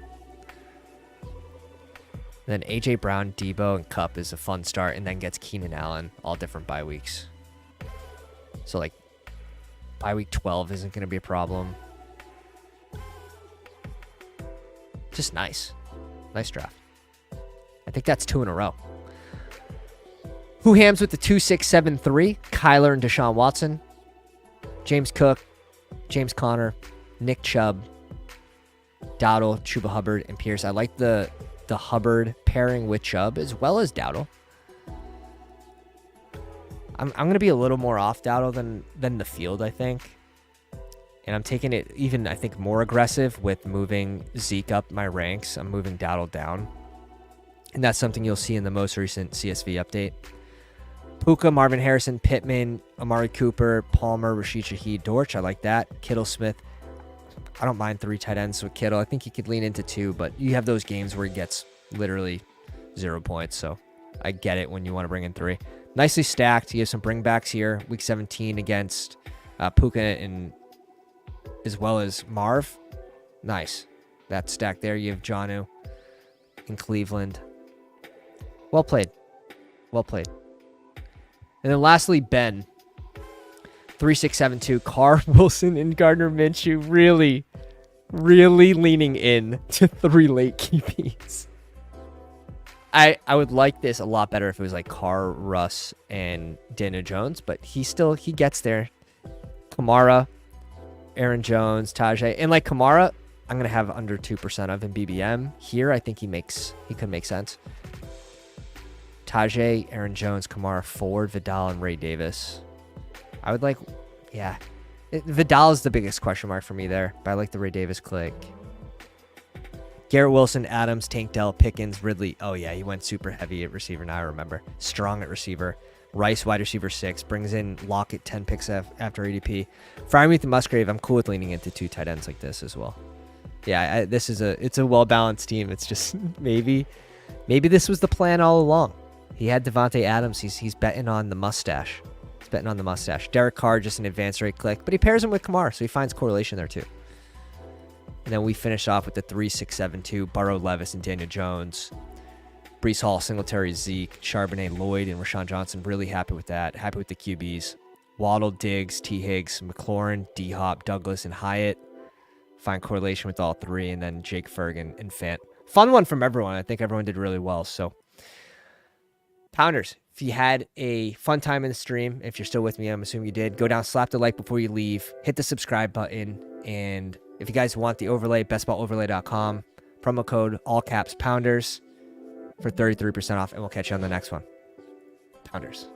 Then AJ Brown, Debo, and Cup is a fun start, and then gets Keenan Allen, all different bye weeks. So like bye week 12 isn't going to be a problem. Just nice draft. I think that's 2 in a row. Who hams with the 2-6-7-3? Kyler and Deshaun Watson. James Cook, James Conner, Nick Chubb, Dowdle, Chuba Hubbard, and Pierce. I like the Hubbard pairing with Chubb as well as Dowdle. I'm going to be a little more off Dowdle than the field, I think. And I'm taking it even, I think, more aggressive with moving Zeke up my ranks. I'm moving Dowdle down. And that's something you'll see in the most recent CSV update. Puka, Marvin Harrison, Pittman, Amari Cooper, Palmer, Rashid Shaheed, Dortch. I like that. Kittle, Smith. I don't mind 3 tight ends with Kittle. I think he could lean into 2, but you have those games where he gets literally 0 points. So I get it when you want to bring in 3. Nicely stacked. You have some bringbacks here. Week 17 against Puka and as well as Marv. Nice. That stack there. You have Jonnu in Cleveland. Well played. Well played. And then lastly, Ben. 3-6-7-2. Carr, Wilson, and Gardner Minshew. Really leaning in to 3 late QBs. I would like this a lot better if it was like Carr, Russ, and Daniel Jones, but he gets there. Kamara, Aaron Jones, Tajay, and like Kamara, I'm gonna have under 2% of in BBM. Here, I think he could make sense. Tajay, Aaron Jones, Kamara, Ford, Vidal, and Ray Davis. I would like, yeah. Vidal is the biggest question mark for me there, but I like the Ray Davis click. Garrett Wilson, Adams, Tank Dell, Pickens, Ridley. Oh, yeah, he went super heavy at receiver, now I remember. Strong at receiver. Rice, wide receiver 6. Brings in Lockett, 10 picks after ADP. Freiermuth and Musgrave, I'm cool with leaning into 2 tight ends like this as well. Yeah, it's a well-balanced team. It's just maybe this was the plan all along. He had Devontae Adams. He's betting on the mustache. He's betting on the mustache. Derek Carr, just an advanced rate click, but he pairs him with Kamara, so he finds correlation there too. And then we finish off with the 3-6-7-2, Burrow, Levis, and Daniel Jones. Breece Hall, Singletary, Zeke, Charbonnet, Lloyd, and Rashawn Johnson. Really happy with that. Happy with the QBs. Waddle, Diggs, T. Higgs, McLaurin, D-Hop, Douglas, and Hyatt. Find correlation with all 3, and then Jake Fergan and Fant. Fun one from everyone. I think everyone did really well. So, Pounders, if you had a fun time in the stream, if you're still with me, I'm assuming you did, go down, slap the like before you leave, hit the subscribe button, and if you guys want the overlay, bestballoverlay.com, promo code all caps Pounders for 33% off, and we'll catch you on the next one. Pounders.